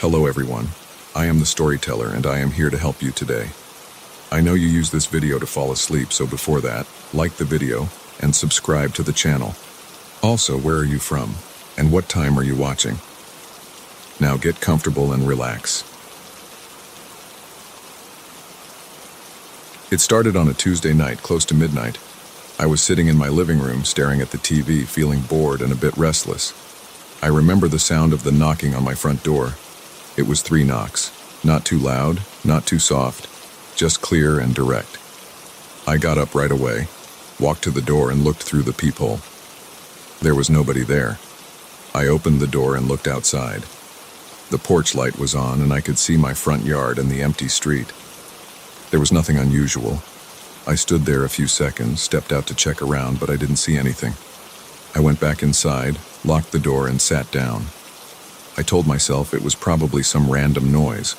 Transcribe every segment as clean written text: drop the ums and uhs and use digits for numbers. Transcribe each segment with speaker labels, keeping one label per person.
Speaker 1: Hello everyone, I am the storyteller and I am here to help you today. I know you use this video to fall asleep, so before that, like the video and subscribe to the channel. Also, where are you from and what time are you watching? Now get comfortable and relax. It started on a Tuesday night close to midnight. I was sitting in my living room staring at the TV, feeling bored and a bit restless. I remember the sound of the knocking on my front door. It was 3 knocks, not too loud, not too soft, just clear and direct. I got up right away, walked to the door and looked through the peephole. There was nobody there. I opened the door and looked outside. The porch light was on and I could see my front yard and the empty street. There was nothing unusual. I stood there a few seconds, stepped out to check around, but I didn't see anything. I went back inside, locked the door and sat down. I told myself it was probably some random noise.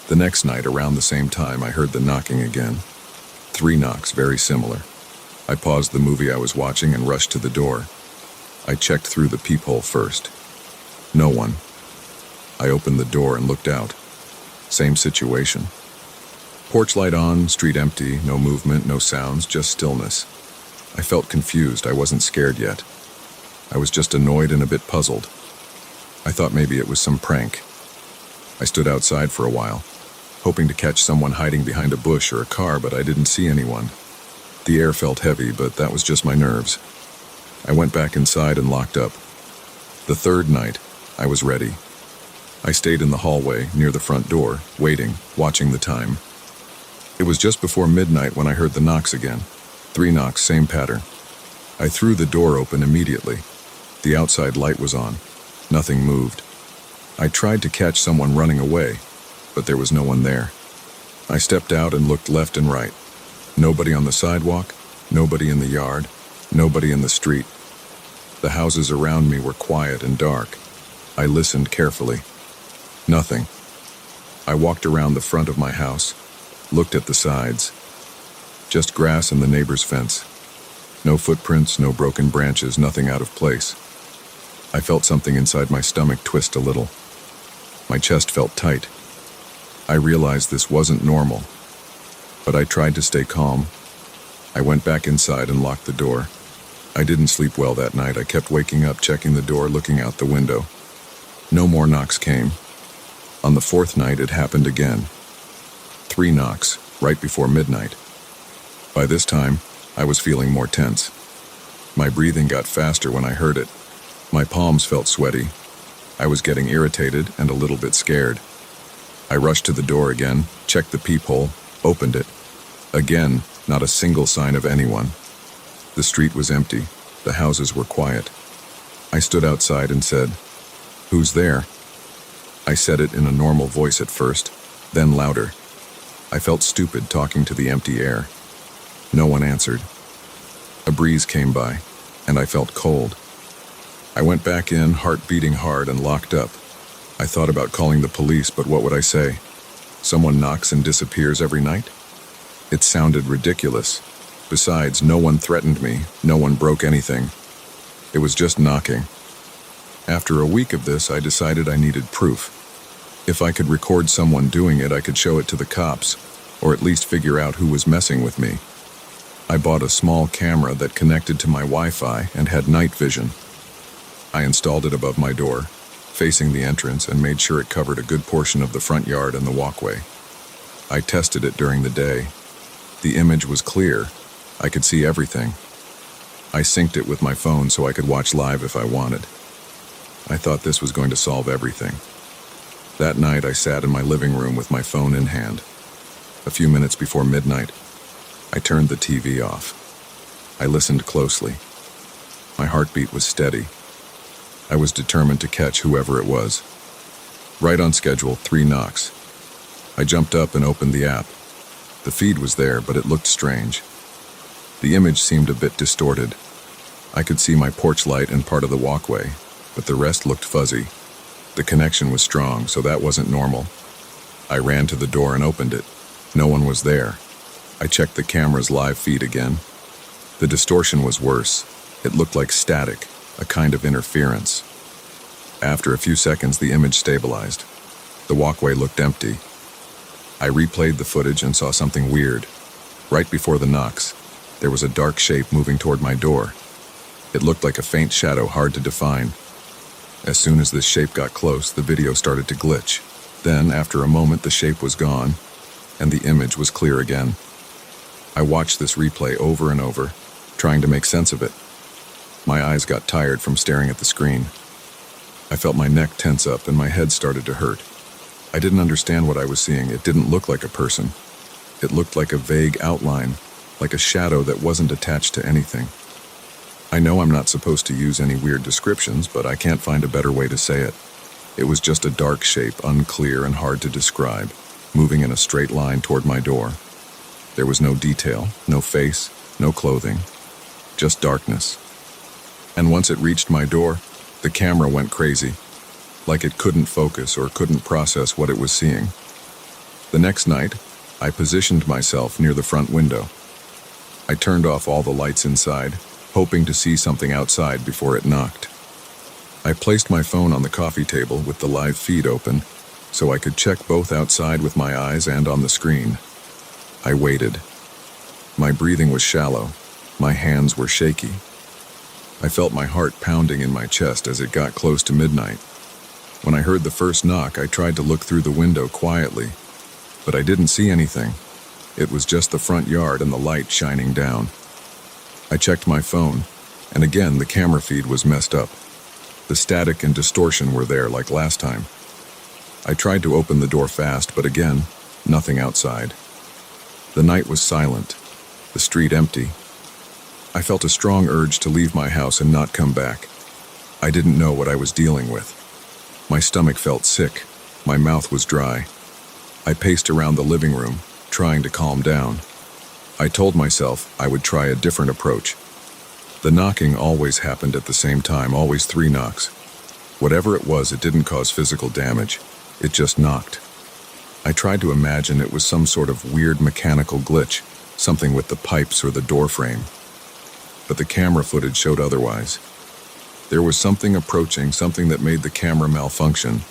Speaker 1: The next night, around the same time, I heard the knocking again. 3 knocks, very similar. I paused the movie I was watching and rushed to the door. I checked through the peephole first. No one. I opened the door and looked out. Same situation. Porch light on, street empty, no movement, no sounds, just stillness. I felt confused. I wasn't scared yet. I was just annoyed and a bit puzzled. I thought maybe it was some prank. I stood outside for a while, hoping to catch someone hiding behind a bush or a car, but I didn't see anyone. The air felt heavy, but that was just my nerves. I went back inside and locked up. The 3rd night, I was ready. I stayed in the hallway near the front door, waiting, watching the time. It was just before midnight when I heard the knocks again. 3 knocks, same pattern. I threw the door open immediately. The outside light was on. Nothing moved. I tried to catch someone running away, but there was no one there. I stepped out and looked left and right. Nobody on the sidewalk, nobody in the yard, nobody in the street. The houses around me were quiet and dark. I listened carefully. Nothing. I walked around the front of my house, looked at the sides. Just grass and the neighbor's fence. No footprints, no broken branches, nothing out of place. I felt something inside my stomach twist a little. My chest felt tight. I realized this wasn't normal, but I tried to stay calm. I went back inside and locked the door. I didn't sleep well that night. I kept waking up, checking the door, looking out the window. No more knocks came. On the 4th night, it happened again. 3 knocks, right before midnight. By this time, I was feeling more tense. My breathing got faster when I heard it. My palms felt sweaty. I was getting irritated and a little bit scared. I rushed to the door again, checked the peephole, opened it. Again, not a single sign of anyone. The street was empty. The houses were quiet. I stood outside and said, "Who's there?" I said it in a normal voice at first, then louder. I felt stupid talking to the empty air. No one answered. A breeze came by, and I felt cold. I went back in, heart beating hard, and locked up. I thought about calling the police, but what would I say? Someone knocks and disappears every night? It sounded ridiculous. Besides, no one threatened me, no one broke anything. It was just knocking. After a week of this, I decided I needed proof. If I could record someone doing it, I could show it to the cops, or at least figure out who was messing with me. I bought a small camera that connected to my Wi-Fi and had night vision. I installed it above my door, facing the entrance, and made sure it covered a good portion of the front yard and the walkway. I tested it during the day. The image was clear. I could see everything. I synced it with my phone so I could watch live if I wanted. I thought this was going to solve everything. That night, I sat in my living room with my phone in hand. A few minutes before midnight, I turned the TV off. I listened closely. My heartbeat was steady. I was determined to catch whoever it was. Right on schedule, 3 knocks. I jumped up and opened the app. The feed was there, but it looked strange. The image seemed a bit distorted. I could see my porch light and part of the walkway, but the rest looked fuzzy. The connection was strong, so that wasn't normal. I ran to the door and opened it. No one was there. I checked the camera's live feed again. The distortion was worse. It looked like static, a kind of interference. After a few seconds, the image stabilized. The walkway looked empty. I replayed the footage and saw something weird. Right before the knocks, there was a dark shape moving toward my door. It looked like a faint shadow, hard to define. As soon as this shape got close, the video started to glitch. Then, after a moment, the shape was gone, and the image was clear again. I watched this replay over and over, trying to make sense of it. My eyes got tired from staring at the screen. I felt my neck tense up and my head started to hurt. I didn't understand what I was seeing. It didn't look like a person. It looked like a vague outline, like a shadow that wasn't attached to anything. I know I'm not supposed to use any weird descriptions, but I can't find a better way to say it. It was just a dark shape, unclear and hard to describe, moving in a straight line toward my door. There was no detail, no face, no clothing, just darkness. And once it reached my door, the camera went crazy, like it couldn't focus or couldn't process what it was seeing. The next night, I positioned myself near the front window. I turned off all the lights inside, hoping to see something outside before it knocked. I placed my phone on the coffee table with the live feed open, so I could check both outside with my eyes and on the screen. I waited. My breathing was shallow. My hands were shaky. I felt my heart pounding in my chest as it got close to midnight. When I heard the first knock, I tried to look through the window quietly, but I didn't see anything. It was just the front yard and the light shining down. I checked my phone, and again the camera feed was messed up. The static and distortion were there like last time. I tried to open the door fast, but again, nothing outside. The night was silent, the street empty. I felt a strong urge to leave my house and not come back. I didn't know what I was dealing with. My stomach felt sick, my mouth was dry. I paced around the living room, trying to calm down. I told myself I would try a different approach. The knocking always happened at the same time, always 3 knocks. Whatever it was, it didn't cause physical damage. It just knocked. I tried to imagine it was some sort of weird mechanical glitch, something with the pipes or the door frame. But the camera footage showed otherwise. There was something approaching, something that made the camera malfunction.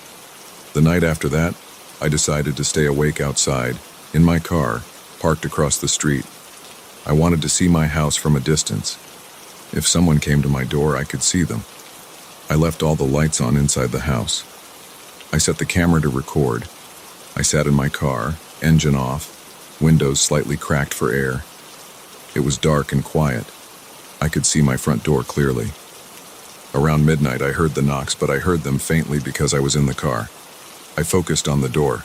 Speaker 1: The night after that, I decided to stay awake outside, in my car, parked across the street. I wanted to see my house from a distance. If someone came to my door, I could see them. I left all the lights on inside the house. I set the camera to record. I sat in my car, engine off, windows slightly cracked for air. It was dark and quiet. I could see my front door clearly. Around midnight, I heard the knocks, but I heard them faintly because I was in the car. I focused on the door.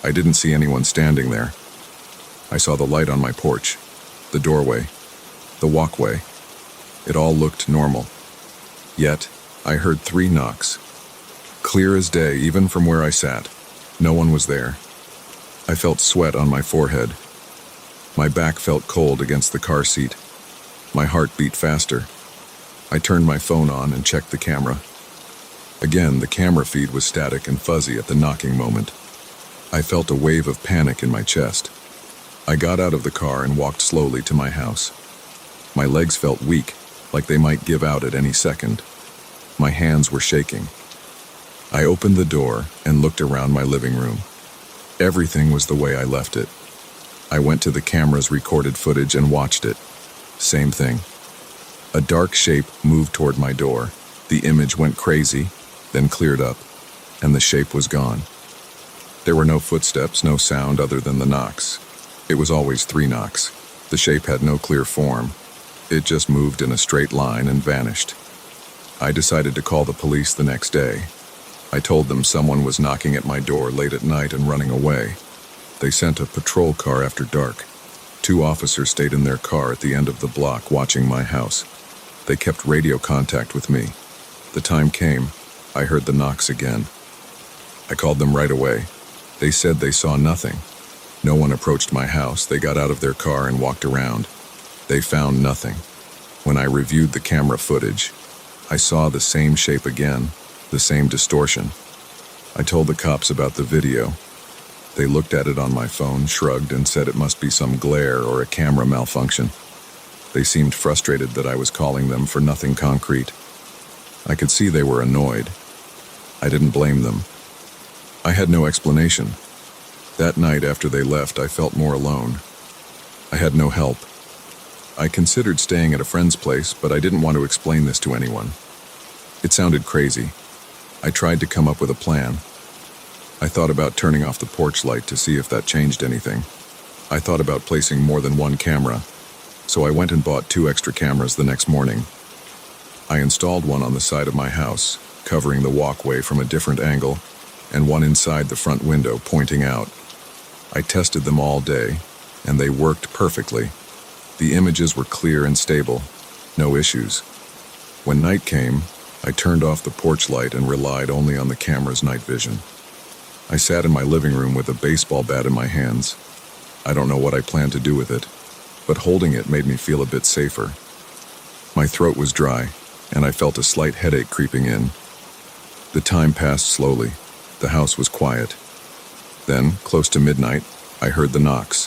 Speaker 1: I didn't see anyone standing there. I saw the light on my porch, the doorway, the walkway. It all looked normal. Yet, I heard 3 knocks. Clear as day, even from where I sat. No one was there. I felt sweat on my forehead. My back felt cold against the car seat. My heart beat faster. I turned my phone on and checked the camera. Again, the camera feed was static and fuzzy at the knocking moment. I felt a wave of panic in my chest. I got out of the car and walked slowly to my house. My legs felt weak, like they might give out at any second. My hands were shaking. I opened the door and looked around my living room. Everything was the way I left it. I went to the camera's recorded footage and watched it. Same thing. A dark shape moved toward my door. The image went crazy, then cleared up, and the shape was gone. There were no footsteps, no sound other than the knocks. It was always 3 knocks. The shape had no clear form. It just moved in a straight line and vanished. I decided to call the police the next day. I told them someone was knocking at my door late at night and running away. They sent a patrol car after dark. 2 officers stayed in their car at the end of the block watching my house. They kept radio contact with me. The time came, I heard the knocks again. I called them right away. They said they saw nothing. No one approached my house. They got out of their car and walked around. They found nothing. When I reviewed the camera footage, I saw the same shape again, the same distortion. I told the cops about the video. They looked at it on my phone, shrugged, and said it must be some glare or a camera malfunction. They seemed frustrated that I was calling them for nothing concrete. I could see they were annoyed. I didn't blame them. I had no explanation. That night after they left, I felt more alone. I had no help. I considered staying at a friend's place, but I didn't want to explain this to anyone. It sounded crazy. I tried to come up with a plan. I thought about turning off the porch light to see if that changed anything. I thought about placing more than one camera, so I went and bought 2 extra cameras the next morning. I installed one on the side of my house, covering the walkway from a different angle, and one inside the front window pointing out. I tested them all day, and they worked perfectly. The images were clear and stable, no issues. When night came, I turned off the porch light and relied only on the camera's night vision. I sat in my living room with a baseball bat in my hands. I don't know what I planned to do with it, but holding it made me feel a bit safer. My throat was dry, and I felt a slight headache creeping in. The time passed slowly. The house was quiet. Then, close to midnight, I heard the knocks.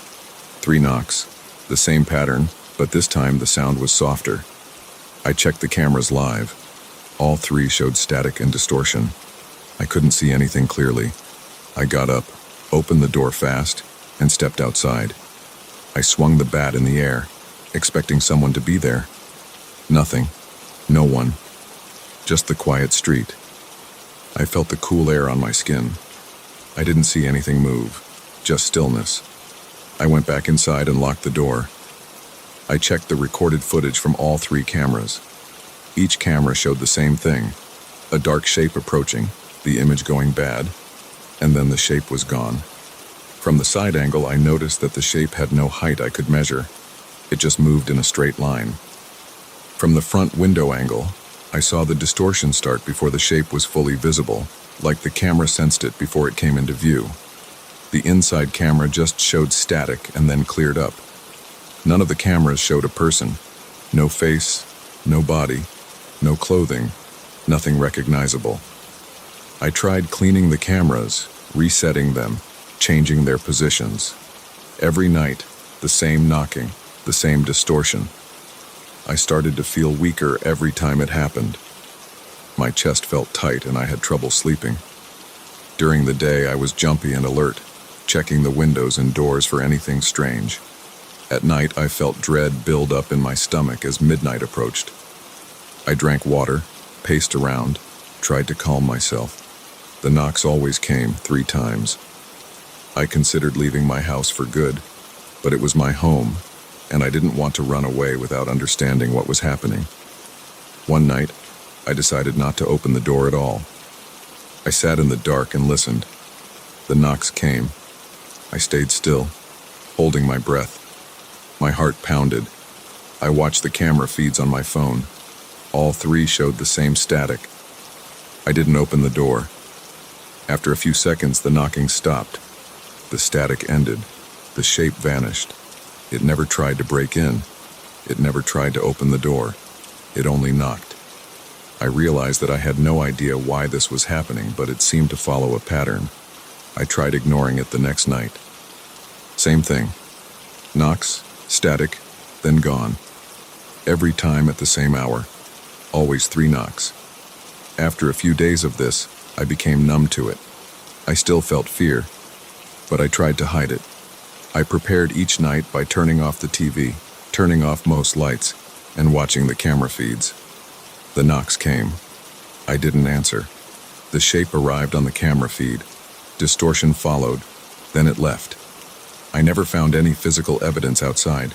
Speaker 1: 3 knocks, the same pattern, but this time the sound was softer. I checked the cameras live. All 3 showed static and distortion. I couldn't see anything clearly. I got up, opened the door fast, and stepped outside. I swung the bat in the air, expecting someone to be there. Nothing. No one. Just the quiet street. I felt the cool air on my skin. I didn't see anything move, just stillness. I went back inside and locked the door. I checked the recorded footage from all 3 cameras. Each camera showed the same thing. A dark shape approaching, the image going bad, and then the shape was gone. From the side angle, I noticed that the shape had no height I could measure. It just moved in a straight line. From the front window angle, I saw the distortion start before the shape was fully visible, like the camera sensed it before it came into view. The inside camera just showed static and then cleared up. None of the cameras showed a person. No face, no body, no clothing, nothing recognizable. I tried cleaning the cameras, resetting them, changing their positions. Every night, the same knocking, the same distortion. I started to feel weaker every time it happened. My chest felt tight and I had trouble sleeping. During the day, I was jumpy and alert, checking the windows and doors for anything strange. At night, I felt dread build up in my stomach as midnight approached. I drank water, paced around, tried to calm myself. The knocks always came 3 times. I considered leaving my house for good, but it was my home, and I didn't want to run away without understanding what was happening. One night, I decided not to open the door at all. I sat in the dark and listened. The knocks came. I stayed still, holding my breath. My heart pounded. I watched the camera feeds on my phone. All 3 showed the same static. I didn't open the door. After a few seconds, the knocking stopped. The static ended. The shape vanished. It never tried to break in. It never tried to open the door. It only knocked. I realized that I had no idea why this was happening, but it seemed to follow a pattern. I tried ignoring it the next night. Same thing. Knocks, static, then gone. Every time at the same hour. Always 3 knocks. After a few days of this, I became numb to it. I still felt fear, but I tried to hide it. I prepared each night by turning off the TV, turning off most lights, and watching the camera feeds. The knocks came. I didn't answer. The shape arrived on the camera feed. Distortion followed, then it left. I never found any physical evidence outside.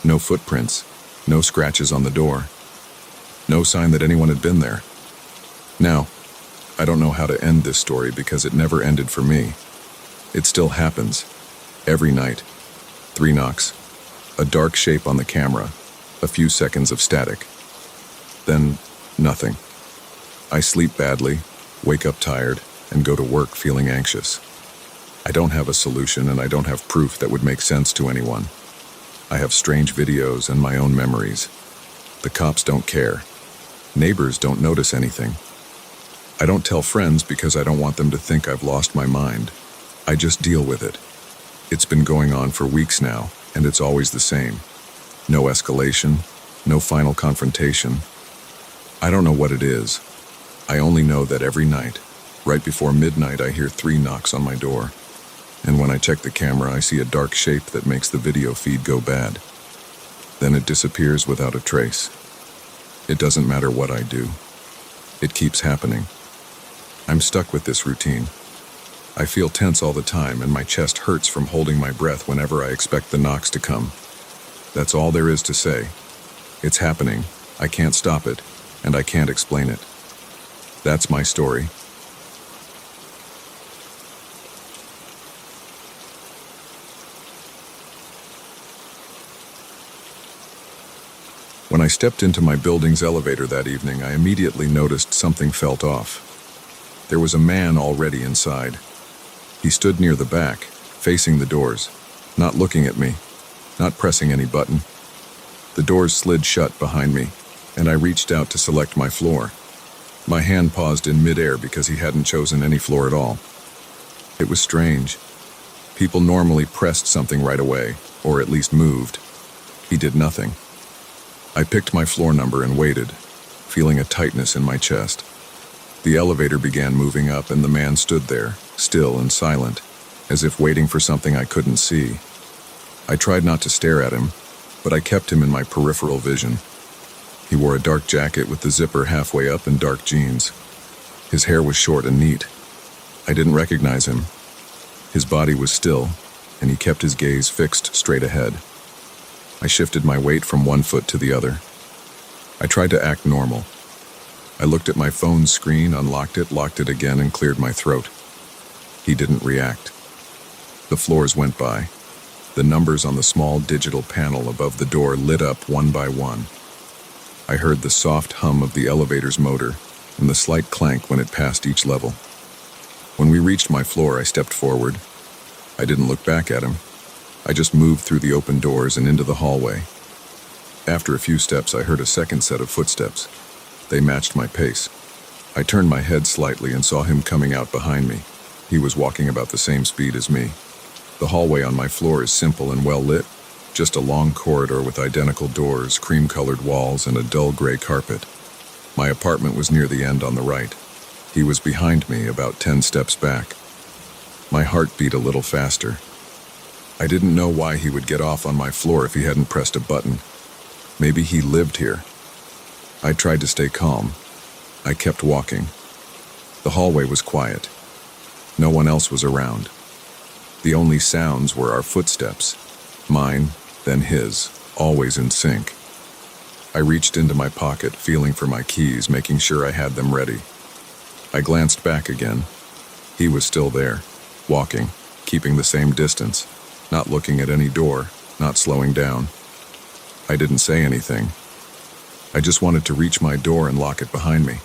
Speaker 1: No footprints, no scratches on the door. No sign that anyone had been there. Now, I don't know how to end this story because it never ended for me. It still happens. Every night. 3 knocks. A dark shape on the camera. A few seconds of static. Then, nothing. I sleep badly, wake up tired, and go to work feeling anxious. I don't have a solution and I don't have proof that would make sense to anyone. I have strange videos and my own memories. The cops don't care. Neighbors don't notice anything. I don't tell friends because I don't want them to think I've lost my mind. I just deal with it. It's been going on for weeks now, and it's always the same. No escalation, no final confrontation. I don't know what it is. I only know that every night, Right before midnight, I hear 3 knocks on my door. And when I check the camera, I see a dark shape that makes the video feed go bad. Then it disappears without a trace. It doesn't matter what I do. It keeps happening. I'm stuck with this routine. I feel tense all the time, and my chest hurts from holding my breath whenever I expect the knocks to come. That's all there is to say. It's happening. I can't stop it, and I can't explain it. That's my story. When I stepped into my building's elevator that evening, I immediately noticed something felt off. There was a man already inside. He stood near the back, facing the doors, not looking at me, not pressing any button. The doors slid shut behind me, and I reached out to select my floor. My hand paused in midair because he hadn't chosen any floor at all. It was strange. People normally pressed something right away, or at least moved. He did nothing. I picked my floor number and waited, feeling a tightness in my chest. The elevator began moving up, and the man stood there, still and silent, as if waiting for something I couldn't see. I tried not to stare at him, but I kept him in my peripheral vision. He wore a dark jacket with the zipper halfway up and dark jeans. His hair was short and neat. I didn't recognize him. His body was still, and he kept his gaze fixed straight ahead. I shifted my weight from one foot to the other. I tried to act normal. I looked at my phone's screen, unlocked it, locked it again, and cleared my throat. He didn't react. The floors went by. The numbers on the small digital panel above the door lit up one by one. I heard the soft hum of the elevator's motor and the slight clank when it passed each level. When we reached my floor, I stepped forward. I didn't look back at him. I just moved through the open doors and into the hallway. After a few steps, I heard a second set of footsteps. They matched my pace. I turned my head slightly and saw him coming out behind me. He was walking about the same speed as me. The hallway on my floor is simple and well lit, just a long corridor with identical doors, cream-colored walls, and a dull gray carpet. My apartment was near the end on the right. He was behind me, about 10 steps back. My heart beat a little faster. I didn't know why he would get off on my floor if he hadn't pressed a button. Maybe he lived here. I tried to stay calm. I kept walking. The hallway was quiet. No one else was around. The only sounds were our footsteps. Mine, then his, always in sync. I reached into my pocket, feeling for my keys, making sure I had them ready. I glanced back again. He was still there, walking, keeping the same distance, not looking at any door, not slowing down. I didn't say anything. I just wanted to reach my door and lock it behind me.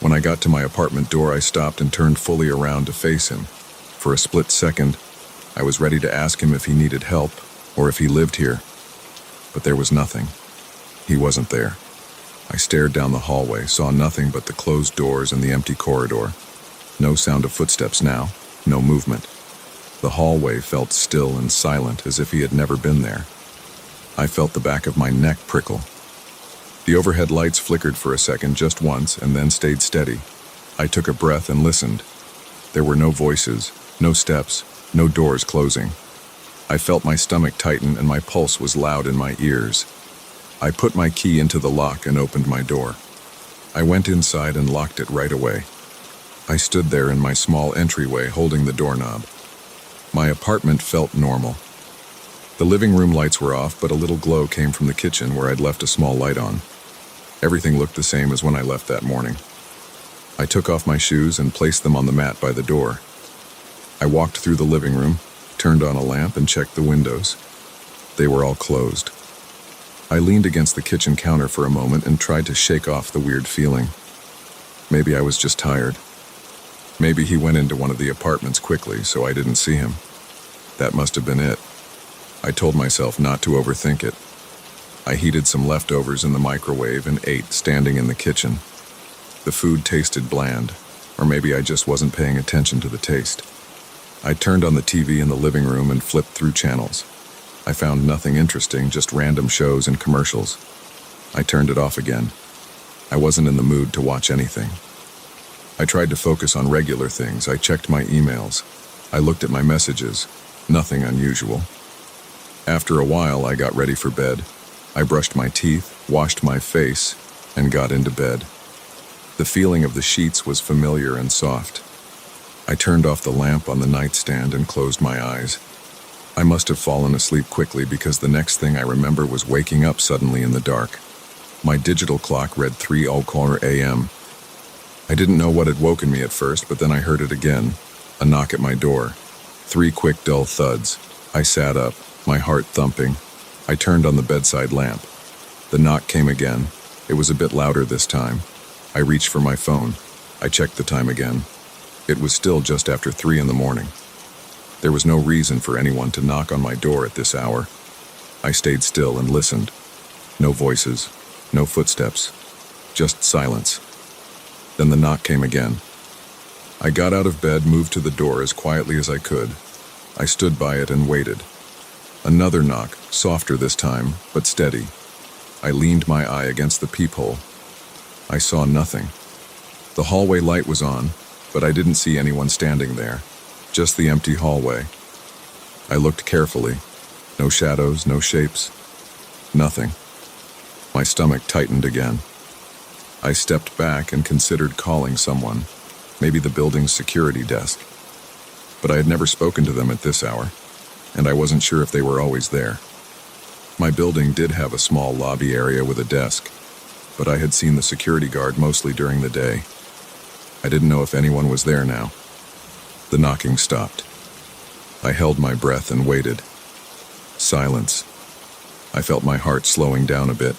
Speaker 1: When I got to my apartment door, I stopped and turned fully around to face him. For a split second, I was ready to ask him if he needed help or if he lived here. But there was nothing. He wasn't there. I stared down the hallway, saw nothing but the closed doors and the empty corridor. No sound of footsteps now, no movement. The hallway felt still and silent, as if he had never been there. I felt the back of my neck prickle. The overhead lights flickered for a second, just once, and then stayed steady. I took a breath and listened. There were no voices, no steps, no doors closing. I felt my stomach tighten and my pulse was loud in my ears. I put my key into the lock and opened my door. I went inside and locked it right away. I stood there in my small entryway holding the doorknob. My apartment felt normal. The living room lights were off, but a little glow came from the kitchen where I'd left a small light on. Everything looked the same as when I left that morning. I took off my shoes and placed them on the mat by the door. I walked through the living room, turned on a lamp, and checked the windows. They were all closed. I leaned against the kitchen counter for a moment and tried to shake off the weird feeling. Maybe I was just tired. Maybe he went into one of the apartments quickly, so I didn't see him. That must have been it. I told myself not to overthink it. I heated some leftovers in the microwave and ate, standing in the kitchen. The food tasted bland, or maybe I just wasn't paying attention to the taste. I turned on the TV in the living room and flipped through channels. I found nothing interesting, just random shows and commercials. I turned it off again. I wasn't in the mood to watch anything. I tried to focus on regular things. I checked my emails. I looked at my messages. Nothing unusual. After a while, I got ready for bed. I brushed my teeth, washed my face, and got into bed. The feeling of the sheets was familiar and soft. I turned off the lamp on the nightstand and closed my eyes. I must have fallen asleep quickly because the next thing I remember was waking up suddenly in the dark. My digital clock read 3:00 a.m. I didn't know what had woken me at first, but then I heard it again, a knock at my door. 3 quick, dull thuds. I sat up, my heart thumping. I turned on the bedside lamp. The knock came again. It was a bit louder this time. I reached for my phone. I checked the time again. It was still just after 3 in the morning. There was no reason for anyone to knock on my door at this hour. I stayed still and listened. No voices, no footsteps, just silence. Then the knock came again. I got out of bed, moved to the door as quietly as I could. I stood by it and waited. Another knock, softer this time, but steady. I leaned my eye against the peephole. I saw nothing. The hallway light was on, but I didn't see anyone standing there, just the empty hallway. I looked carefully. No shadows, no shapes. Nothing. My stomach tightened again. I stepped back and considered calling someone, maybe the building's security desk. But I had never spoken to them at this hour, and I wasn't sure if they were always there. My building did have a small lobby area with a desk, but I had seen the security guard mostly during the day. I didn't know if anyone was there now. The knocking stopped. I held my breath and waited. Silence. I felt my heart slowing down a bit.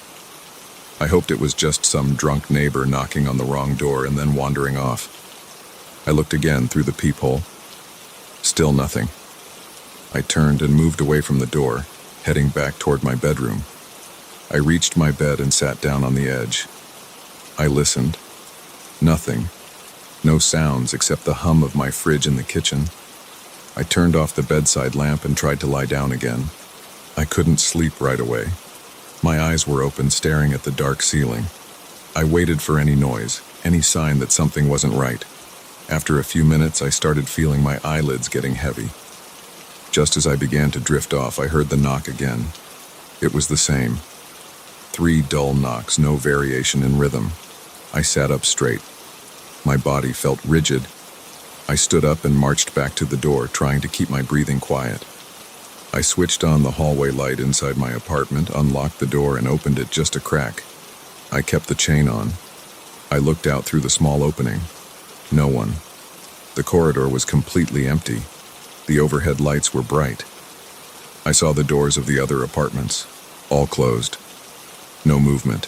Speaker 1: I hoped it was just some drunk neighbor knocking on the wrong door and then wandering off. I looked again through the peephole. Still nothing. I turned and moved away from the door, heading back toward my bedroom. I reached my bed and sat down on the edge. I listened. Nothing. No sounds except the hum of my fridge in the kitchen. I turned off the bedside lamp and tried to lie down again. I couldn't sleep right away. My eyes were open, staring at the dark ceiling. I waited for any noise, any sign that something wasn't right. After a few minutes, I started feeling my eyelids getting heavy. Just as I began to drift off, I heard the knock again. It was the same. 3 dull knocks, no variation in rhythm. I sat up straight. My body felt rigid. I stood up and marched back to the door, trying to keep my breathing quiet. I switched on the hallway light inside my apartment, unlocked the door, and opened it just a crack. I kept the chain on. I looked out through the small opening. No one. The corridor was completely empty. The overhead lights were bright. I saw the doors of the other apartments, all closed. No movement.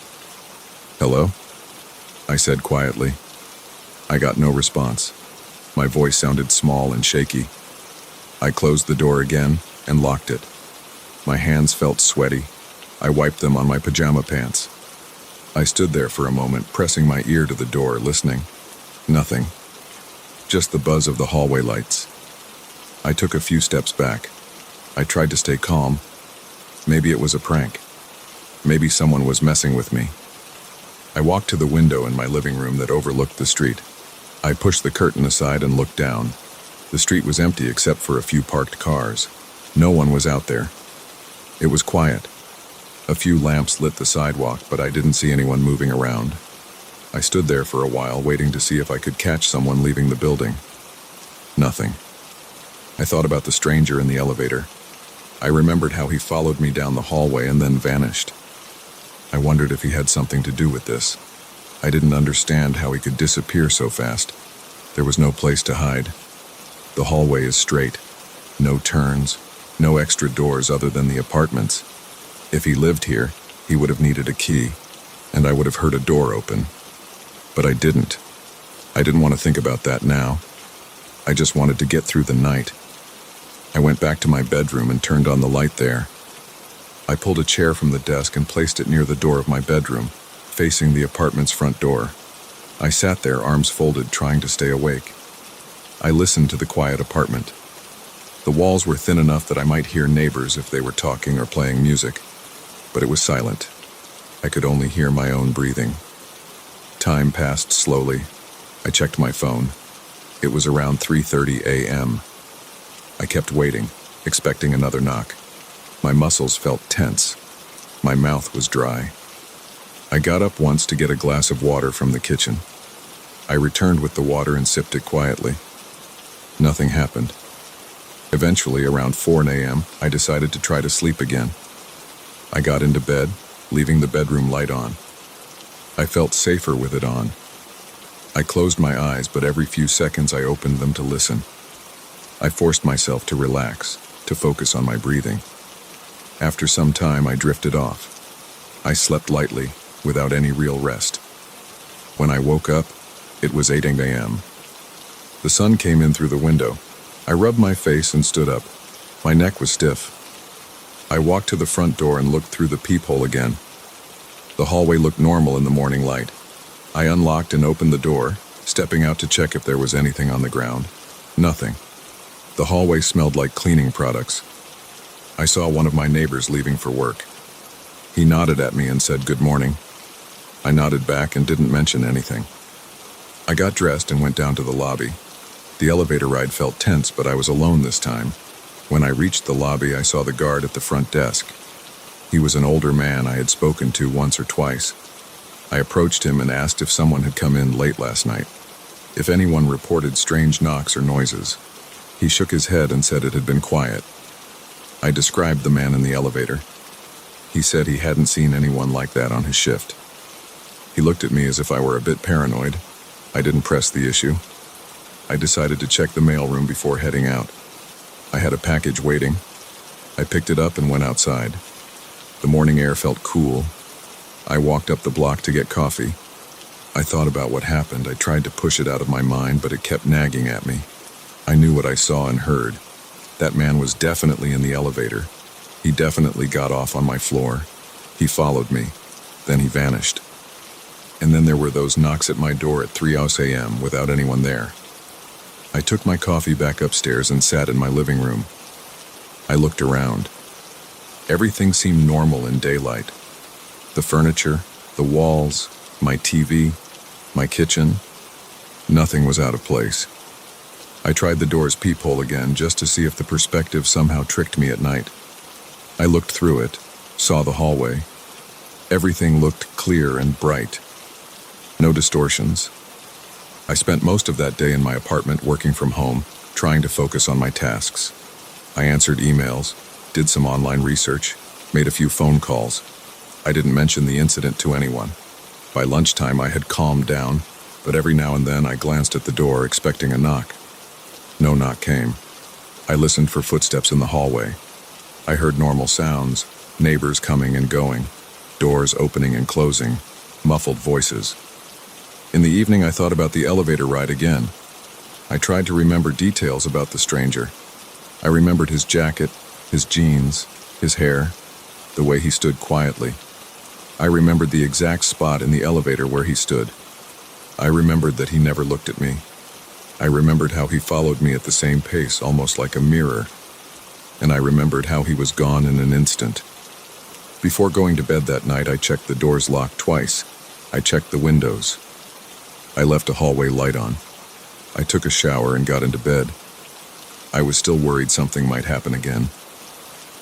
Speaker 1: "Hello?" I said quietly. I got no response. My voice sounded small and shaky. I closed the door again and locked it. My hands felt sweaty. I wiped them on my pajama pants. I stood there for a moment, pressing my ear to the door, listening. Nothing. Just the buzz of the hallway lights. I took a few steps back. I tried to stay calm. Maybe it was a prank. Maybe someone was messing with me. I walked to the window in my living room that overlooked the street. I pushed the curtain aside and looked down. The street was empty except for a few parked cars. No one was out there. It was quiet. A few lamps lit the sidewalk, but I didn't see anyone moving around. I stood there for a while, waiting to see if I could catch someone leaving the building. Nothing. I thought about the stranger in the elevator. I remembered how he followed me down the hallway and then vanished. I wondered if he had something to do with this. I didn't understand how he could disappear so fast. There was no place to hide. The hallway is straight. No turns. No extra doors other than the apartments. If he lived here, he would have needed a key, and I would have heard a door open. But I didn't. I didn't want to think about that now. I just wanted to get through the night. I went back to my bedroom and turned on the light there. I pulled a chair from the desk and placed it near the door of my bedroom, facing the apartment's front door. I sat there, arms folded, trying to stay awake. I listened to the quiet apartment. The walls were thin enough that I might hear neighbors if they were talking or playing music, but it was silent. I could only hear my own breathing. Time passed slowly. I checked my phone. It was around 3:30 a.m. I kept waiting, expecting another knock. My muscles felt tense. My mouth was dry. I got up once to get a glass of water from the kitchen. I returned with the water and sipped it quietly. Nothing happened. Eventually, around 4 a.m., I decided to try to sleep again. I got into bed, leaving the bedroom light on. I felt safer with it on. I closed my eyes, but every few seconds I opened them to listen. I forced myself to relax, to focus on my breathing. After some time, I drifted off. I slept lightly, without any real rest. When I woke up, it was 8 a.m. The sun came in through the window. I rubbed my face and stood up. My neck was stiff. I walked to the front door and looked through the peephole again. The hallway looked normal in the morning light. I unlocked and opened the door, stepping out to check if there was anything on the ground. Nothing. The hallway smelled like cleaning products. I saw one of my neighbors leaving for work. He nodded at me and said, "Good morning." I nodded back and didn't mention anything. I got dressed and went down to the lobby. The elevator ride felt tense, but I was alone this time. When I reached the lobby, I saw the guard at the front desk. He was an older man I had spoken to once or twice. I approached him and asked if someone had come in late last night, if anyone reported strange knocks or noises. He shook his head and said it had been quiet. I described the man in the elevator. He said he hadn't seen anyone like that on his shift. He looked at me as if I were a bit paranoid. I didn't press the issue. I decided to check the mailroom before heading out. I had a package waiting. I picked it up and went outside. The morning air felt cool. I walked up the block to get coffee. I thought about what happened. I tried to push it out of my mind, but it kept nagging at me. I knew what I saw and heard. That man was definitely in the elevator. He definitely got off on my floor. He followed me. Then he vanished. And then there were those knocks at my door at 3 a.m. without anyone there. I took my coffee back upstairs and sat in my living room. I looked around. Everything seemed normal in daylight. The furniture, the walls, my TV, my kitchen. Nothing was out of place. I tried the door's peephole again just to see if the perspective somehow tricked me at night. I looked through it, saw the hallway. Everything looked clear and bright. No distortions. I spent most of that day in my apartment working from home, trying to focus on my tasks. I answered emails, did some online research, made a few phone calls. I didn't mention the incident to anyone. By lunchtime, I had calmed down, but every now and then I glanced at the door, expecting a knock. No knock came. I listened for footsteps in the hallway. I heard normal sounds, neighbors coming and going, doors opening and closing, muffled voices. In the evening, I thought about the elevator ride again. I tried to remember details about the stranger. I remembered his jacket, his jeans, his hair, the way he stood quietly. I remembered the exact spot in the elevator where he stood. I remembered that he never looked at me. I remembered how he followed me at the same pace, almost like a mirror. And I remembered how he was gone in an instant. Before going to bed that night, I checked the doors locked twice. I checked the windows. I left a hallway light on. I took a shower and got into bed. I was still worried something might happen again.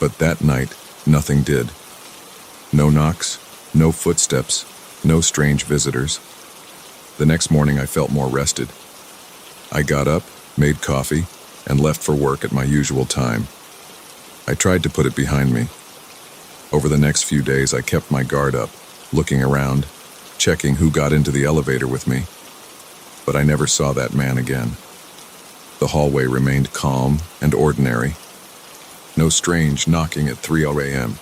Speaker 1: But that night, nothing did. No knocks, no footsteps, no strange visitors. The next morning, I felt more rested. I got up, made coffee, and left for work at my usual time. I tried to put it behind me. Over the next few days, I kept my guard up, looking around, checking who got into the elevator with me. But I never saw that man again. The hallway remained calm and ordinary. No strange knocking at 3 a.m.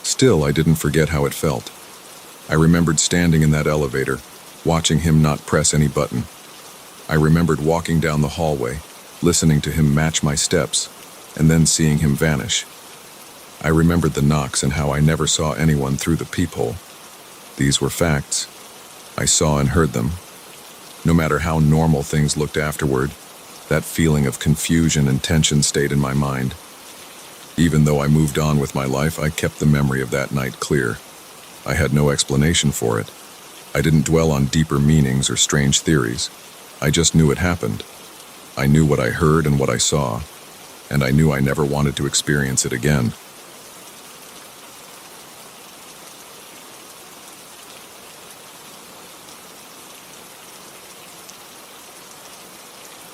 Speaker 1: Still, I didn't forget how it felt. I remembered standing in that elevator, watching him not press any button. I remembered walking down the hallway, listening to him match my steps, and then seeing him vanish. I remembered the knocks and how I never saw anyone through the peephole. These were facts. I saw and heard them. No matter how normal things looked afterward, that feeling of confusion and tension stayed in my mind. Even though I moved on with my life, I kept the memory of that night clear. I had no explanation for it. I didn't dwell on deeper meanings or strange theories. I just knew it happened. I knew what I heard and what I saw, and I knew I never wanted to experience it again.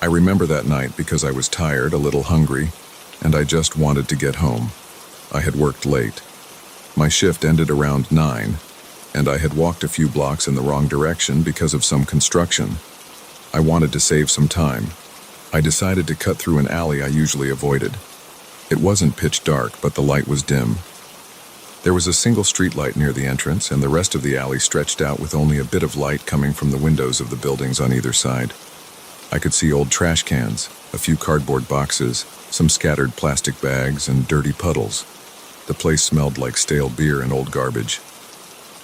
Speaker 1: I remember that night because I was tired, a little hungry, and I just wanted to get home. I had worked late. My shift ended around 9, and I had walked a few blocks in the wrong direction because of some construction. I wanted to save some time. I decided to cut through an alley I usually avoided. It wasn't pitch dark, but the light was dim. There was a single streetlight near the entrance, and the rest of the alley stretched out with only a bit of light coming from the windows of the buildings on either side. I could see old trash cans, a few cardboard boxes, some scattered plastic bags, and dirty puddles. The place smelled like stale beer and old garbage.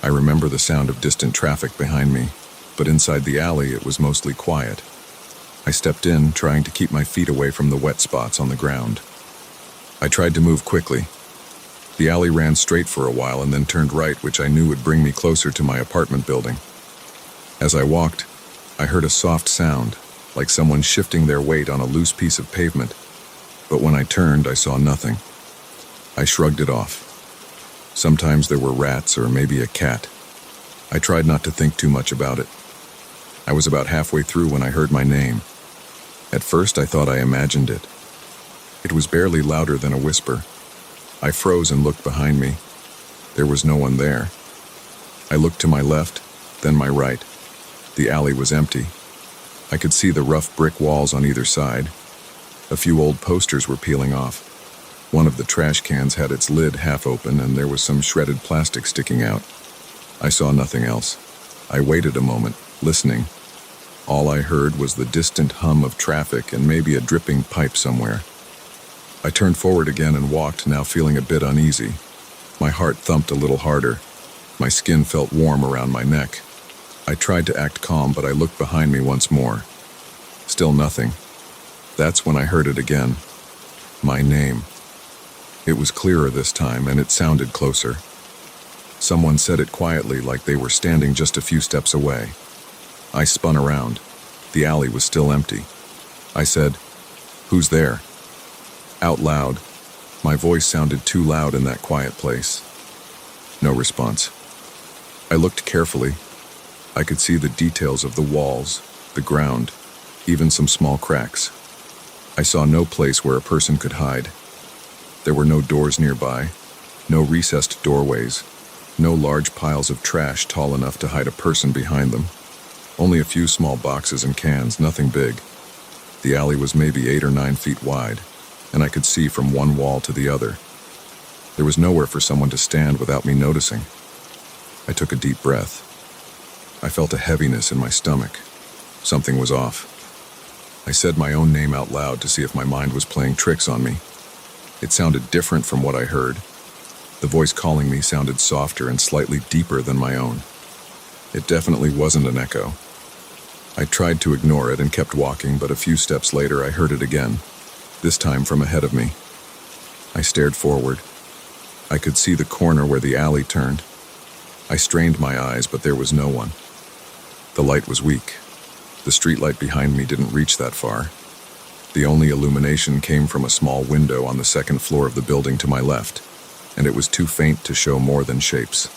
Speaker 1: I remember the sound of distant traffic behind me, but inside the alley it was mostly quiet. I stepped in, trying to keep my feet away from the wet spots on the ground. I tried to move quickly. The alley ran straight for a while and then turned right, which I knew would bring me closer to my apartment building. As I walked, I heard a soft sound, like someone shifting their weight on a loose piece of pavement, but when I turned, I saw nothing. I shrugged it off. Sometimes there were rats or maybe a cat. I tried not to think too much about it. I was about halfway through when I heard my name. At first, I thought I imagined it. It was barely louder than a whisper. I froze and looked behind me. There was no one there. I looked to my left, then my right. The alley was empty. I could see the rough brick walls on either side. A few old posters were peeling off. One of the trash cans had its lid half open, and there was some shredded plastic sticking out. I saw nothing else. I waited a moment, listening. All I heard was the distant hum of traffic and maybe a dripping pipe somewhere. I turned forward again and walked, now feeling a bit uneasy. My heart thumped a little harder. My skin felt warm around my neck. I tried to act calm, but I looked behind me once more. Still nothing. That's when I heard it again. My name. It was clearer this time, and it sounded closer. Someone said it quietly, like they were standing just a few steps away. I spun around. The alley was still empty. I said, "Who's there?" Out loud. My voice sounded too loud in that quiet place. No response. I looked carefully. I could see the details of the walls, the ground, even some small cracks. I saw no place where a person could hide. There were no doors nearby, no recessed doorways, no large piles of trash tall enough to hide a person behind them. Only a few small boxes and cans, nothing big. The alley was maybe 8 or 9 feet wide, and I could see from one wall to the other. There was nowhere for someone to stand without me noticing. I took a deep breath. I felt a heaviness in my stomach. Something was off. I said my own name out loud to see if my mind was playing tricks on me. It sounded different from what I heard. The voice calling me sounded softer and slightly deeper than my own. It definitely wasn't an echo. I tried to ignore it and kept walking, but a few steps later I heard it again, this time from ahead of me. I stared forward. I could see the corner where the alley turned. I strained my eyes, but there was no one. The light was weak. The streetlight behind me didn't reach that far. The only illumination came from a small window on the second floor of the building to my left, and it was too faint to show more than shapes.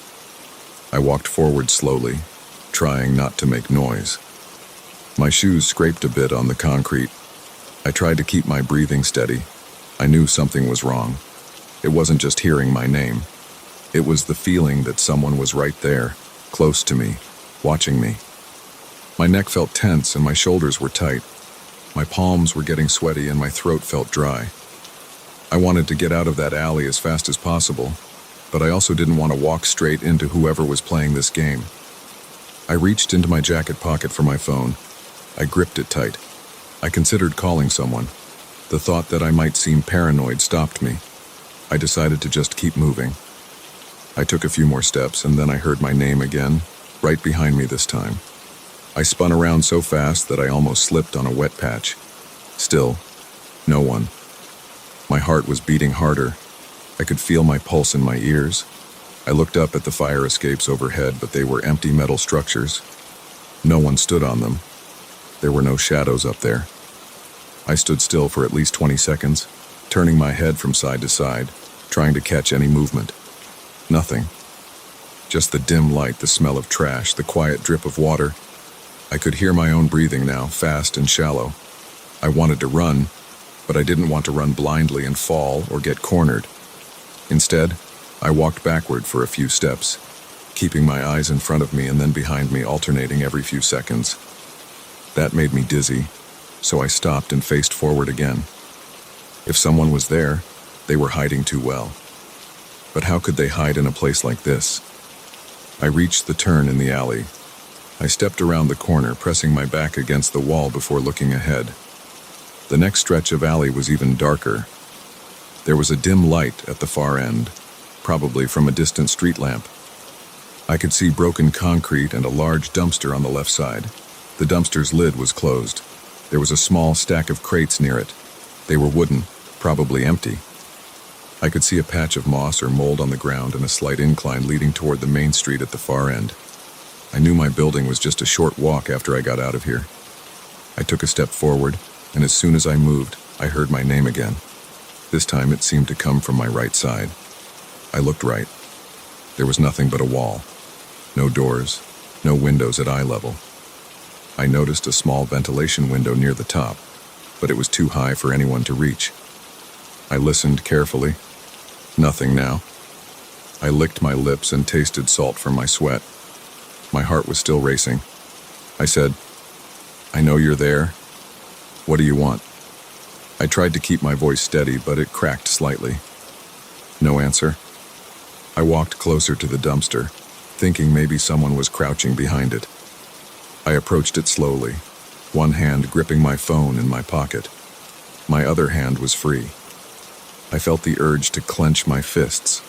Speaker 1: I walked forward slowly, trying not to make noise. My shoes scraped a bit on the concrete. I tried to keep my breathing steady. I knew something was wrong. It wasn't just hearing my name. It was the feeling that someone was right there, close to me, watching me. My neck felt tense and my shoulders were tight. My palms were getting sweaty and my throat felt dry. I wanted to get out of that alley as fast as possible, but I also didn't want to walk straight into whoever was playing this game. I reached into my jacket pocket for my phone. I gripped it tight. I considered calling someone. The thought that I might seem paranoid stopped me. I decided to just keep moving. I took a few more steps and then I heard my name again, right behind me this time. I spun around so fast that I almost slipped on a wet patch. Still, no one. My heart was beating harder. I could feel my pulse in my ears. I looked up at the fire escapes overhead, but they were empty metal structures. No one stood on them. There were no shadows up there. I stood still for at least 20 seconds, turning my head from side to side, trying to catch any movement. Nothing. Just the dim light, the smell of trash, the quiet drip of water. I could hear my own breathing now, fast and shallow. I wanted to run, but I didn't want to run blindly and fall or get cornered. Instead, I walked backward for a few steps, keeping my eyes in front of me and then behind me, alternating every few seconds. That made me dizzy, so I stopped and faced forward again. If someone was there, they were hiding too well. But how could they hide in a place like this? I reached the turn in the alley. I stepped around the corner, pressing my back against the wall before looking ahead. The next stretch of alley was even darker. There was a dim light at the far end, probably from a distant street lamp. I could see broken concrete and a large dumpster on the left side. The dumpster's lid was closed. There was a small stack of crates near it. They were wooden, probably empty. I could see a patch of moss or mold on the ground and a slight incline leading toward the main street at the far end. I knew my building was just a short walk after I got out of here. I took a step forward, and as soon as I moved, I heard my name again. This time it seemed to come from my right side. I looked right. There was nothing but a wall. No doors, no windows at eye level. I noticed a small ventilation window near the top, but it was too high for anyone to reach. I listened carefully. Nothing now. I licked my lips and tasted salt from my sweat. My heart was still racing. I said, "I know you're there. What do you want?" I tried to keep my voice steady, but it cracked slightly. No answer. I walked closer to the dumpster, thinking maybe someone was crouching behind it. I approached it slowly, one hand gripping my phone in my pocket. My other hand was free. I felt the urge to clench my fists.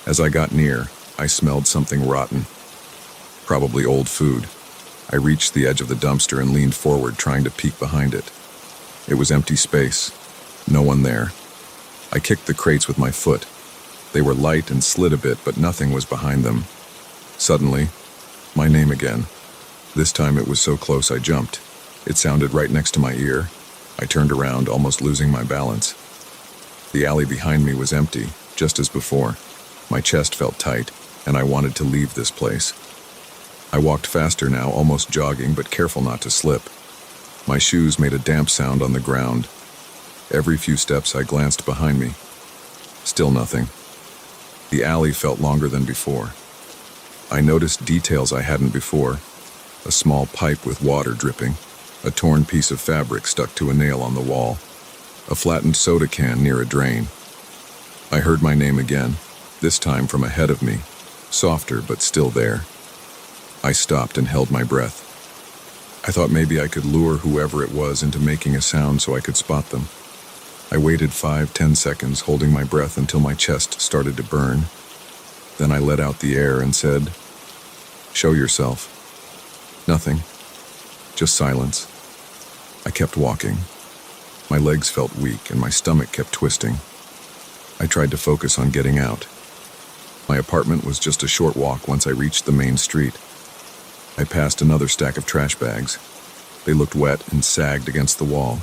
Speaker 1: As I got near, I smelled something rotten. Probably old food. I reached the edge of the dumpster and leaned forward, trying to peek behind it. It was empty space. No one there. I kicked the crates with my foot. They were light and slid a bit, but nothing was behind them. Suddenly, my name again. This time it was so close I jumped. It sounded right next to my ear. I turned around, almost losing my balance. The alley behind me was empty, just as before. My chest felt tight, and I wanted to leave this place. I walked faster now, almost jogging, but careful not to slip. My shoes made a damp sound on the ground. Every few steps I glanced behind me. Still nothing. The alley felt longer than before. I noticed details I hadn't before. A small pipe with water dripping, a torn piece of fabric stuck to a nail on the wall, a flattened soda can near a drain. I heard my name again, this time from ahead of me, softer but still there. I stopped and held my breath. I thought maybe I could lure whoever it was into making a sound so I could spot them. I waited 5-10 seconds, holding my breath until my chest started to burn. Then I let out the air and said, "Show yourself." Nothing. Just silence. I kept walking. My legs felt weak and my stomach kept twisting. I tried to focus on getting out. My apartment was just a short walk once I reached the main street. I passed another stack of trash bags. They looked wet and sagged against the wall.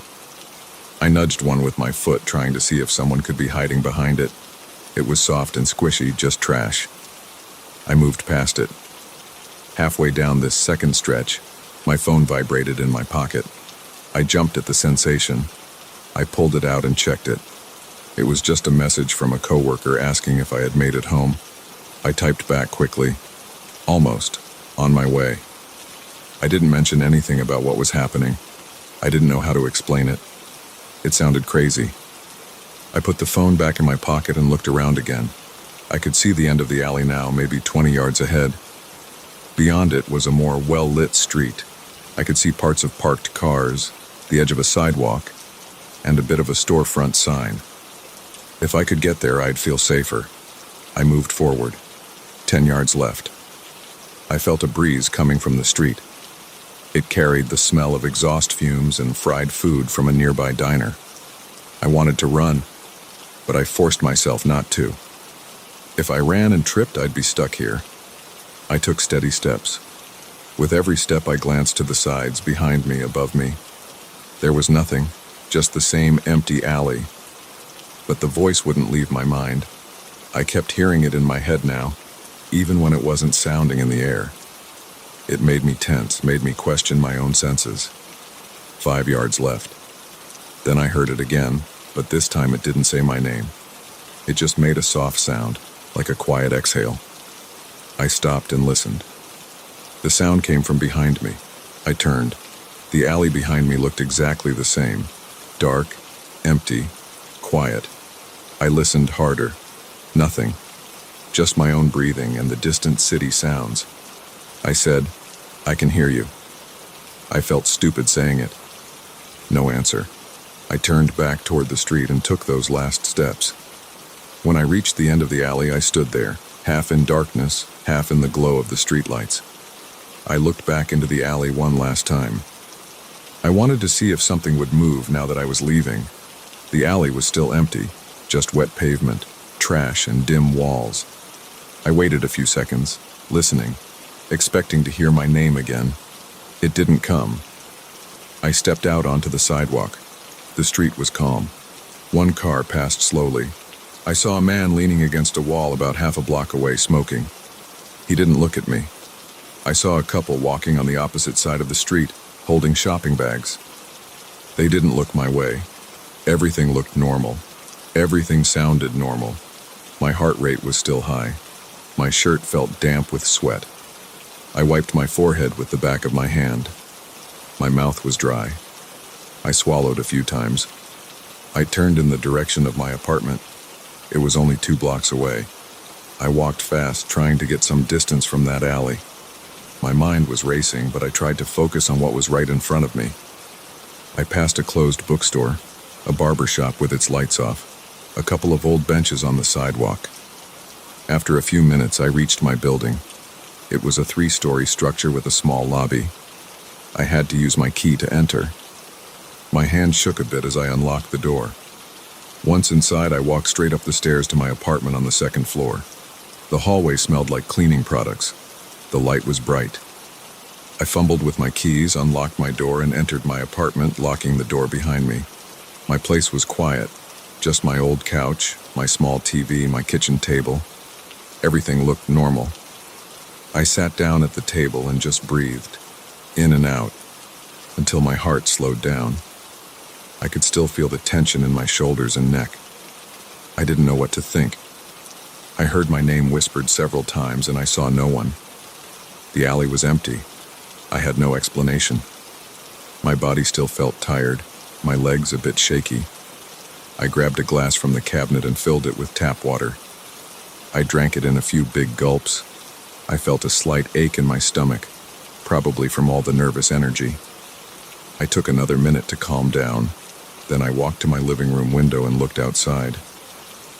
Speaker 1: I nudged one with my foot, trying to see if someone could be hiding behind it. It was soft and squishy, just trash. I moved past it. Halfway down this second stretch, my phone vibrated in my pocket. I jumped at the sensation. I pulled it out and checked it. It was just a message from a coworker asking if I had made it home. I typed back quickly. Almost. On my way. I didn't mention anything about what was happening. I didn't know how to explain it. It sounded crazy. I put the phone back in my pocket and looked around again. I could see the end of the alley now, maybe 20 yards ahead. Beyond it was a more well-lit street. I could see parts of parked cars, the edge of a sidewalk, and a bit of a storefront sign. If I could get there, I'd feel safer. I moved forward. 10 yards left. I felt a breeze coming from the street. It carried the smell of exhaust fumes and fried food from a nearby diner. I wanted to run, but I forced myself not to. If I ran and tripped, I'd be stuck here. I took steady steps. With every step, I glanced to the sides, behind me, above me. There was nothing, just the same empty alley. But the voice wouldn't leave my mind. I kept hearing it in my head now, even when it wasn't sounding in the air. It made me tense, made me question my own senses. 5 yards left. Then I heard it again, but this time it didn't say my name. It just made a soft sound, like a quiet exhale. I stopped and listened. The sound came from behind me. I turned. The alley behind me looked exactly the same. Dark, empty, quiet. I listened harder. Nothing. Just my own breathing and the distant city sounds. I said, "I can hear you." I felt stupid saying it. No answer. I turned back toward the street and took those last steps. When I reached the end of the alley, I stood there, half in darkness, half in the glow of the streetlights. I looked back into the alley one last time. I wanted to see if something would move now that I was leaving. The alley was still empty, just wet pavement, trash, and dim walls. I waited a few seconds, listening, expecting to hear my name again. It didn't come. I stepped out onto the sidewalk. The street was calm. One car passed slowly. I saw a man leaning against a wall about half a block away, smoking. He didn't look at me. I saw a couple walking on the opposite side of the street, holding shopping bags. They didn't look my way. Everything looked normal. Everything sounded normal. My heart rate was still high. My shirt felt damp with sweat. I wiped my forehead with the back of my hand. My mouth was dry. I swallowed a few times. I turned in the direction of my apartment. It was only 2 blocks away. I walked fast, trying to get some distance from that alley. My mind was racing, but I tried to focus on what was right in front of me. I passed a closed bookstore, a barber shop with its lights off, a couple of old benches on the sidewalk. After a few minutes, I reached my building. It was a 3-story structure with a small lobby. I had to use my key to enter. My hand shook a bit as I unlocked the door. Once inside, I walked straight up the stairs to my apartment on the 2nd floor. The hallway smelled like cleaning products. The light was bright. I fumbled with my keys, unlocked my door, and entered my apartment, locking the door behind me. My place was quiet. Just my old couch, my small TV, my kitchen table. Everything looked normal. I sat down at the table and just breathed, in and out, until my heart slowed down. I could still feel the tension in my shoulders and neck. I didn't know what to think. I heard my name whispered several times and I saw no one. The alley was empty. I had no explanation. My body still felt tired, my legs a bit shaky. I grabbed a glass from the cabinet and filled it with tap water. I drank it in a few big gulps. I felt a slight ache in my stomach, probably from all the nervous energy. I took another minute to calm down. Then I walked to my living room window and looked outside.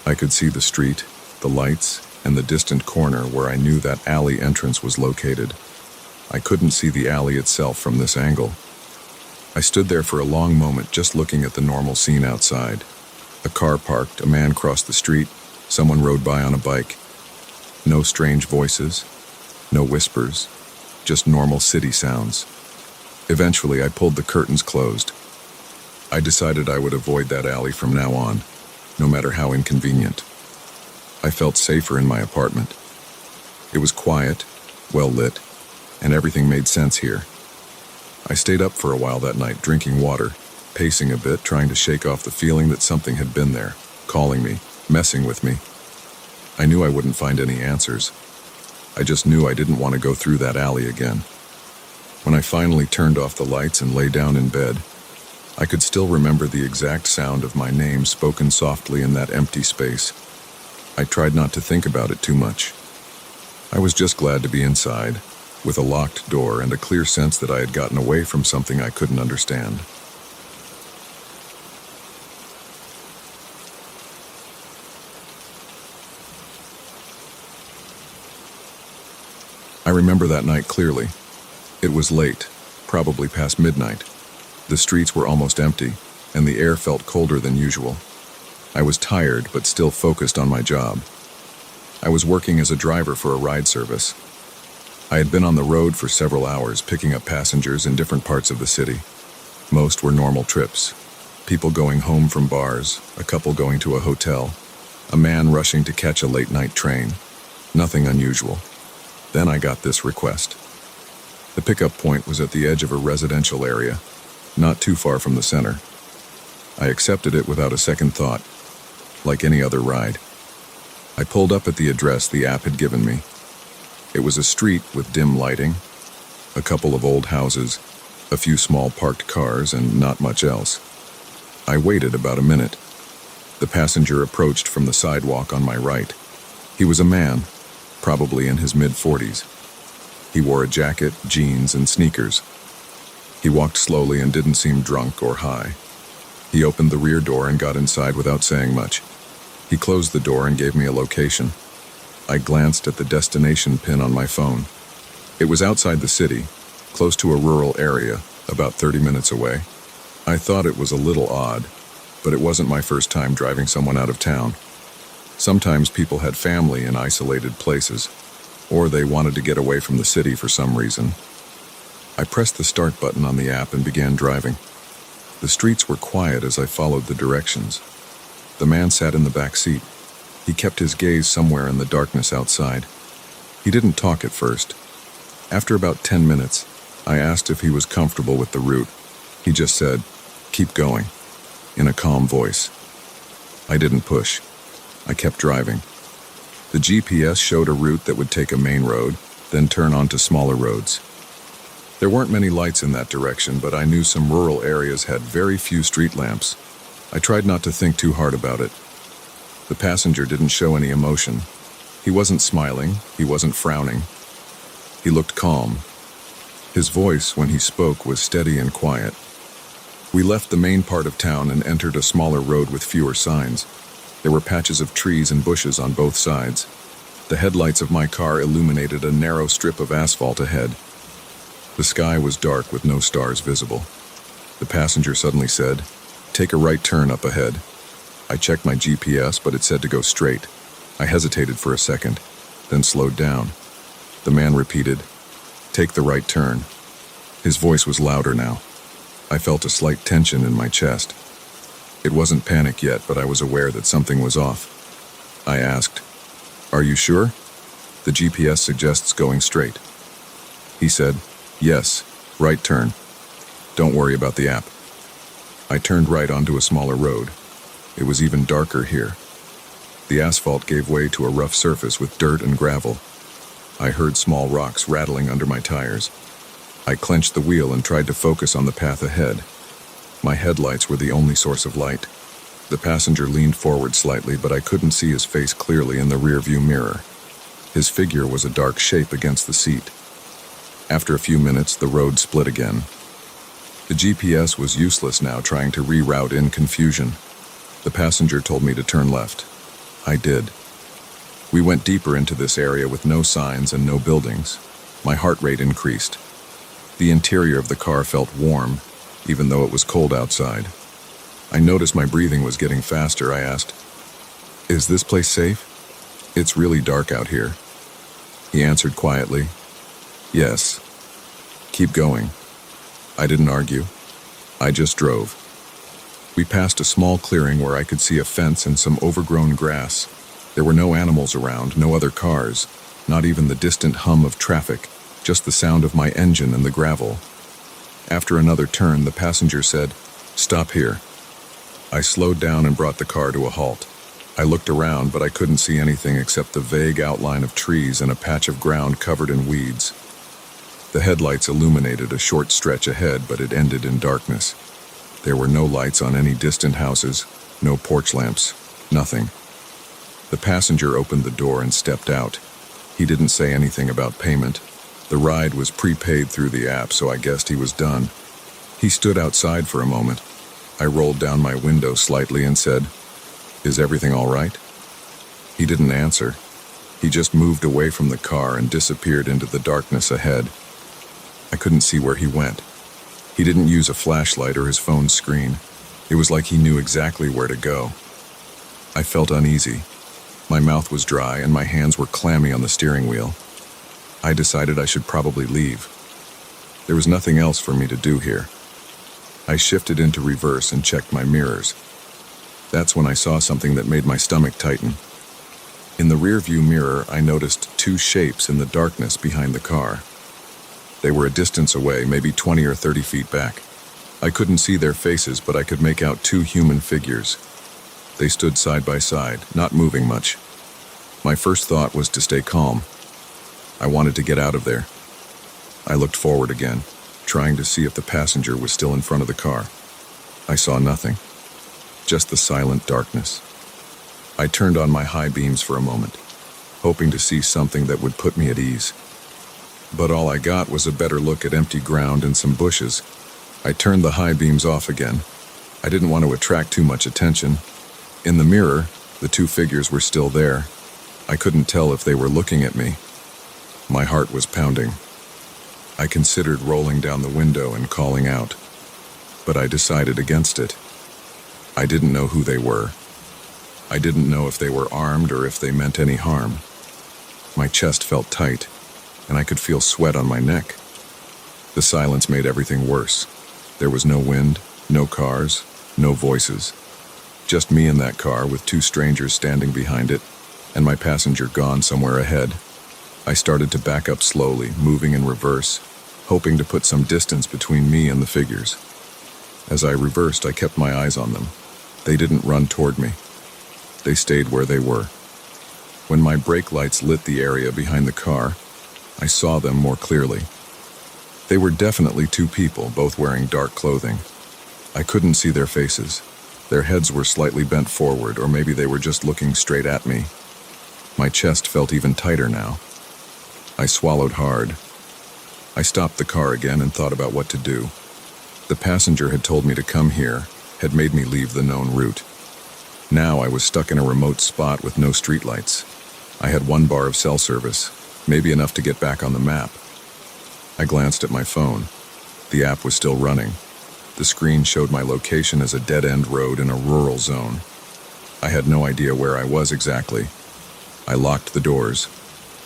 Speaker 1: I could see the street, the lights, and the distant corner where I knew that alley entrance was located. I couldn't see the alley itself from this angle. I stood there for a long moment just looking at the normal scene outside. A car parked, a man crossed the street, someone rode by on a bike. No strange voices, no whispers, just normal city sounds. Eventually, I pulled the curtains closed. I decided I would avoid that alley from now on, no matter how inconvenient. I felt safer in my apartment. It was quiet, well lit, and everything made sense here. I stayed up for a while that night, drinking water, pacing a bit, trying to shake off the feeling that something had been there, calling me, messing with me. I knew I wouldn't find any answers. I just knew I didn't want to go through that alley again. When I finally turned off the lights and lay down in bed, I could still remember the exact sound of my name spoken softly in that empty space. I tried not to think about it too much. I was just glad to be inside, with a locked door and a clear sense that I had gotten away from something I couldn't understand. I remember that night clearly. It was late, probably past midnight. The streets were almost empty, and the air felt colder than usual. I was tired, but still focused on my job. I was working as a driver for a ride service. I had been on the road for several hours, picking up passengers in different parts of the city. Most were normal trips. People going home from bars, a couple going to a hotel, a man rushing to catch a late-night train. Nothing unusual. Then I got this request. The pickup point was at the edge of a residential area, not too far from the center. I accepted it without a second thought, like any other ride. I pulled up at the address the app had given me. It was a street with dim lighting, a couple of old houses, a few small parked cars, and not much else. I waited about a minute. The passenger approached from the sidewalk on my right. He was a man, probably in his mid-40s. He wore a jacket, jeans, and sneakers. He walked slowly and didn't seem drunk or high. He opened the rear door and got inside without saying much. He closed the door and gave me a location. I glanced at the destination pin on my phone. It was outside the city, close to a rural area, about 30 minutes away. I thought it was a little odd, but it wasn't my first time driving someone out of town. Sometimes people had family in isolated places, or they wanted to get away from the city for some reason. I pressed the start button on the app and began driving. The streets were quiet as I followed the directions. The man sat in the back seat. He kept his gaze somewhere in the darkness outside. He didn't talk at first. After about 10 minutes, I asked if he was comfortable with the route. He just said, "Keep going," in a calm voice. I didn't push. I kept driving. The GPS showed a route that would take a main road, then turn onto smaller roads. There weren't many lights in that direction, but I knew some rural areas had very few street lamps. I tried not to think too hard about it. The passenger didn't show any emotion. He wasn't smiling, he wasn't frowning. He looked calm. His voice, when he spoke, was steady and quiet. We left the main part of town and entered a smaller road with fewer signs. There were patches of trees and bushes on both sides. The headlights of my car illuminated a narrow strip of asphalt ahead. The sky was dark with no stars visible. The passenger suddenly said, "Take a right turn up ahead." I checked my GPS, but it said to go straight. I hesitated for a second, then slowed down. The man repeated, "Take the right turn." His voice was louder now. I felt a slight tension in my chest. It wasn't panic yet, but I was aware that something was off. I asked, "Are you sure? The GPS suggests going straight." He said, "Yes, right turn. Don't worry about the app." I turned right onto a smaller road. It was even darker here. The asphalt gave way to a rough surface with dirt and gravel. I heard small rocks rattling under my tires. I clenched the wheel and tried to focus on the path ahead. My headlights were the only source of light. The passenger leaned forward slightly, but I couldn't see his face clearly in the rearview mirror. His figure was a dark shape against the seat. After a few minutes, the road split again. The GPS was useless now, trying to reroute in confusion. The passenger told me to turn left. I did. We went deeper into this area with no signs and no buildings. My heart rate increased. The interior of the car felt warm, even though it was cold outside. I noticed my breathing was getting faster. I asked, "Is this place safe? It's really dark out here." He answered quietly, "Yes. Keep going." I didn't argue. I just drove. We passed a small clearing where I could see a fence and some overgrown grass. There were no animals around, no other cars, not even the distant hum of traffic, just the sound of my engine and the gravel. After another turn, the passenger said, "Stop here." I slowed down and brought the car to a halt. I looked around, but I couldn't see anything except the vague outline of trees and a patch of ground covered in weeds. The headlights illuminated a short stretch ahead, but it ended in darkness. There were no lights on any distant houses, no porch lamps, nothing. The passenger opened the door and stepped out. He didn't say anything about payment. The ride was prepaid through the app, so I guessed he was done. He stood outside for a moment. I rolled down my window slightly and said, "Is everything all right?" He didn't answer. He just moved away from the car and disappeared into the darkness ahead. I couldn't see where he went. He didn't use a flashlight or his phone's screen. It was like he knew exactly where to go. I felt uneasy. My mouth was dry and my hands were clammy on the steering wheel. I decided I should probably leave. There was nothing else for me to do here. I shifted into reverse and checked my mirrors. That's when I saw something that made my stomach tighten. In the rearview mirror, I noticed two shapes in the darkness behind the car. They were a distance away, maybe 20 or 30 feet back. I couldn't see their faces, but I could make out two human figures. They stood side by side, not moving much. My first thought was to stay calm. I wanted to get out of there. I looked forward again, trying to see if the passenger was still in front of the car. I saw nothing, just the silent darkness. I turned on my high beams for a moment, hoping to see something that would put me at ease. But all I got was a better look at empty ground and some bushes. I turned the high beams off again. I didn't want to attract too much attention. In the mirror, the two figures were still there. I couldn't tell if they were looking at me. My heart was pounding. I considered rolling down the window and calling out, but I decided against it. I didn't know who they were. I didn't know if they were armed or if they meant any harm. My chest felt tight, and I could feel sweat on my neck. The silence made everything worse. There was no wind, no cars, no voices. Just me in that car with two strangers standing behind it, and my passenger gone somewhere ahead. I started to back up slowly, moving in reverse, hoping to put some distance between me and the figures. As I reversed, I kept my eyes on them. They didn't run toward me. They stayed where they were. When my brake lights lit the area behind the car, I saw them more clearly. They were definitely two people, both wearing dark clothing. I couldn't see their faces. Their heads were slightly bent forward, or maybe they were just looking straight at me. My chest felt even tighter now. I swallowed hard. I stopped the car again and thought about what to do. The passenger had told me to come here, had made me leave the known route. Now I was stuck in a remote spot with no streetlights. I had 1 bar of cell service, maybe enough to get back on the map. I glanced at my phone. The app was still running. The screen showed my location as a dead-end road in a rural zone. I had no idea where I was exactly. I locked the doors.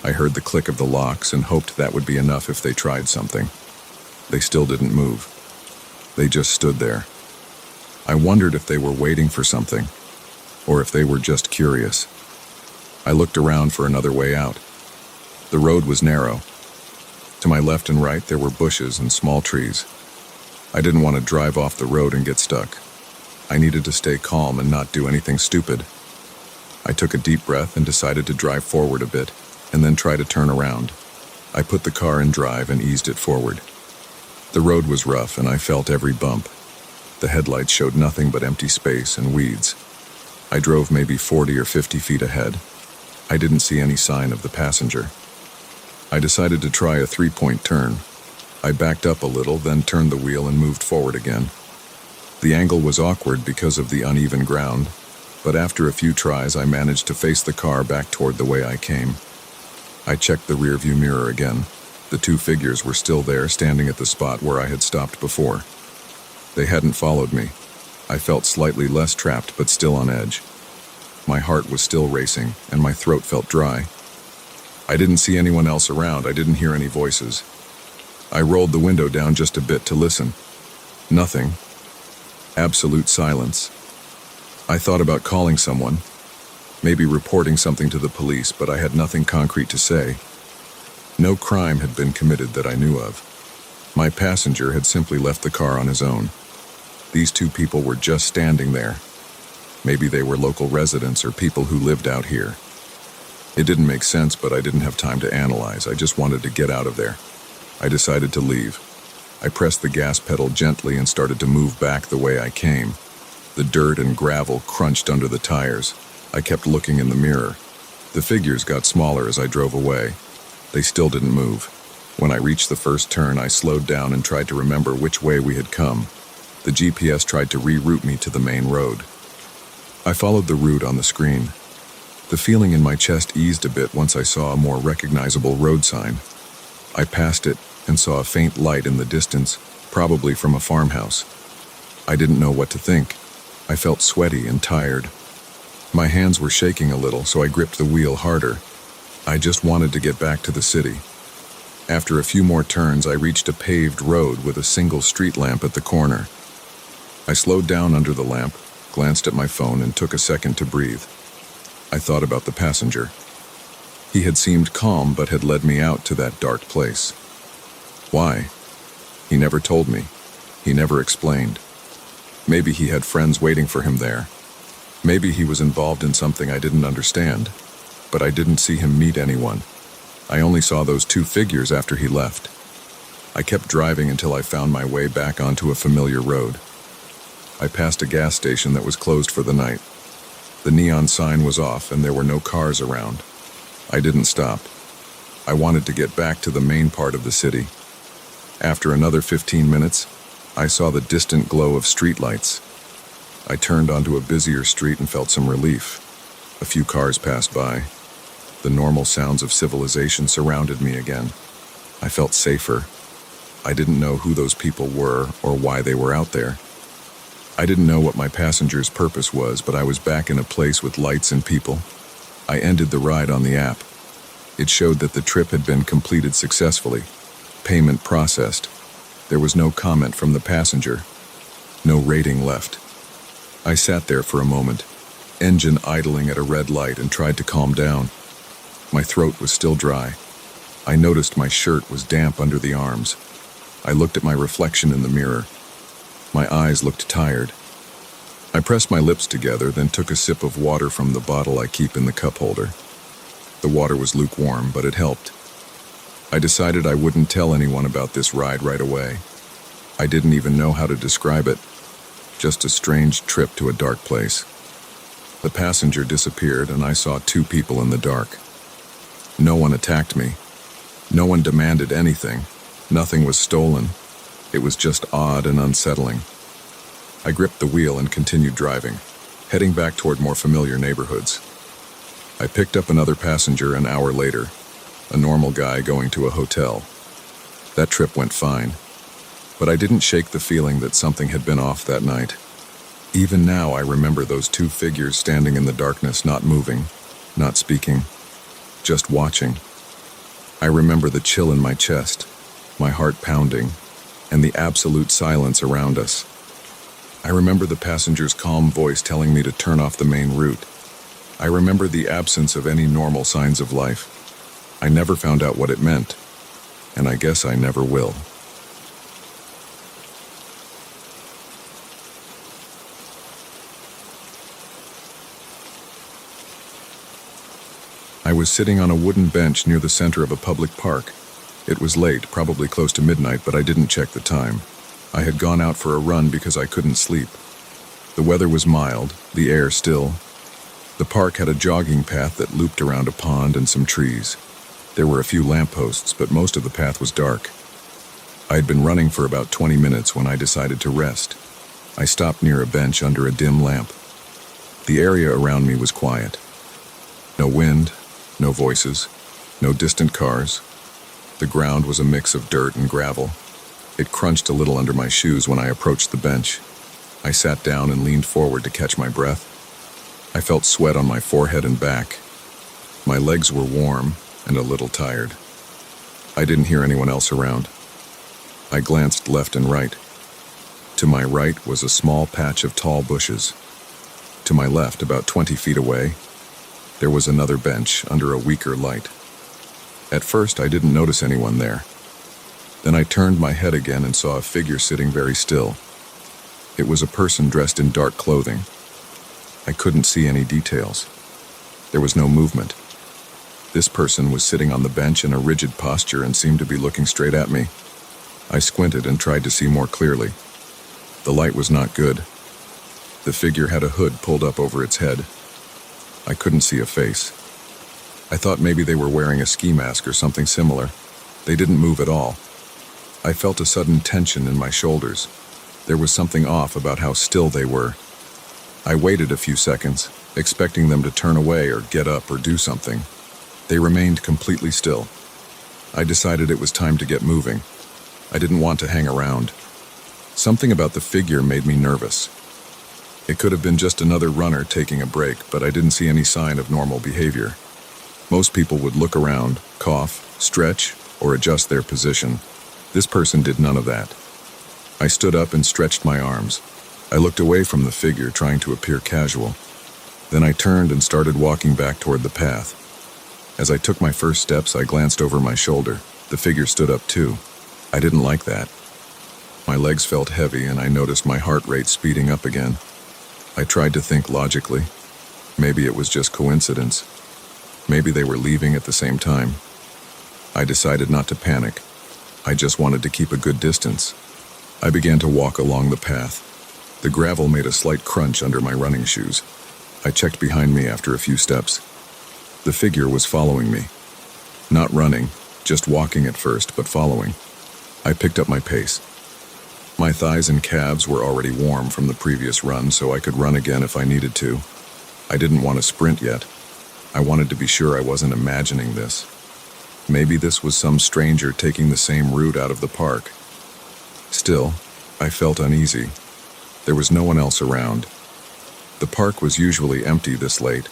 Speaker 1: I heard the click of the locks and hoped that would be enough if they tried something. They still didn't move. They just stood there. I wondered if they were waiting for something, or if they were just curious. I looked around for another way out. The road was narrow. To my left and right, there were bushes and small trees. I didn't want to drive off the road and get stuck. I needed to stay calm and not do anything stupid. I took a deep breath and decided to drive forward a bit, and then try to turn around. I put the car in drive and eased it forward. The road was rough, and I felt every bump. The headlights showed nothing but empty space and weeds. I drove maybe 40 or 50 feet ahead. I didn't see any sign of the passenger. I decided to try a 3-point turn. I backed up a little, then turned the wheel and moved forward again. The angle was awkward because of the uneven ground, but after a few tries I managed to face the car back toward the way I came. I checked the rearview mirror again. The two figures were still there, standing at the spot where I had stopped before. They hadn't followed me. I felt slightly less trapped, but still on edge. My heart was still racing, and my throat felt dry. I didn't see anyone else around. I didn't hear any voices. I rolled the window down just a bit to listen. Nothing. Absolute silence. I thought about calling someone, maybe reporting something to the police, but I had nothing concrete to say. No crime had been committed that I knew of. My passenger had simply left the car on his own. These two people were just standing there. Maybe they were local residents or people who lived out here. It didn't make sense, but I didn't have time to analyze. I just wanted to get out of there. I decided to leave. I pressed the gas pedal gently and started to move back the way I came. The dirt and gravel crunched under the tires. I kept looking in the mirror. The figures got smaller as I drove away. They still didn't move. When I reached the first turn, I slowed down and tried to remember which way we had come. The GPS tried to reroute me to the main road. I followed the route on the screen. The feeling in my chest eased a bit once I saw a more recognizable road sign. I passed it and saw a faint light in the distance, probably from a farmhouse. I didn't know what to think. I felt sweaty and tired. My hands were shaking a little, so I gripped the wheel harder. I just wanted to get back to the city. After a few more turns, I reached a paved road with a single street lamp at the corner. I slowed down under the lamp, glanced at my phone, and took a second to breathe. I thought about the passenger. He had seemed calm but had led me out to that dark place. Why? He never told me. He never explained. Maybe he had friends waiting for him there. Maybe he was involved in something I didn't understand, but I didn't see him meet anyone. I only saw those two figures after he left. I kept driving until I found my way back onto a familiar road. I passed a gas station that was closed for the night. The neon sign was off and there were no cars around. I didn't stop. I wanted to get back to the main part of the city. After another 15 minutes, I saw the distant glow of streetlights. I turned onto a busier street and felt some relief. A few cars passed by. The normal sounds of civilization surrounded me again. I felt safer. I didn't know who those people were or why they were out there. I didn't know what my passenger's purpose was, but I was back in a place with lights and people. I ended the ride on the app. It showed that the trip had been completed successfully. Payment processed. There was no comment from the passenger. No rating left. I sat there for a moment, engine idling at a red light, and tried to calm down. My throat was still dry. I noticed my shirt was damp under the arms. I looked at my reflection in the mirror. My eyes looked tired. I pressed my lips together, then took a sip of water from the bottle I keep in the cup holder. The water was lukewarm, but it helped. I decided I wouldn't tell anyone about this ride right away. I didn't even know how to describe it. Just a strange trip to a dark place. The passenger disappeared, and I saw two people in the dark. No one attacked me. No one demanded anything. Nothing was stolen. It was just odd and unsettling. I gripped the wheel and continued driving, heading back toward more familiar neighborhoods. I picked up another passenger an hour later, a normal guy going to a hotel. That trip went fine, but I didn't shake the feeling that something had been off that night. Even now, I remember those two figures standing in the darkness, not moving, not speaking, just watching. I remember the chill in my chest, my heart pounding, and the absolute silence around us. I remember the passenger's calm voice telling me to turn off the main route. I remember the absence of any normal signs of life. I never found out what it meant, and I guess I never will. I was sitting on a wooden bench near the center of a public park. It was late, probably close to midnight, but I didn't check the time. I had gone out for a run because I couldn't sleep. The weather was mild, the air still. The park had a jogging path that looped around a pond and some trees. There were a few lampposts, but most of the path was dark. I had been running for about 20 minutes when I decided to rest. I stopped near a bench under a dim lamp. The area around me was quiet. No wind, no voices, no distant cars. The ground was a mix of dirt and gravel. It crunched a little under my shoes when I approached the bench. I sat down and leaned forward to catch my breath. I felt sweat on my forehead and back. My legs were warm and a little tired. I didn't hear anyone else around. I glanced left and right. To my right was a small patch of tall bushes. To my left, about 20 feet away, there was another bench under a weaker light. At first, I didn't notice anyone there. Then I turned my head again and saw a figure sitting very still. It was a person dressed in dark clothing. I couldn't see any details. There was no movement. This person was sitting on the bench in a rigid posture and seemed to be looking straight at me. I squinted and tried to see more clearly. The light was not good. The figure had a hood pulled up over its head. I couldn't see a face. I thought maybe they were wearing a ski mask or something similar. They didn't move at all. I felt a sudden tension in my shoulders. There was something off about how still they were. I waited a few seconds, expecting them to turn away or get up or do something. They remained completely still. I decided it was time to get moving. I didn't want to hang around. Something about the figure made me nervous. It could have been just another runner taking a break, but I didn't see any sign of normal behavior. Most people would look around, cough, stretch, or adjust their position. This person did none of that. I stood up and stretched my arms. I looked away from the figure, trying to appear casual. Then I turned and started walking back toward the path. As I took my first steps, I glanced over my shoulder. The figure stood up too. I didn't like that. My legs felt heavy and I noticed my heart rate speeding up again. I tried to think logically. Maybe it was just coincidence. Maybe they were leaving at the same time. I decided not to panic. I just wanted to keep a good distance. I began to walk along the path. The gravel made a slight crunch under my running shoes. I checked behind me after a few steps. The figure was following me. Not running, just walking at first, but following. I picked up my pace. My thighs and calves were already warm from the previous run, so I could run again if I needed to. I didn't want to sprint yet. I wanted to be sure I wasn't imagining this. Maybe this was some stranger taking the same route out of the park. Still, I felt uneasy. There was no one else around. The park was usually empty this late.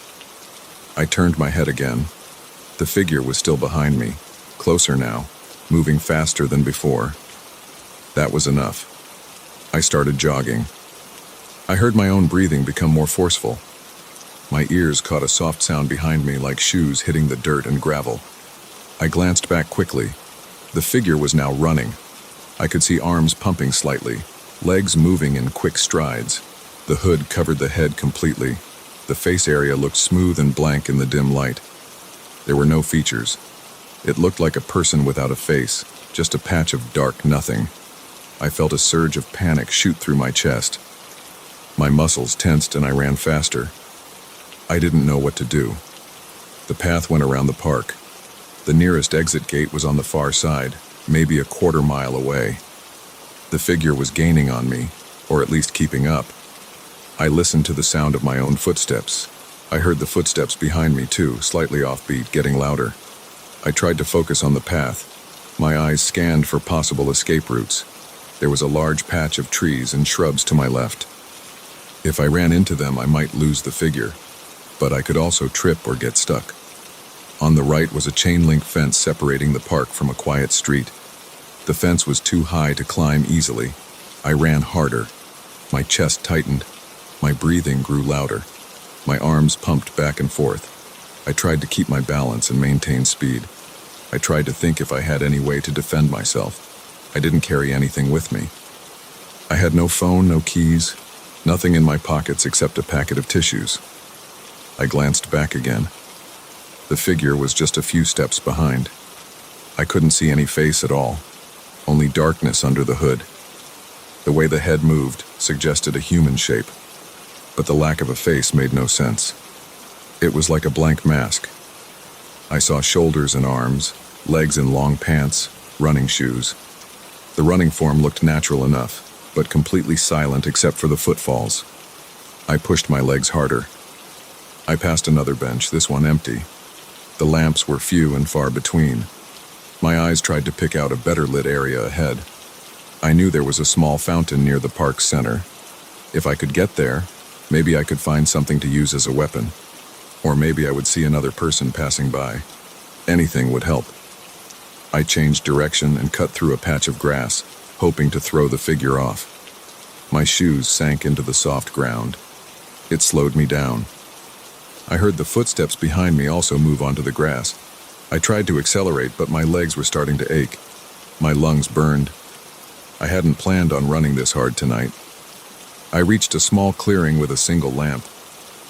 Speaker 1: I turned my head again. The figure was still behind me, closer now, moving faster than before. That was enough. I started jogging. I heard my own breathing become more forceful. My ears caught a soft sound behind me, like shoes hitting the dirt and gravel. I glanced back quickly. The figure was now running. I could see arms pumping slightly, legs moving in quick strides. The hood covered the head completely. The face area looked smooth and blank in the dim light. There were no features. It looked like a person without a face, just a patch of dark nothing. I felt a surge of panic shoot through my chest. My muscles tensed and I ran faster. I didn't know what to do. The path went around the park. The nearest exit gate was on the far side, maybe a quarter-mile away. The figure was gaining on me, or at least keeping up. I listened to the sound of my own footsteps. I heard the footsteps behind me too, slightly offbeat, getting louder. I tried to focus on the path. My eyes scanned for possible escape routes. There was a large patch of trees and shrubs to my left. If I ran into them, I might lose the figure, but I could also trip or get stuck. On the right was a chain-link fence separating the park from a quiet street. The fence was too high to climb easily. I ran harder. My chest tightened. My breathing grew louder. My arms pumped back and forth. I tried to keep my balance and maintain speed. I tried to think if I had any way to defend myself. I didn't carry anything with me. I had no phone, no keys, nothing in my pockets except a packet of tissues. I glanced back again. The figure was just a few steps behind. I couldn't see any face at all, only darkness under the hood. The way the head moved suggested a human shape, but the lack of a face made no sense. It was like a blank mask. I saw shoulders and arms, legs in long pants, running shoes. The running form looked natural enough, but completely silent except for the footfalls. I pushed my legs harder. I passed another bench, this one empty. The lamps were few and far between. My eyes tried to pick out a better lit area ahead. I knew there was a small fountain near the park's center. If I could get there, maybe I could find something to use as a weapon. Or maybe I would see another person passing by. Anything would help. I changed direction and cut through a patch of grass, hoping to throw the figure off. My shoes sank into the soft ground. It slowed me down. I heard the footsteps behind me also move onto the grass. I tried to accelerate, but my legs were starting to ache. My lungs burned. I hadn't planned on running this hard tonight. I reached a small clearing with a single lamp.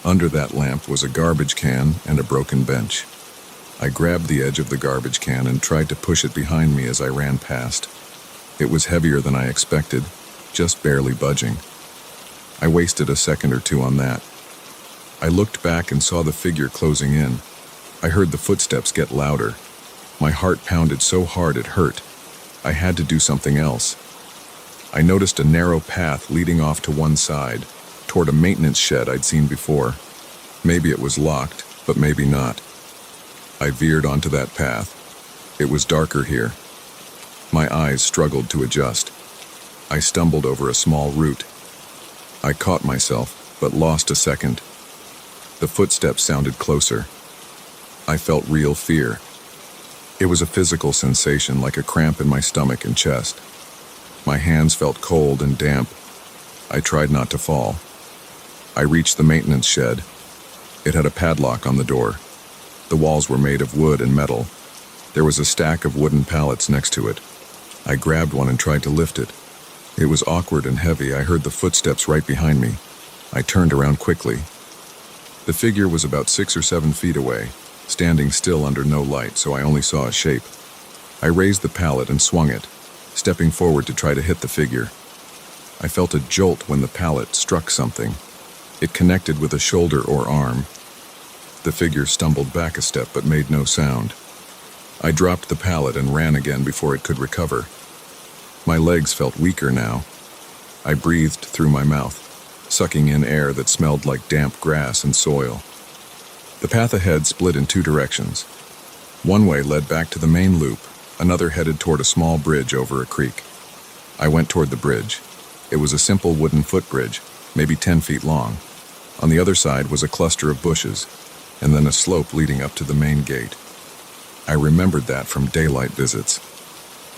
Speaker 1: Under that lamp was a garbage can and a broken bench. I grabbed the edge of the garbage can and tried to push it behind me as I ran past. It was heavier than I expected, just barely budging. I wasted a second or two on that. I looked back and saw the figure closing in. I heard the footsteps get louder. My heart pounded so hard it hurt. I had to do something else. I noticed a narrow path leading off to one side, toward a maintenance shed I'd seen before. Maybe it was locked, but maybe not. I veered onto that path. It was darker here. My eyes struggled to adjust. I stumbled over a small root. I caught myself, but lost a second. The footsteps sounded closer. I felt real fear. It was a physical sensation, like a cramp in my stomach and chest. My hands felt cold and damp. I tried not to fall. I reached the maintenance shed. It had a padlock on the door. The walls were made of wood and metal. There was a stack of wooden pallets next to it. I grabbed one and tried to lift it. It was awkward and heavy. I heard the footsteps right behind me. I turned around quickly. The figure was about 6 or 7 feet away, standing still under no light, so I only saw a shape. I raised the pallet and swung it, stepping forward to try to hit the figure. I felt a jolt when the pallet struck something. It connected with a shoulder or arm. The figure stumbled back a step but made no sound. I dropped the pallet and ran again before it could recover. My legs felt weaker now. I breathed through my mouth, sucking in air that smelled like damp grass and soil. The path ahead split in 2 directions. One way led back to the main loop, another headed toward a small bridge over a creek. I went toward the bridge. It was a simple wooden footbridge, maybe 10 feet long. On the other side was a cluster of bushes, and then a slope leading up to the main gate. I remembered that from daylight visits.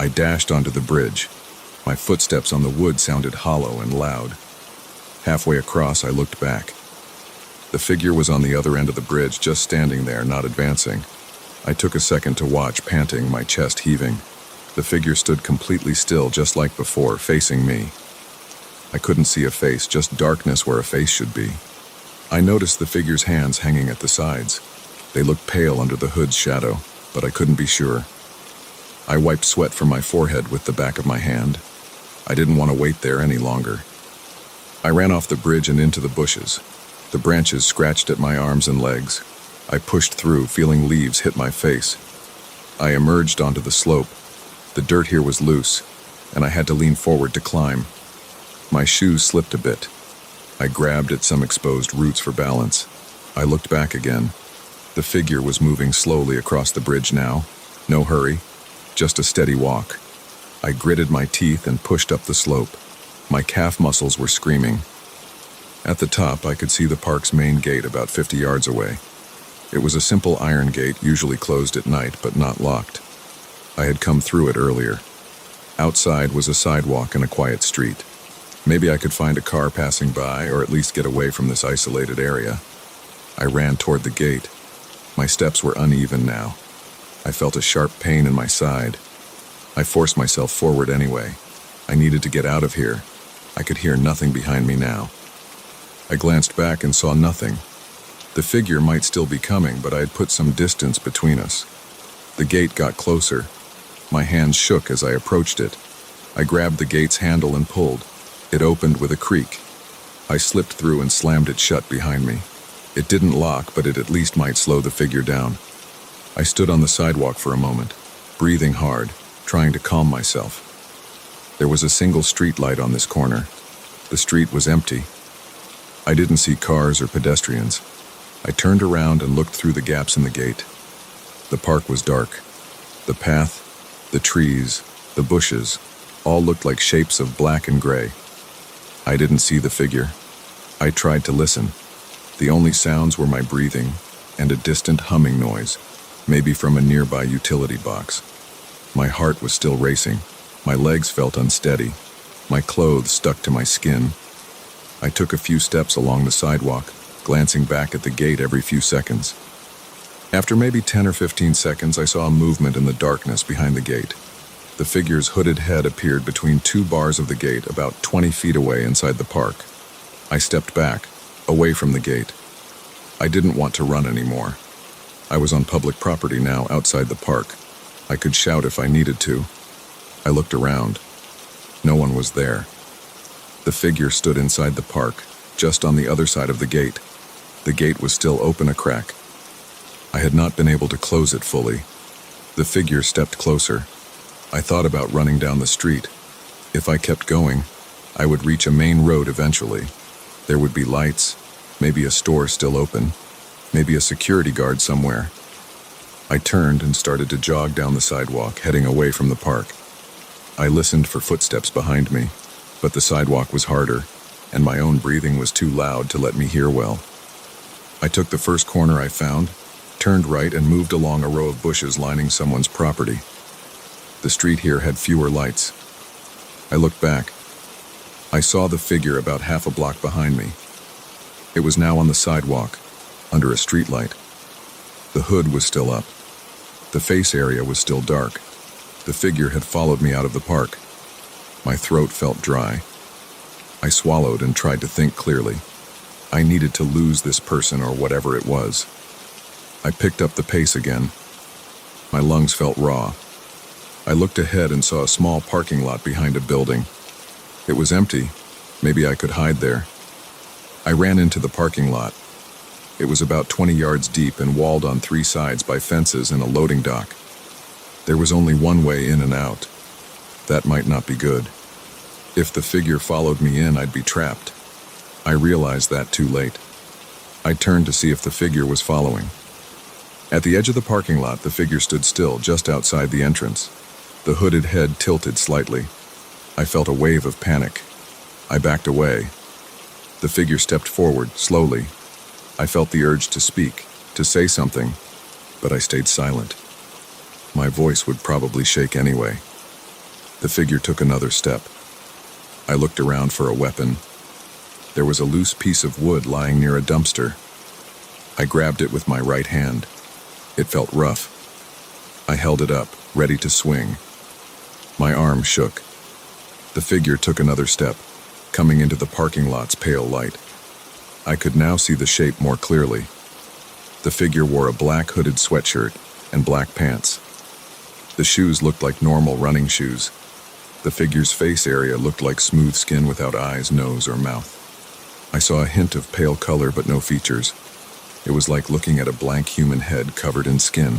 Speaker 1: I dashed onto the bridge. My footsteps on the wood sounded hollow and loud. Halfway across, I looked back. The figure was on the other end of the bridge, just standing there, not advancing. I took a second to watch, panting, my chest heaving. The figure stood completely still, just like before, facing me. I couldn't see a face, just darkness where a face should be. I noticed the figure's hands hanging at the sides. They looked pale under the hood's shadow, but I couldn't be sure. I wiped sweat from my forehead with the back of my hand. I didn't want to wait there any longer. I ran off the bridge and into the bushes. The branches scratched at my arms and legs. I pushed through, feeling leaves hit my face. I emerged onto the slope. The dirt here was loose, and I had to lean forward to climb. My shoes slipped a bit. I grabbed at some exposed roots for balance. I looked back again. The figure was moving slowly across the bridge now. No hurry, just a steady walk. I gritted my teeth and pushed up the slope. My calf muscles were screaming. At the top, I could see the park's main gate about 50 yards away. It was a simple iron gate, usually closed at night, but not locked. I had come through it earlier. Outside was a sidewalk and a quiet street. Maybe I could find a car passing by, or at least get away from this isolated area. I ran toward the gate. My steps were uneven now. I felt a sharp pain in my side. I forced myself forward anyway. I needed to get out of here. I could hear nothing behind me now. I glanced back and saw nothing. The figure might still be coming, but I had put some distance between us. The gate got closer. My hands shook as I approached it. I grabbed the gate's handle and pulled. It opened with a creak. I slipped through and slammed it shut behind me. It didn't lock, but it at least might slow the figure down. I stood on the sidewalk for a moment, breathing hard, trying to calm myself. There was a single street light on this corner. The street was empty. I didn't see cars or pedestrians. I turned around and looked through the gaps in the gate. The park was dark. The path, the trees, the bushes, all looked like shapes of black and gray. I didn't see the figure. I tried to listen. The only sounds were my breathing and a distant humming noise, maybe from a nearby utility box. My heart was still racing. My legs felt unsteady. My clothes stuck to my skin. I took a few steps along the sidewalk, glancing back at the gate every few seconds. After maybe 10 or 15 seconds, I saw a movement in the darkness behind the gate. The figure's hooded head appeared between 2 bars of the gate about 20 feet away inside the park. I stepped back, away from the gate. I didn't want to run anymore. I was on public property now, outside the park. I could shout if I needed to. I looked around. No one was there. The figure stood inside the park, just on the other side of the gate. The gate was still open a crack. I had not been able to close it fully. The figure stepped closer. I thought about running down the street. If I kept going, I would reach a main road eventually. There would be lights, maybe a store still open, maybe a security guard somewhere. I turned and started to jog down the sidewalk, heading away from the park. I listened for footsteps behind me, but the sidewalk was harder, and my own breathing was too loud to let me hear well. I took the first corner I found, turned right, and moved along a row of bushes lining someone's property. The street here had fewer lights. I looked back. I saw the figure about half a block behind me. It was now on the sidewalk, under a streetlight. The hood was still up. The face area was still dark. The figure had followed me out of the park. My throat felt dry. I swallowed and tried to think clearly. I needed to lose this person or whatever it was. I picked up the pace again. My lungs felt raw. I looked ahead and saw a small parking lot behind a building. It was empty. Maybe I could hide there. I ran into the parking lot. It was about 20 yards deep and walled on 3 sides by fences and a loading dock. There was only one way in and out. That might not be good. If the figure followed me in, I'd be trapped. I realized that too late. I turned to see if the figure was following. At the edge of the parking lot, the figure stood still just outside the entrance. The hooded head tilted slightly. I felt a wave of panic. I backed away. The figure stepped forward, slowly. I felt the urge to speak, to say something, but I stayed silent. My voice would probably shake anyway. The figure took another step. I looked around for a weapon. There was a loose piece of wood lying near a dumpster. I grabbed it with my right hand. It felt rough. I held it up, ready to swing. My arm shook. The figure took another step, coming into the parking lot's pale light. I could now see the shape more clearly. The figure wore a black hooded sweatshirt and black pants. The shoes looked like normal running shoes. The figure's face area looked like smooth skin without eyes, nose, or mouth. I saw a hint of pale color but no features. It was like looking at a blank human head covered in skin.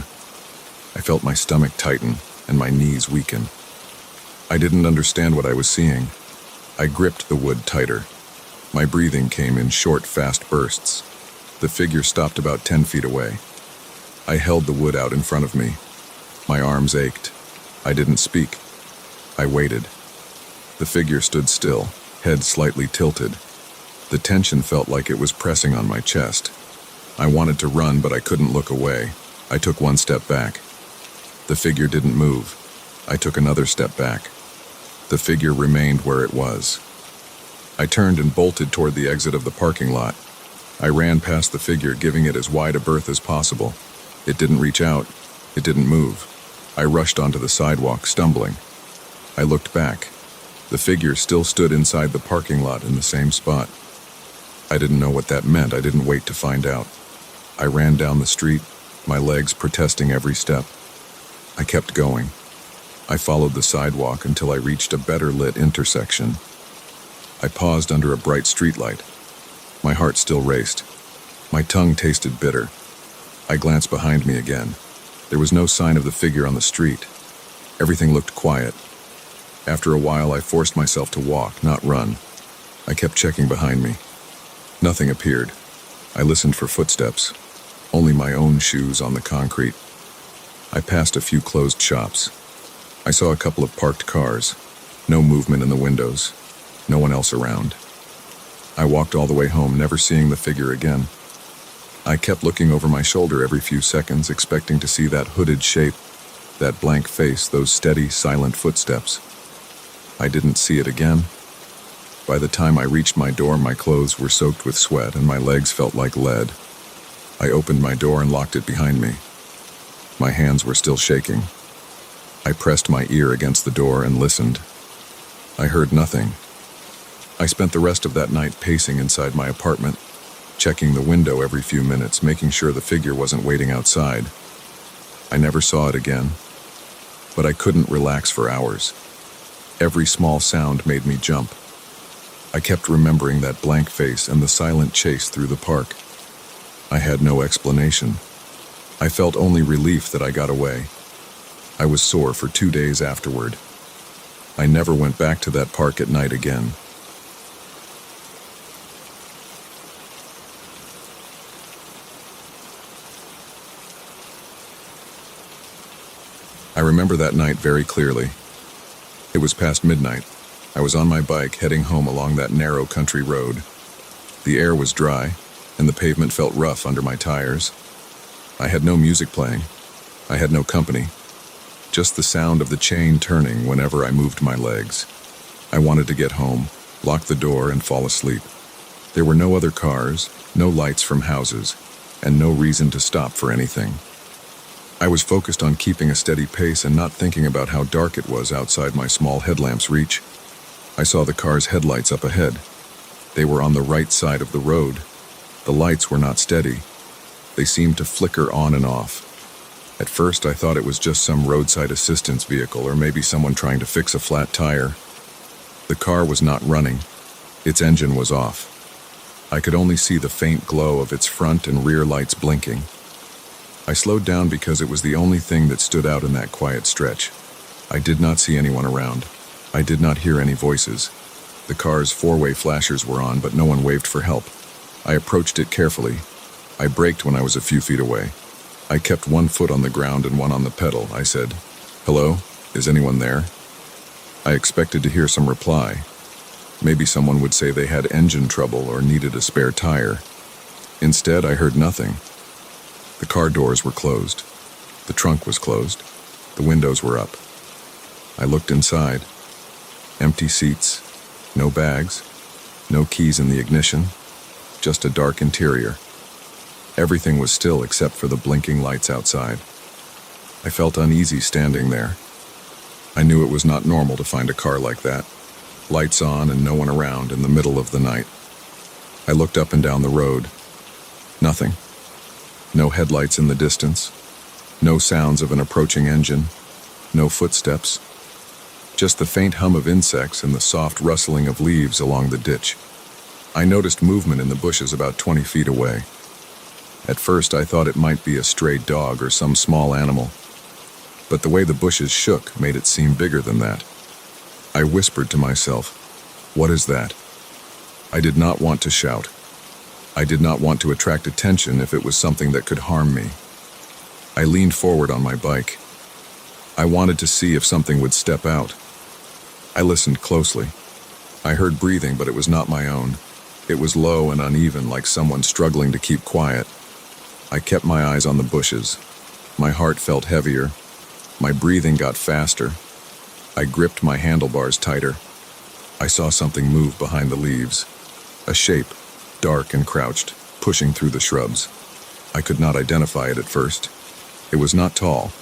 Speaker 1: I felt my stomach tighten and my knees weaken. I didn't understand what I was seeing. I gripped the wood tighter. My breathing came in short, fast bursts. The figure stopped about 10 feet away. I held the wood out in front of me. My arms ached. I didn't speak. I waited. The figure stood still, head slightly tilted. The tension felt like it was pressing on my chest. I wanted to run, but I couldn't look away. I took one step back. The figure didn't move. I took another step back. The figure remained where it was. I turned and bolted toward the exit of the parking lot. I ran past the figure, giving it as wide a berth as possible. It didn't reach out. It didn't move. I rushed onto the sidewalk, stumbling. I looked back. The figure still stood inside the parking lot in the same spot. I didn't know what that meant. I didn't wait to find out. I ran down the street, my legs protesting every step. I kept going. I followed the sidewalk until I reached a better lit intersection. I paused under a bright streetlight. My heart still raced. My tongue tasted bitter. I glanced behind me again. There was no sign of the figure on the street. Everything looked quiet. After a while, I forced myself to walk, not run. I kept checking behind me. Nothing appeared. I listened for footsteps. Only my own shoes on the concrete. I passed a few closed shops. I saw a couple of parked cars. No movement in the windows. No one else around. I walked all the way home, never seeing the figure again. I kept looking over my shoulder every few seconds, expecting to see that hooded shape, that blank face, those steady, silent footsteps. I didn't see it again. By the time I reached my door, my clothes were soaked with sweat and my legs felt like lead. I opened my door and locked it behind me. My hands were still shaking. I pressed my ear against the door and listened. I heard nothing. I spent the rest of that night pacing inside my apartment, checking the window every few minutes, making sure the figure wasn't waiting outside. I never saw it again, but I couldn't relax for hours. Every small sound made me jump. I kept remembering that blank face and the silent chase through the park. I had no explanation. I felt only relief that I got away. I was sore for 2 days afterward. I never went back to that park at night again. I remember that night very clearly. It was past midnight. I was on my bike heading home along that narrow country road. The air was dry, and the pavement felt rough under my tires. I had no music playing. I had no company. Just the sound of the chain turning whenever I moved my legs. I wanted to get home, lock the door, and fall asleep. There were no other cars, no lights from houses, and no reason to stop for anything. I was focused on keeping a steady pace and not thinking about how dark it was outside my small headlamp's reach. I saw the car's headlights up ahead. They were on the right side of the road. The lights were not steady. They seemed to flicker on and off. At first, I thought it was just some roadside assistance vehicle or maybe someone trying to fix a flat tire. The car was not running. Its engine was off. I could only see the faint glow of its front and rear lights blinking. I slowed down because it was the only thing that stood out in that quiet stretch. I did not see anyone around. I did not hear any voices. The car's four-way flashers were on, but no one waved for help. I approached it carefully. I braked when I was a few feet away. I kept one foot on the ground and one on the pedal. I said, "Hello? Is anyone there?" I expected to hear some reply. Maybe someone would say they had engine trouble or needed a spare tire. Instead, I heard nothing. The car doors were closed. The trunk was closed. The windows were up. I looked inside. Empty seats, no bags, no keys in the ignition, just a dark interior. Everything was still except for the blinking lights outside. I felt uneasy standing there. I knew it was not normal to find a car like that. Lights on and no one around in the middle of the night. I looked up and down the road. Nothing. No headlights in the distance. No sounds of an approaching engine. No footsteps. Just the faint hum of insects and the soft rustling of leaves along the ditch. I noticed movement in the bushes about 20 feet away. At first, I thought it might be a stray dog or some small animal. But the way the bushes shook made it seem bigger than that. I whispered to myself, "What is that?" I did not want to shout. I did not want to attract attention if it was something that could harm me. I leaned forward on my bike. I wanted to see if something would step out. I listened closely. I heard breathing, but it was not my own. It was low and uneven, like someone struggling to keep quiet. I kept my eyes on the bushes. My heart felt heavier. My breathing got faster. I gripped my handlebars tighter. I saw something move behind the leaves. A shape, dark and crouched, pushing through the shrubs. I could not identify it at first. It was not tall,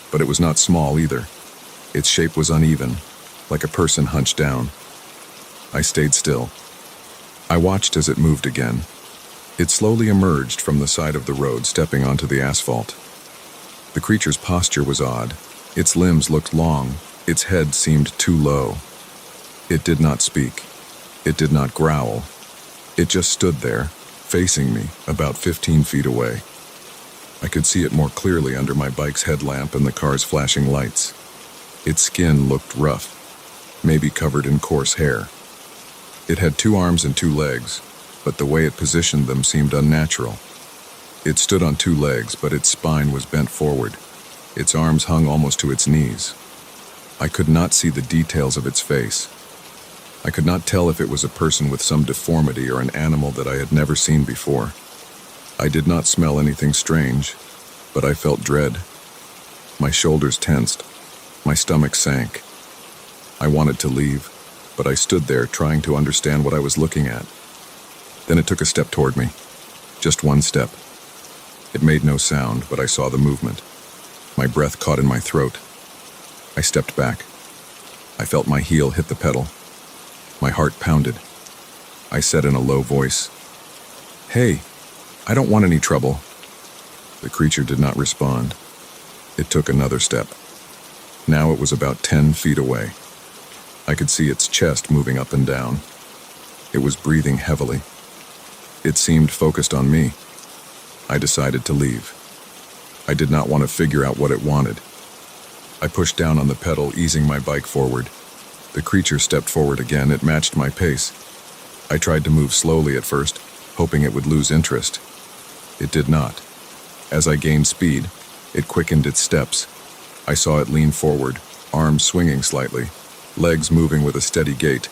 Speaker 1: but it was not small either. Its shape was uneven, like a person hunched down. I stayed still. I watched as it moved again. It slowly emerged from the side of the road, stepping onto the asphalt. The creature's posture was odd. Its limbs looked long. Its head seemed too low. It did not speak. It did not growl. It just stood there, facing me, about 15 feet away. I could see it more clearly under my bike's headlamp and the car's flashing lights. Its skin looked rough, maybe covered in coarse hair. It had 2 arms and 2 legs, but the way it positioned them seemed unnatural. It stood on 2 legs, but its spine was bent forward. Its arms hung almost to its knees. I could not see the details of its face. I could not tell if it was a person with some deformity or an animal that I had never seen before. I did not smell anything strange, but I felt dread. My shoulders tensed. My stomach sank. I wanted to leave, but I stood there trying to understand what I was looking at. Then it took a step toward me. Just one step. It made no sound, but I saw the movement. My breath caught in my throat. I stepped back. I felt my heel hit the pedal. My heart pounded. I said in a low voice, "Hey, I don't want any trouble." The creature did not respond. It took another step. Now it was about 10 feet away. I could see its chest moving up and down. It was breathing heavily. It seemed focused on me. I decided to leave. I did not want to figure out what it wanted. I pushed down on the pedal, easing my bike forward. The creature stepped forward again. It matched my pace. I tried to move slowly at first, hoping it would lose interest. It did not. As I gained speed, it quickened its steps. I saw it lean forward, arms swinging slightly. legs moving with a steady gait.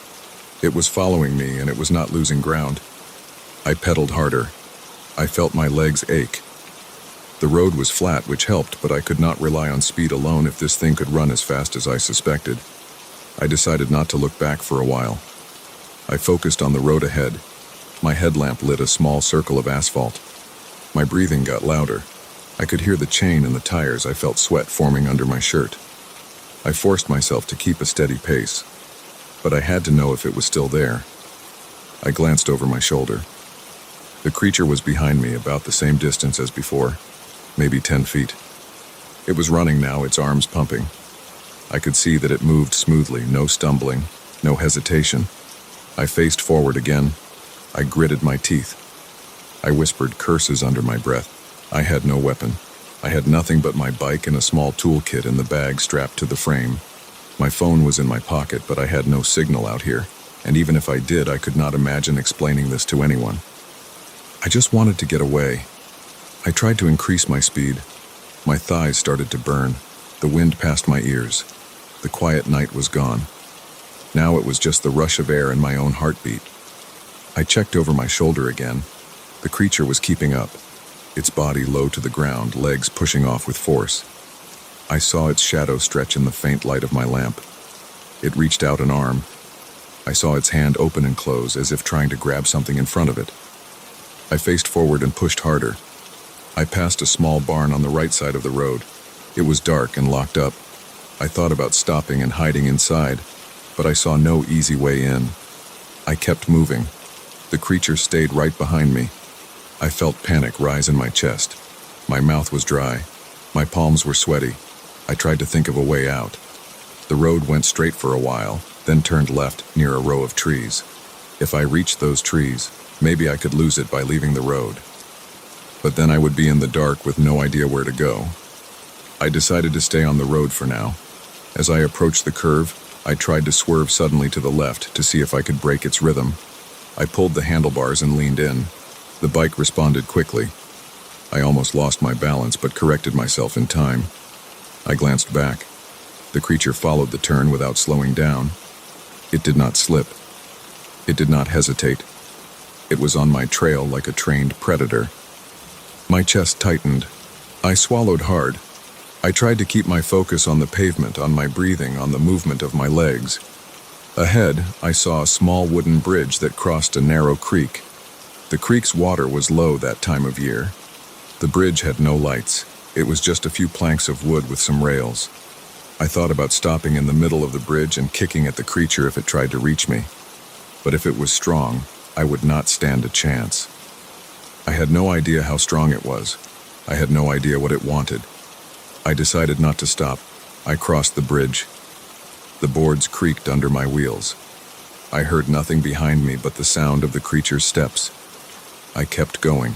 Speaker 1: It was following me, and it was not losing ground. I pedaled harder. I felt my legs ache. The road was flat, which helped, but I could not rely on speed alone if this thing could run as fast as I suspected. I decided not to look back for a while. I focused on the road ahead. My headlamp lit a small circle of asphalt. My breathing got louder. I could hear the chain and the tires. I felt sweat forming under my shirt. I forced myself to keep a steady pace, but I had to know if it was still there. I glanced over my shoulder. The creature was behind me, about the same distance as before, maybe 10 feet. It was running now, its arms pumping. I could see that it moved smoothly, no stumbling, no hesitation. I faced forward again. I gritted my teeth. I whispered curses under my breath. I had no weapon. I had nothing but my bike and a small toolkit in the bag strapped to the frame. My phone was in my pocket, but I had no signal out here, and even if I did, I could not imagine explaining this to anyone. I just wanted to get away. I tried to increase my speed. My thighs started to burn. The wind passed my ears. The quiet night was gone. Now it was just the rush of air and my own heartbeat. I checked over my shoulder again. The creature was keeping up, its body low to the ground, legs pushing off with force. I saw its shadow stretch in the faint light of my lamp. It reached out an arm. I saw its hand open and close, as if trying to grab something in front of it. I faced forward and pushed harder. I passed a small barn on the right side of the road. It was dark and locked up. I thought about stopping and hiding inside, but I saw no easy way in. I kept moving. The creature stayed right behind me. I felt panic rise in my chest. My mouth was dry. My palms were sweaty. I tried to think of a way out. The road went straight for a while, then turned left near a row of trees. If I reached those trees, maybe I could lose it by leaving the road. But then I would be in the dark with no idea where to go. I decided to stay on the road for now. As I approached the curve, I tried to swerve suddenly to the left to see if I could break its rhythm. I pulled the handlebars and leaned in. The bike responded quickly. I almost lost my balance, but corrected myself in time. I glanced back. The creature followed the turn without slowing down. It did not slip. It did not hesitate. It was on my trail like a trained predator. My chest tightened. I swallowed hard. I tried to keep my focus on the pavement, on my breathing, on the movement of my legs. Ahead, I saw a small wooden bridge that crossed a narrow creek. The creek's water was low that time of year. The bridge had no lights. It was just a few planks of wood with some rails. I thought about stopping in the middle of the bridge and kicking at the creature if it tried to reach me. But if it was strong, I would not stand a chance. I had no idea how strong it was. I had no idea what it wanted. I decided not to stop. I crossed the bridge. The boards creaked under my wheels. I heard nothing behind me but the sound of the creature's steps. I kept going.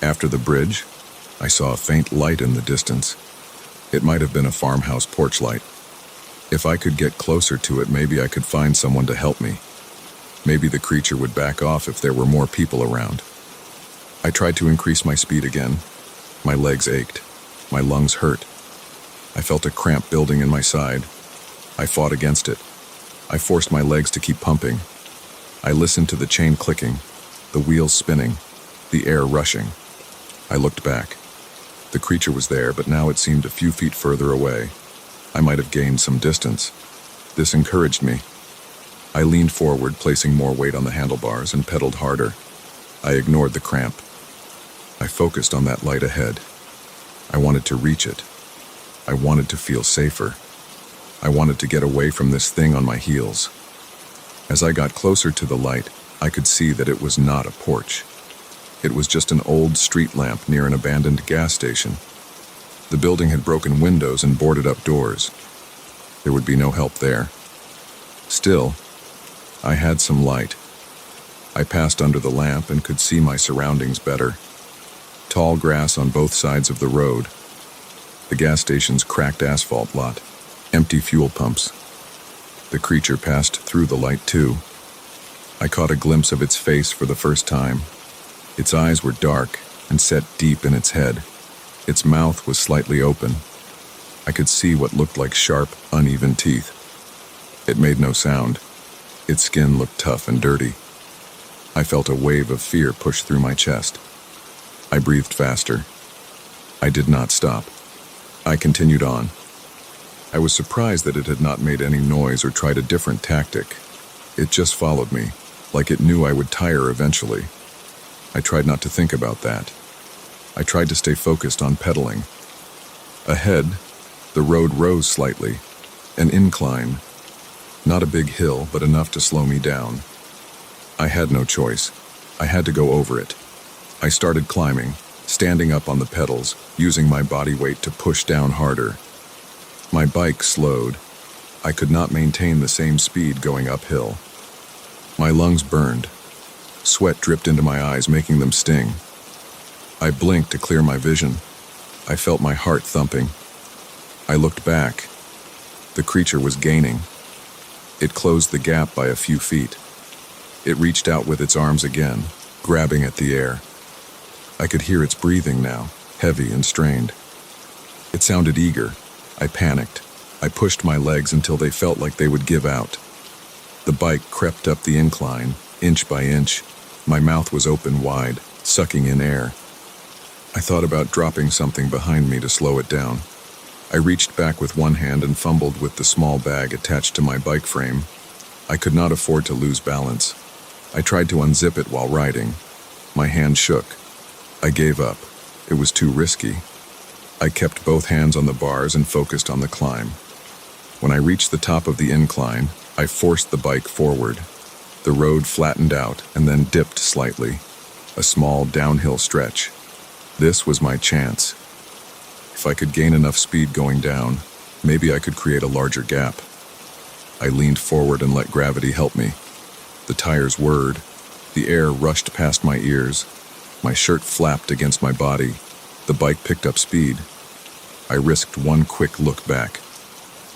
Speaker 1: After the bridge, I saw a faint light in the distance. It might have been a farmhouse porch light. If I could get closer to it, maybe I could find someone to help me. Maybe the creature would back off if there were more people around. I tried to increase my speed again. My legs ached. My lungs hurt. I felt a cramp building in my side. I fought against it. I forced my legs to keep pumping. I listened to the chain clicking, the wheels spinning, the air rushing. I looked back. The creature was there, but now it seemed a few feet further away. I might have gained some distance. This encouraged me. I leaned forward, placing more weight on the handlebars, and pedaled harder. I ignored the cramp. I focused on that light ahead. I wanted to reach it. I wanted to feel safer. I wanted to get away from this thing on my heels. As I got closer to the light, I could see that it was not a porch. It was just an old street lamp near an abandoned gas station. The building had broken windows and boarded up doors. There would be no help there. Still, I had some light. I passed under the lamp and could see my surroundings better. Tall grass on both sides of the road. The gas station's cracked asphalt lot. Empty fuel pumps. The creature passed through the light too. I caught a glimpse of its face for the first time. Its eyes were dark and set deep in its head. Its mouth was slightly open. I could see what looked like sharp, uneven teeth. It made no sound. Its skin looked tough and dirty. I felt a wave of fear push through my chest. I breathed faster. I did not stop. I continued on. I was surprised that it had not made any noise or tried a different tactic. It just followed me, like it knew I would tire eventually. I tried not to think about that. I tried to stay focused on pedaling. Ahead, the road rose slightly, an incline. Not a big hill, but enough to slow me down. I had no choice. I had to go over it. I started climbing, standing up on the pedals, using my body weight to push down harder. My bike slowed. I could not maintain the same speed going uphill. My lungs burned. Sweat dripped into my eyes, making them sting. I blinked to clear my vision. I felt my heart thumping. I looked back. The creature was gaining. It closed the gap by a few feet. It reached out with its arms again, grabbing at the air. I could hear its breathing now, heavy and strained. It sounded eager. I panicked. I pushed my legs until they felt like they would give out. The bike crept up the incline, inch by inch. My mouth was open wide, sucking in air. I thought about dropping something behind me to slow it down. I reached back with one hand and fumbled with the small bag attached to my bike frame. I could not afford to lose balance. I tried to unzip it while riding. My hand shook. I gave up. It was too risky. I kept both hands on the bars and focused on the climb. When I reached the top of the incline, I forced the bike forward. The road flattened out and then dipped slightly, a small downhill stretch. This was my chance. If I could gain enough speed going down, maybe I could create a larger gap. I leaned forward and let gravity help me. The tires whirred. The air rushed past my ears. My shirt flapped against my body. The bike picked up speed. I risked one quick look back.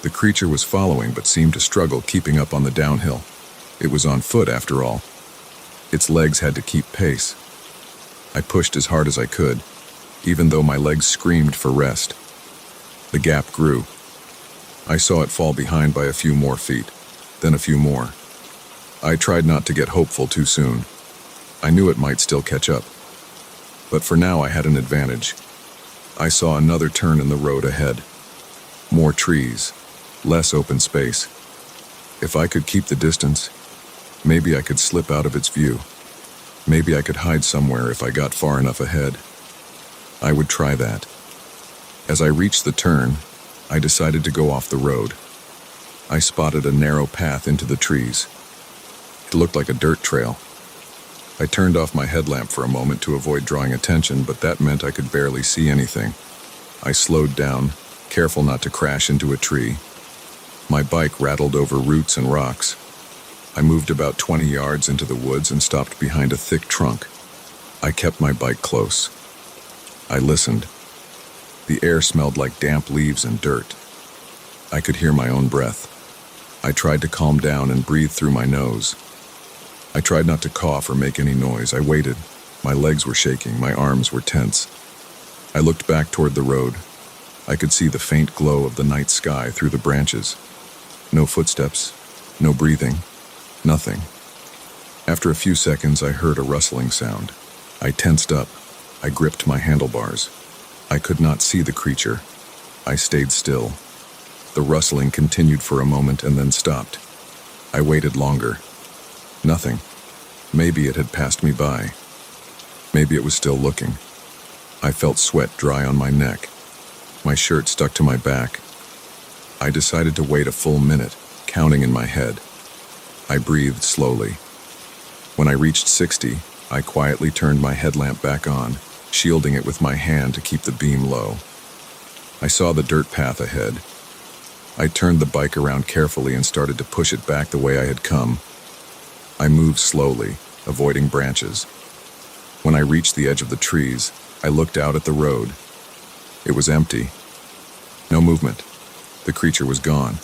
Speaker 1: The creature was following but seemed to struggle keeping up on the downhill. It was on foot after all. Its legs had to keep pace. I pushed as hard as I could, even though my legs screamed for rest. The gap grew. I saw it fall behind by a few more feet, then a few more. I tried not to get hopeful too soon. I knew it might still catch up. But for now I had an advantage. I saw another turn in the road ahead. More trees, less open space. If I could keep the distance, maybe I could slip out of its view. Maybe I could hide somewhere if I got far enough ahead. I would try that. As I reached the turn, I decided to go off the road. I spotted a narrow path into the trees. It looked like a dirt trail. I turned off my headlamp for a moment to avoid drawing attention, but that meant I could barely see anything. I slowed down, careful not to crash into a tree. My bike rattled over roots and rocks. I moved about 20 yards into the woods and stopped behind a thick trunk. I kept my bike close. I listened. The air smelled like damp leaves and dirt. I could hear my own breath. I tried to calm down and breathe through my nose. I tried not to cough or make any noise. I waited. My legs were shaking, my arms were tense. I looked back toward the road. I could see the faint glow of the night sky through the branches. No footsteps, no breathing, nothing. After a few seconds, I heard a rustling sound. I tensed up. I gripped my handlebars. I could not see the creature. I stayed still. The rustling continued for a moment and then stopped. I waited longer. Nothing. Maybe it had passed me by. Maybe it was still looking. I felt sweat dry on my neck. My shirt stuck to my back. I decided to wait a full minute, counting in my head. I breathed slowly. When I reached 60, I quietly turned my headlamp back on, shielding it with my hand to keep the beam low. I saw the dirt path ahead. I turned the bike around carefully and started to push it back the way I had come. I moved slowly, avoiding branches. When I reached the edge of the trees, I looked out at the road. It was empty. No movement. The creature was gone.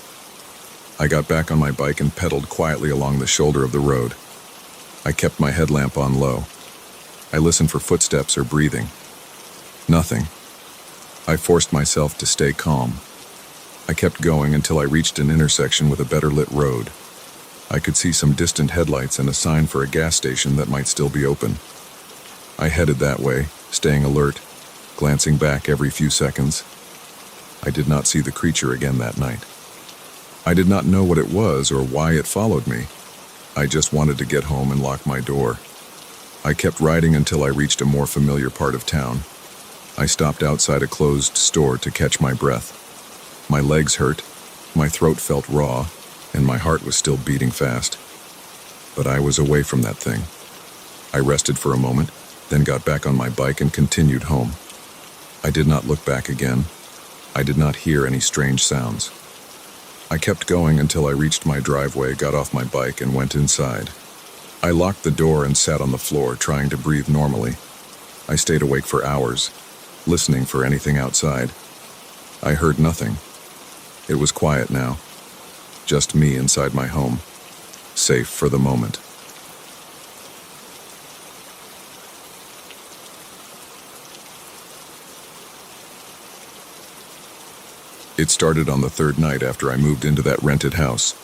Speaker 1: I got back on my bike and pedaled quietly along the shoulder of the road. I kept my headlamp on low. I listened for footsteps or breathing. Nothing. I forced myself to stay calm. I kept going until I reached an intersection with a better lit road. I could see some distant headlights and a sign for a gas station that might still be open. I headed that way, staying alert, glancing back every few seconds. I did not see the creature again that night. I did not know what it was or why it followed me. I just wanted to get home and lock my door. I kept riding until I reached a more familiar part of town. I stopped outside a closed store to catch my breath. My legs hurt, my throat felt raw, and my heart was still beating fast. But I was away from that thing. I rested for a moment, then got back on my bike and continued home. I did not look back again. I did not hear any strange sounds. I kept going until I reached my driveway, got off my bike, and went inside. I locked the door and sat on the floor, trying to breathe normally. I stayed awake for hours, listening for anything outside. I heard nothing. It was quiet now. Just me inside my home, safe for the moment. It started on the third night after I moved into that rented house.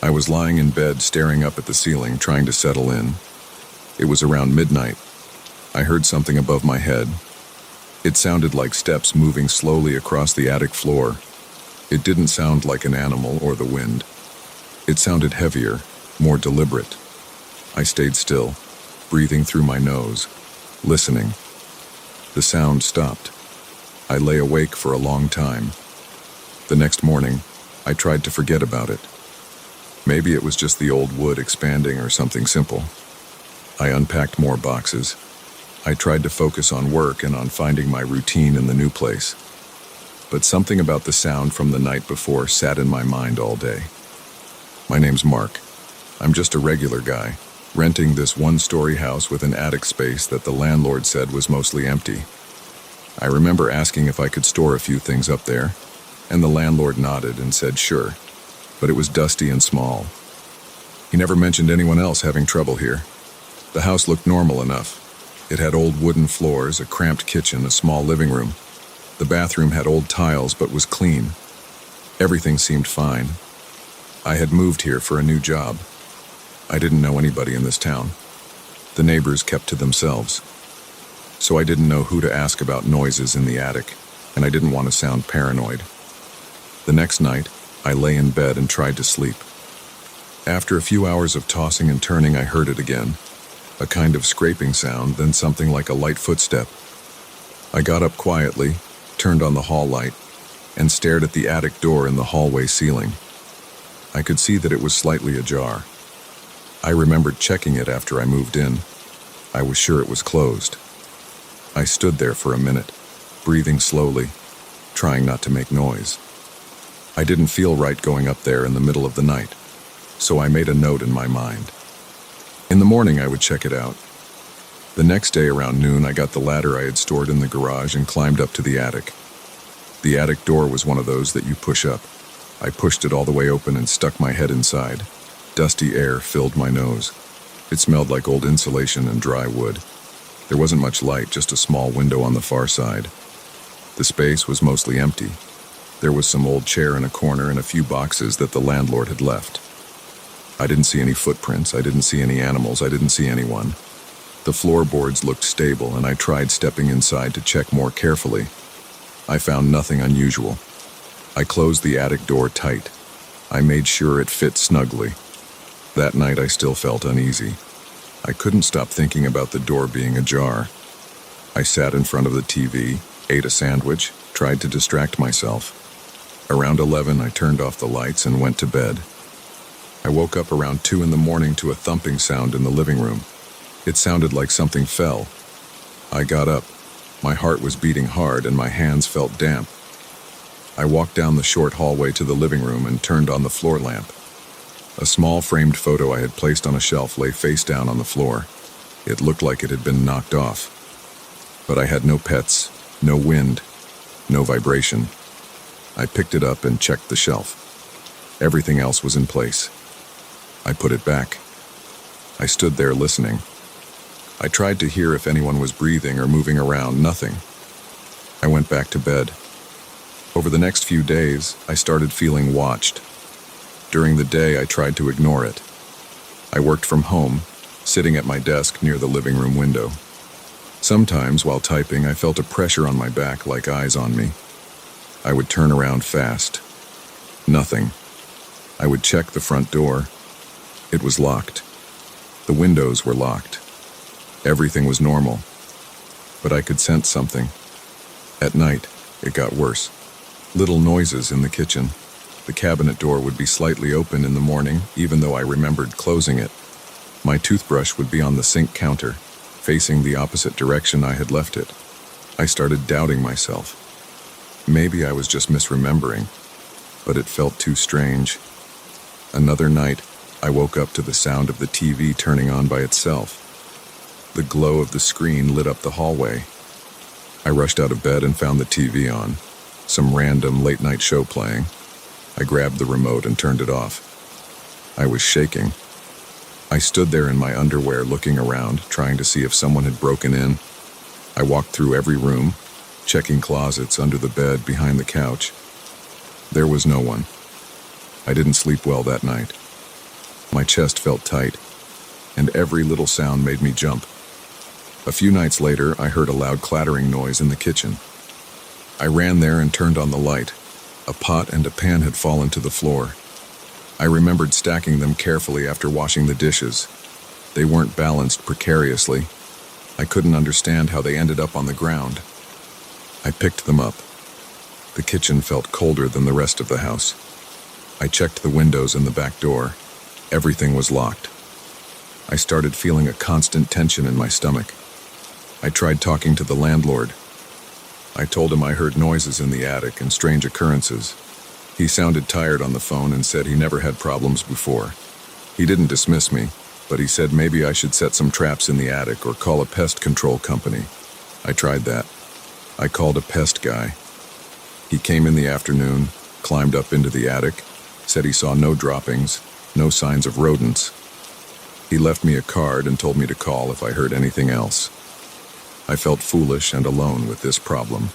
Speaker 1: I was lying in bed, staring up at the ceiling, trying to settle in. It was around midnight. I heard something above my head. It sounded like steps moving slowly across the attic floor. It didn't sound like an animal or the wind. It sounded heavier, more deliberate. I stayed still, breathing through my nose, listening. The sound stopped. I lay awake for a long time. The next morning, I tried to forget about it. Maybe it was just the old wood expanding or something simple. I unpacked more boxes. I tried to focus on work and on finding my routine in the new place. But something about the sound from the night before sat in my mind all day. My name's Mark. I'm just a regular guy, renting this one-story house with an attic space that the landlord said was mostly empty. I remember asking if I could store a few things up there, and the landlord nodded and said sure, but it was dusty and small. He never mentioned anyone else having trouble here. The house looked normal enough. It had old wooden floors, a cramped kitchen, a small living room. The bathroom had old tiles but was clean. Everything seemed fine. I had moved here for a new job. I didn't know anybody in this town. The neighbors kept to themselves. So I didn't know who to ask about noises in the attic, and I didn't want to sound paranoid. The next night, I lay in bed and tried to sleep. After a few hours of tossing and turning, I heard it again. A kind of scraping sound, then something like a light footstep. I got up quietly, turned on the hall light, and stared at the attic door in the hallway ceiling. I could see that it was slightly ajar. I remembered checking it after I moved in. I was sure it was closed. I stood there for a minute, breathing slowly, trying not to make noise. I didn't feel right going up there in the middle of the night, so I made a note in my mind. In the morning, I would check it out. The next day around noon, I got the ladder I had stored in the garage and climbed up to the attic. The attic door was one of those that you push up. I pushed it all the way open and stuck my head inside. Dusty air filled my nose. It smelled like old insulation and dry wood. There wasn't much light, just a small window on the far side. The space was mostly empty. There was some old chair in a corner and a few boxes that the landlord had left. I didn't see any footprints, I didn't see any animals, I didn't see anyone. The floorboards looked stable, and I tried stepping inside to check more carefully. I found nothing unusual. I closed the attic door tight. I made sure it fit snugly. That night I still felt uneasy. I couldn't stop thinking about the door being ajar. I sat in front of the TV, ate a sandwich, tried to distract myself. Around 11, I turned off the lights and went to bed. I woke up around 2 in the morning to a thumping sound in the living room. It sounded like something fell. I got up. My heart was beating hard and my hands felt damp. I walked down the short hallway to the living room and turned on the floor lamp. A small framed photo I had placed on a shelf lay face down on the floor. It looked like it had been knocked off. But I had no pets, no wind, no vibration. I picked it up and checked the shelf. Everything else was in place. I put it back. I stood there listening. I tried to hear if anyone was breathing or moving around. Nothing. I went back to bed. Over the next few days, I started feeling watched. During the day, I tried to ignore it. I worked from home, sitting at my desk near the living room window. Sometimes, while typing, I felt a pressure on my back like eyes on me. I would turn around fast. Nothing. I would check the front door. It was locked. The windows were locked. Everything was normal. But I could sense something. At night, it got worse. Little noises in the kitchen. The cabinet door would be slightly open in the morning, even though I remembered closing it. My toothbrush would be on the sink counter, facing the opposite direction I had left it. I started doubting myself. Maybe I was just misremembering, but it felt too strange. Another night, I woke up to the sound of the TV turning on by itself. The glow of the screen lit up the hallway. I rushed out of bed and found the TV on, some random late-night show playing. I grabbed the remote and turned it off. I was shaking. I stood there in my underwear looking around, trying to see if someone had broken in. I walked through every room, checking closets under the bed behind the couch. There was no one. I didn't sleep well that night. My chest felt tight, and every little sound made me jump. A few nights later, I heard a loud clattering noise in the kitchen. I ran there and turned on the light. A pot and a pan had fallen to the floor. I remembered stacking them carefully after washing the dishes. They weren't balanced precariously. I couldn't understand how they ended up on the ground. I picked them up. The kitchen felt colder than the rest of the house. I checked the windows and the back door. Everything was locked. I started feeling a constant tension in my stomach. I tried talking to the landlord. I told him I heard noises in the attic and strange occurrences. He sounded tired on the phone and said he never had problems before. He didn't dismiss me, but he said maybe I should set some traps in the attic or call a pest control company. I tried that. I called a pest guy. He came in the afternoon, climbed up into the attic, said he saw no droppings, no signs of rodents. He left me a card and told me to call if I heard anything else. I felt foolish and alone with this problem.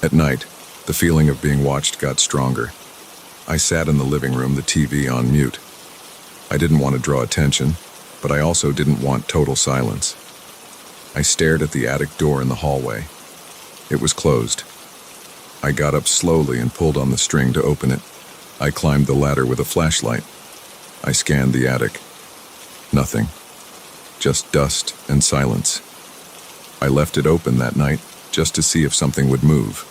Speaker 1: At night, the feeling of being watched got stronger. I sat in the living room, the TV on mute. I didn't want to draw attention, but I also didn't want total silence. I stared at the attic door in the hallway. It was closed. I got up slowly and pulled on the string to open it. I climbed the ladder with a flashlight. I scanned the attic. Nothing. Just dust and silence. I left it open that night just to see if something would move.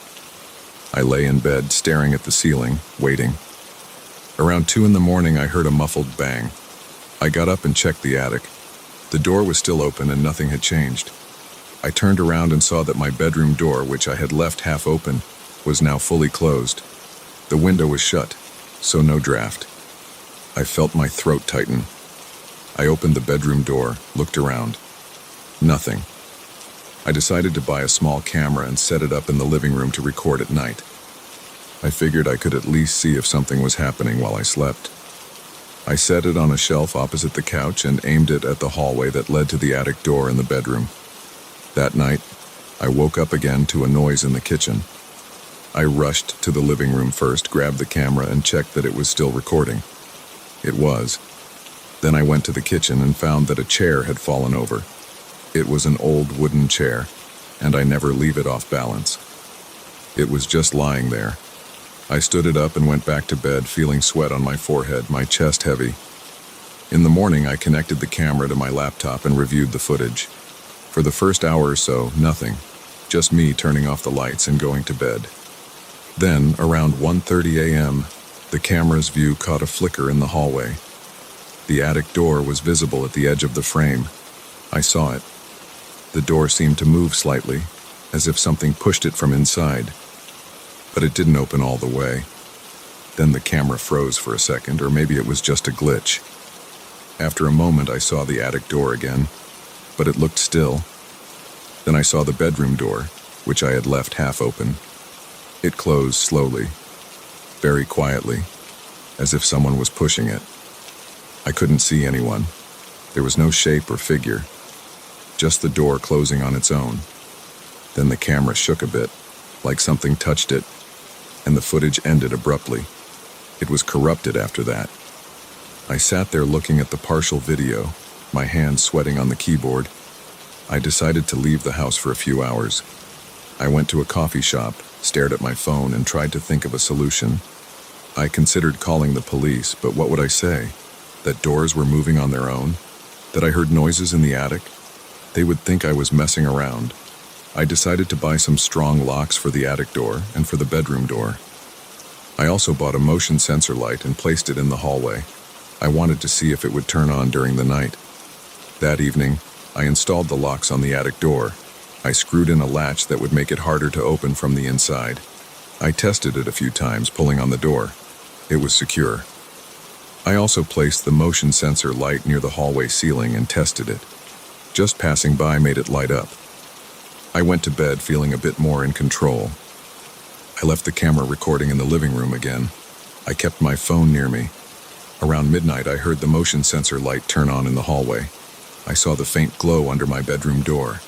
Speaker 1: I lay in bed staring at the ceiling, waiting. Around 2 a.m, I heard a muffled bang. I got up and checked the attic. The door was still open and nothing had changed. I turned around and saw that my bedroom door, which I had left half open, was now fully closed. The window was shut, so no draft. I felt my throat tighten. I opened the bedroom door, looked around. Nothing. I decided to buy a small camera and set it up in the living room to record at night. I figured I could at least see if something was happening while I slept. I set it on a shelf opposite the couch and aimed it at the hallway that led to the attic door in the bedroom. That night, I woke up again to a noise in the kitchen. I rushed to the living room first, grabbed the camera, and checked that it was still recording. It was. Then I went to the kitchen and found that a chair had fallen over. It was an old wooden chair, and I never leave it off balance. It was just lying there. I stood it up and went back to bed, feeling sweat on my forehead, my chest heavy. In the morning, I connected the camera to my laptop and reviewed the footage. For the first hour or so, nothing. Just me turning off the lights and going to bed. Then, around 1:30 a.m., the camera's view caught a flicker in the hallway. The attic door was visible at the edge of the frame. I saw it. The door seemed to move slightly, as if something pushed it from inside. But it didn't open all the way. Then the camera froze for a second, or maybe it was just a glitch. After a moment, I saw the attic door again, but it looked still. Then I saw the bedroom door, which I had left half open. It closed slowly, very quietly, as if someone was pushing it. I couldn't see anyone. There was no shape or figure, just the door closing on its own. Then the camera shook a bit, like something touched it. and the footage ended abruptly. It was corrupted after that. I sat there looking at the partial video, my hands sweating on the keyboard. I decided to leave the house for a few hours. I went to a coffee shop, stared at my phone, and tried to think of a solution. I considered calling the police, but what would I say? That doors were moving on their own? That I heard noises in the attic? They would think I was messing around. I decided to buy some strong locks for the attic door and for the bedroom door. I also bought a motion sensor light and placed it in the hallway. I wanted to see if it would turn on during the night. That evening, I installed the locks on the attic door. I screwed in a latch that would make it harder to open from the inside. I tested it a few times, pulling on the door. It was secure. I also placed the motion sensor light near the hallway ceiling and tested it. Just passing by made it light up. I went to bed feeling a bit more in control. I left the camera recording in the living room again. I kept my phone near me. Around midnight, I heard the motion sensor light turn on in the hallway. I saw the faint glow under my bedroom door.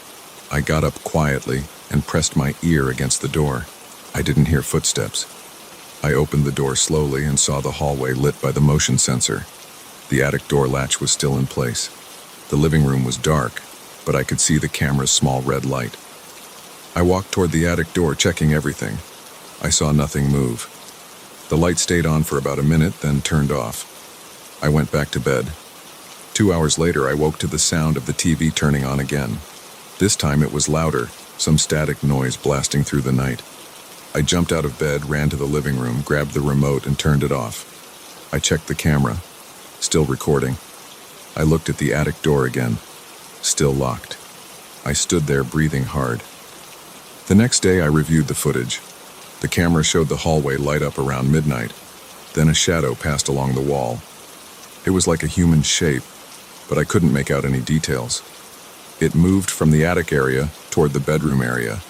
Speaker 1: I got up quietly and pressed my ear against the door. I didn't hear footsteps. I opened the door slowly and saw the hallway lit by the motion sensor. The attic door latch was still in place. The living room was dark, but I could see the camera's small red light. I walked toward the attic door, checking everything. I saw nothing move. The light stayed on for about a minute, then turned off. I went back to bed. 2 hours later, I woke to the sound of the TV turning on again. This time it was louder, some static noise blasting through the night. I jumped out of bed, ran to the living room, grabbed the remote, and turned it off. I checked the camera. Still recording. I looked at the attic door again. Still locked. I stood there, breathing hard. The next day, I reviewed the footage. The camera showed the hallway light up around midnight. Then a shadow passed along the wall. It was like a human shape, but I couldn't make out any details. It moved from the attic area toward the bedroom area.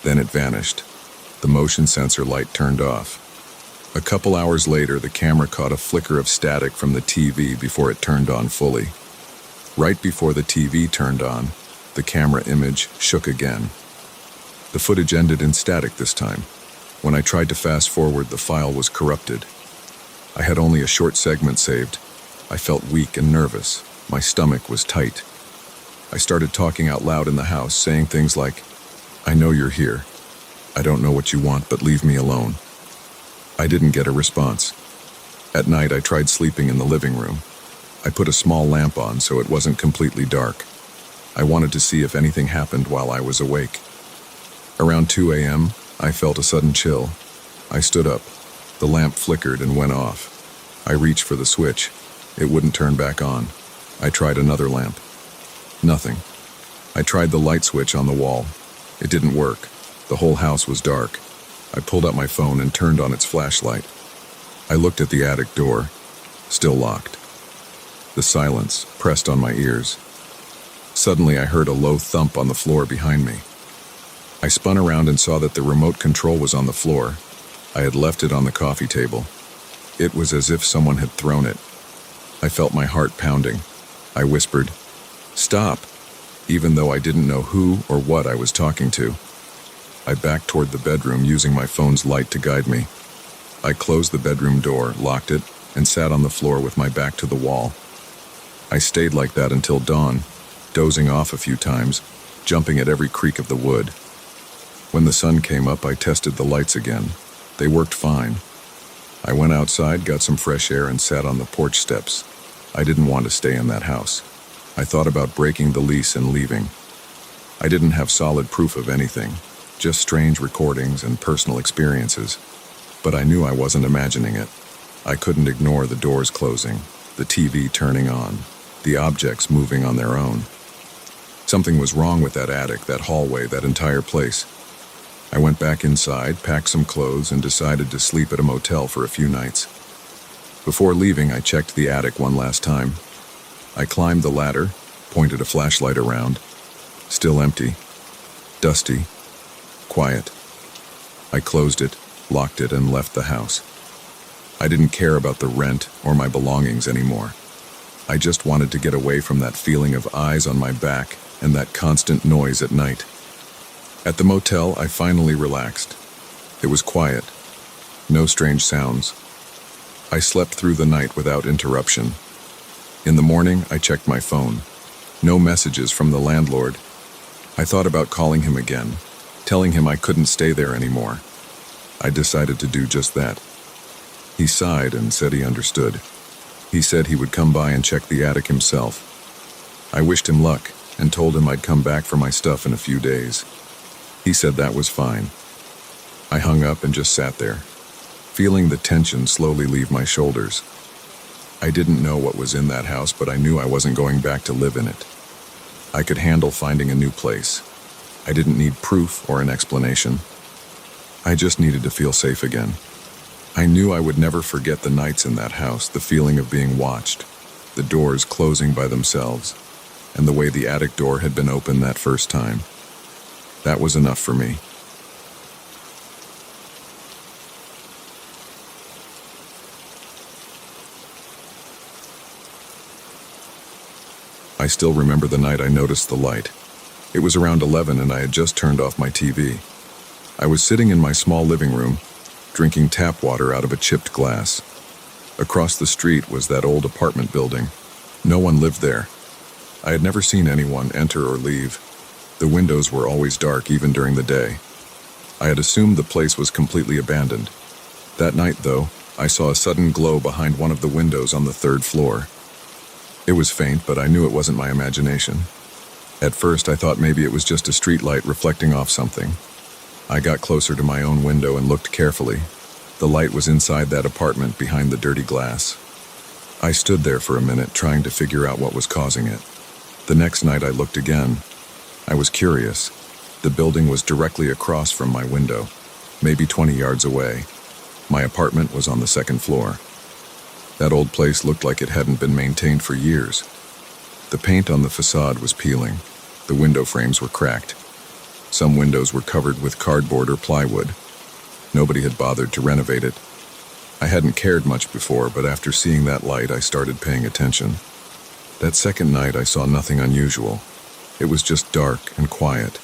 Speaker 1: Then it vanished. The motion sensor light turned off. A couple hours later, the camera caught a flicker of static from the TV before it turned on fully. Right before the TV turned on, the camera image shook again. The footage ended in static this time. When I tried to fast forward, the file was corrupted. I had only a short segment saved. I felt weak and nervous. My stomach was tight. I started talking out loud in the house, saying things like, "I know you're here. I don't know what you want, but leave me alone." I didn't get a response. At night, I tried sleeping in the living room. I put a small lamp on so it wasn't completely dark. I wanted to see if anything happened while I was awake. Around 2 a.m., I felt a sudden chill. I stood up. The lamp flickered and went off. I reached for the switch. It wouldn't turn back on. I tried another lamp. Nothing. I tried the light switch on the wall. It didn't work. The whole house was dark. I pulled out my phone and turned on its flashlight. I looked at the attic door. Still locked. The silence pressed on my ears. Suddenly, I heard a low thump on the floor behind me. I spun around and saw that the remote control was on the floor. I had left it on the coffee table. It was as if someone had thrown it. I felt my heart pounding. I whispered, "Stop," even though I didn't know who or what I was talking to. I backed toward the bedroom, using my phone's light to guide me. I closed the bedroom door, locked it, and sat on the floor with my back to the wall. I stayed like that until dawn, dozing off a few times, jumping at every creak of the wood. When the sun came up, I tested the lights again. They worked fine. I went outside, got some fresh air, and sat on the porch steps. I didn't want to stay in that house. I thought about breaking the lease and leaving. I didn't have solid proof of anything, just strange recordings and personal experiences. But I knew I wasn't imagining it. I couldn't ignore the doors closing, the TV turning on, the objects moving on their own. Something was wrong with that attic, that hallway, that entire place. I went back inside, packed some clothes, and decided to sleep at a motel for a few nights. Before leaving, I checked the attic one last time. I climbed the ladder, pointed a flashlight around. Still empty. Dusty. Quiet. I closed it, locked it, and left the house. I didn't care about the rent or my belongings anymore. I just wanted to get away from that feeling of eyes on my back and that constant noise at night. At the motel, I finally relaxed. It was quiet. No strange sounds. I slept through the night without interruption. In the morning, I checked my phone. No messages from the landlord. I thought about calling him again, telling him I couldn't stay there anymore. I decided to do just that. He sighed and said he understood. He said he would come by and check the attic himself. I wished him luck and told him I'd come back for my stuff in a few days. He said that was fine. I hung up and just sat there, feeling the tension slowly leave my shoulders. I didn't know what was in that house, but I knew I wasn't going back to live in it. I could handle finding a new place. I didn't need proof or an explanation. I just needed to feel safe again. I knew I would never forget the nights in that house, the feeling of being watched, the doors closing by themselves, and the way the attic door had been opened that first time. That was enough for me. I still remember the night I noticed the light. It was around 11 and I had just turned off my TV. I was sitting in my small living room, drinking tap water out of a chipped glass. Across the street was that old apartment building. No one lived there. I had never seen anyone enter or leave. The windows were always dark, even during the day. I had assumed the place was completely abandoned. That night, though, I saw a sudden glow behind one of the windows on the third floor. It was faint, but I knew it wasn't my imagination. At first, I thought maybe it was just a street light reflecting off something. I got closer to my own window and looked carefully. The light was inside that apartment behind the dirty glass. I stood there for a minute, trying to figure out what was causing it. The next night I looked again. I was curious. The building was directly across from my window, maybe 20 yards away. My apartment was on the second floor. That old place looked like it hadn't been maintained for years. The paint on the facade was peeling. The window frames were cracked. Some windows were covered with cardboard or plywood. Nobody had bothered to renovate it. I hadn't cared much before, but after seeing that light, I started paying attention. That second night, I saw nothing unusual. It was just dark and quiet.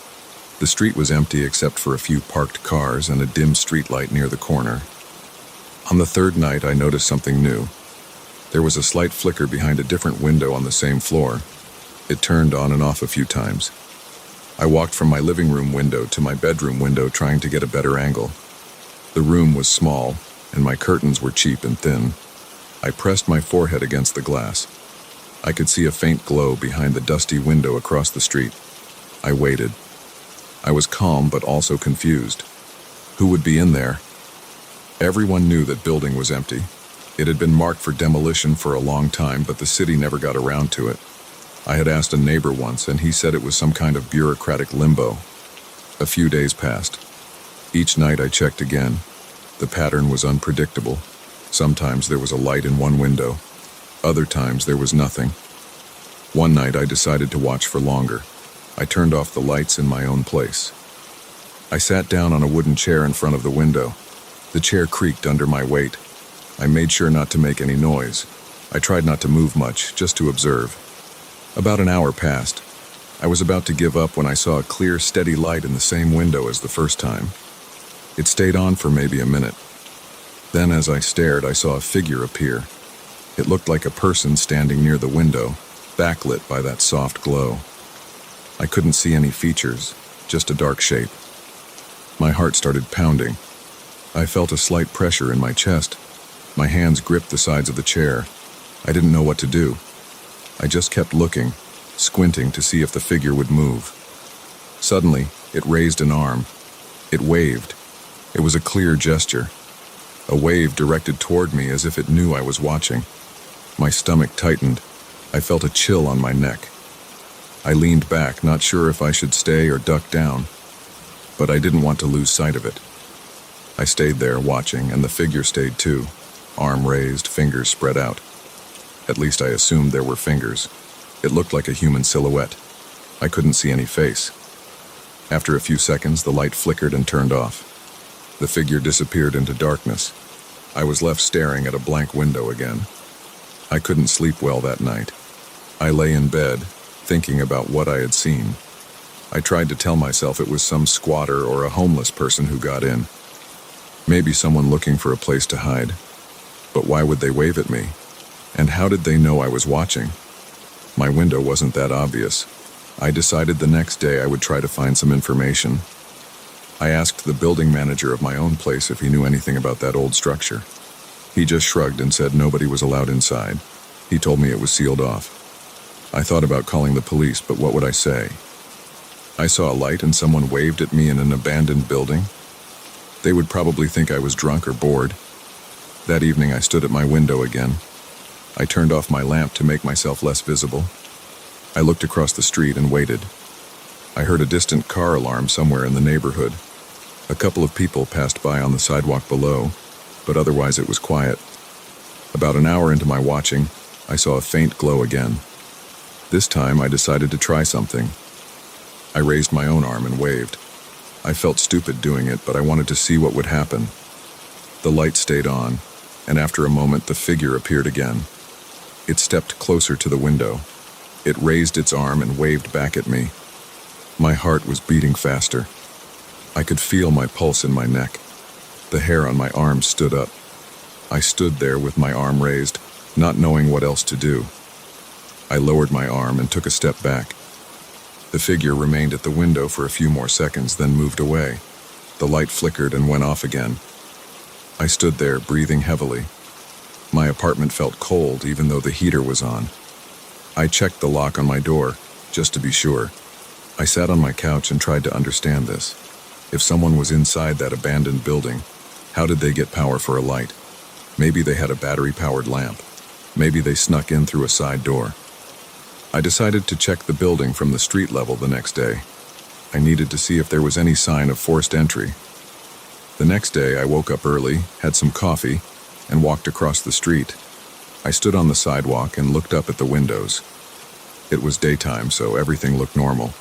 Speaker 1: The street was empty except for a few parked cars and a dim streetlight near the corner. On the third night, I noticed something new. There was a slight flicker behind a different window on the same floor. It turned on and off a few times. I walked from my living room window to my bedroom window, trying to get a better angle. The room was small, and my curtains were cheap and thin. I pressed my forehead against the glass. I could see a faint glow behind the dusty window across the street. I waited. I was calm but also confused. Who would be in there? Everyone knew that building was empty. It had been marked for demolition for a long time, but the city never got around to it. I had asked a neighbor once, and he said it was some kind of bureaucratic limbo. A few days passed. Each night I checked again. The pattern was unpredictable. Sometimes there was a light in one window. Other times there was nothing. One night I decided to watch for longer. I turned off the lights in my own place. I sat down on a wooden chair in front of the window. The chair creaked under my weight. I made sure not to make any noise. I tried not to move much, just to observe. About an hour passed. I was about to give up when I saw a clear, steady light in the same window as the first time. It stayed on for maybe a minute. Then, as I stared, I saw a figure appear. It looked like a person standing near the window, backlit by that soft glow. I couldn't see any features, just a dark shape. My heart started pounding. I felt a slight pressure in my chest. My hands gripped the sides of the chair. I didn't know what to do. I just kept looking, squinting to see if the figure would move. Suddenly, it raised an arm. It waved. It was a clear gesture. A wave directed toward me as if it knew I was watching. My stomach tightened. I felt a chill on my neck. I leaned back, not sure if I should stay or duck down, but I didn't want to lose sight of it. I stayed there watching, and the figure stayed too, arm raised, fingers spread out. At least I assumed there were fingers. It looked like a human silhouette. I couldn't see any face. After a few seconds, the light flickered and turned off. The figure disappeared into darkness. I was left staring at a blank window again. I couldn't sleep well that night. I lay in bed, thinking about what I had seen. I tried to tell myself it was some squatter or a homeless person who got in. Maybe someone looking for a place to hide. But why would they wave at me? And how did they know I was watching? My window wasn't that obvious. I decided the next day I would try to find some information. I asked the building manager of my own place if he knew anything about that old structure. He just shrugged and said nobody was allowed inside. He told me it was sealed off. I thought about calling the police, but what would I say? I saw a light and someone waved at me in an abandoned building. They would probably think I was drunk or bored. That evening I stood at my window again. I turned off my lamp to make myself less visible. I looked across the street and waited. I heard a distant car alarm somewhere in the neighborhood. A couple of people passed by on the sidewalk below, but otherwise it was quiet. About an hour into my watching, I saw a faint glow again. This time I decided to try something. I raised my own arm and waved. I felt stupid doing it, but I wanted to see what would happen. The light stayed on, and after a moment the figure appeared again. It stepped closer to the window. It raised its arm and waved back at me. My heart was beating faster. I could feel my pulse in my neck. The hair on my arm stood up. I stood there with my arm raised, not knowing what else to do. I lowered my arm and took a step back. The figure remained at the window for a few more seconds, then moved away. The light flickered and went off again. I stood there, breathing heavily. My apartment felt cold, even though the heater was on. I checked the lock on my door, just to be sure. I sat on my couch and tried to understand this. If someone was inside that abandoned building, how did they get power for a light? Maybe they had a battery-powered lamp. Maybe they snuck in through a side door. I decided to check the building from the street level the next day. I needed to see if there was any sign of forced entry. The next day, I woke up early, had some coffee, and walked across the street. I stood on the sidewalk and looked up at the windows. It was daytime, so everything looked normal.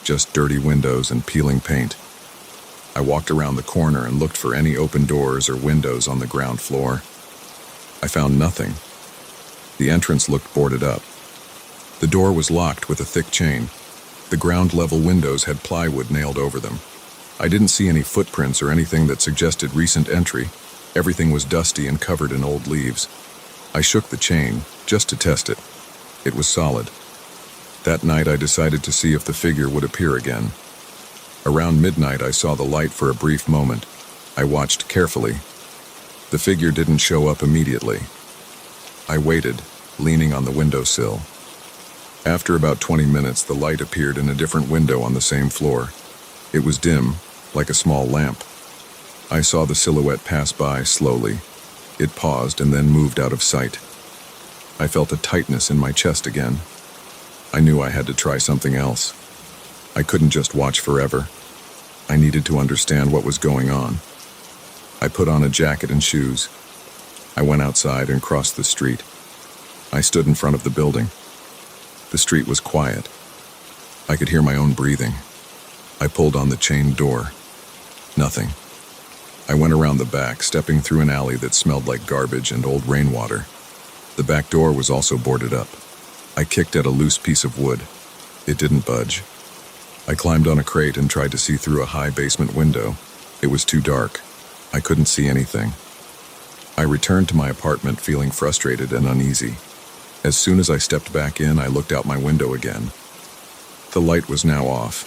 Speaker 1: Just dirty windows and peeling paint. I walked around the corner and looked for any open doors or windows on the ground floor. I found nothing. The entrance looked boarded up. The door was locked with a thick chain. The ground-level windows had plywood nailed over them. I didn't see any footprints or anything that suggested recent entry. Everything was dusty and covered in old leaves. I shook the chain, just to test it. It was solid. That night I decided to see if the figure would appear again. Around midnight I saw the light for a brief moment. I watched carefully. The figure didn't show up immediately. I waited, leaning on the windowsill. After about 20 minutes, the light appeared in a different window on the same floor. It was dim, like a small lamp. I saw the silhouette pass by slowly. It paused and then moved out of sight. I felt a tightness in my chest again. I knew I had to try something else. I couldn't just watch forever. I needed to understand what was going on. I put on a jacket and shoes. I went outside and crossed the street. I stood in front of the building. The street was quiet. I could hear my own breathing. I pulled on the chained door. Nothing. I went around the back, stepping through an alley that smelled like garbage and old rainwater. The back door was also boarded up. I kicked at a loose piece of wood. It didn't budge. I climbed on a crate and tried to see through a high basement window. It was too dark. I couldn't see anything. I returned to my apartment feeling frustrated and uneasy. As soon as I stepped back in, I looked out my window again. The light was now off.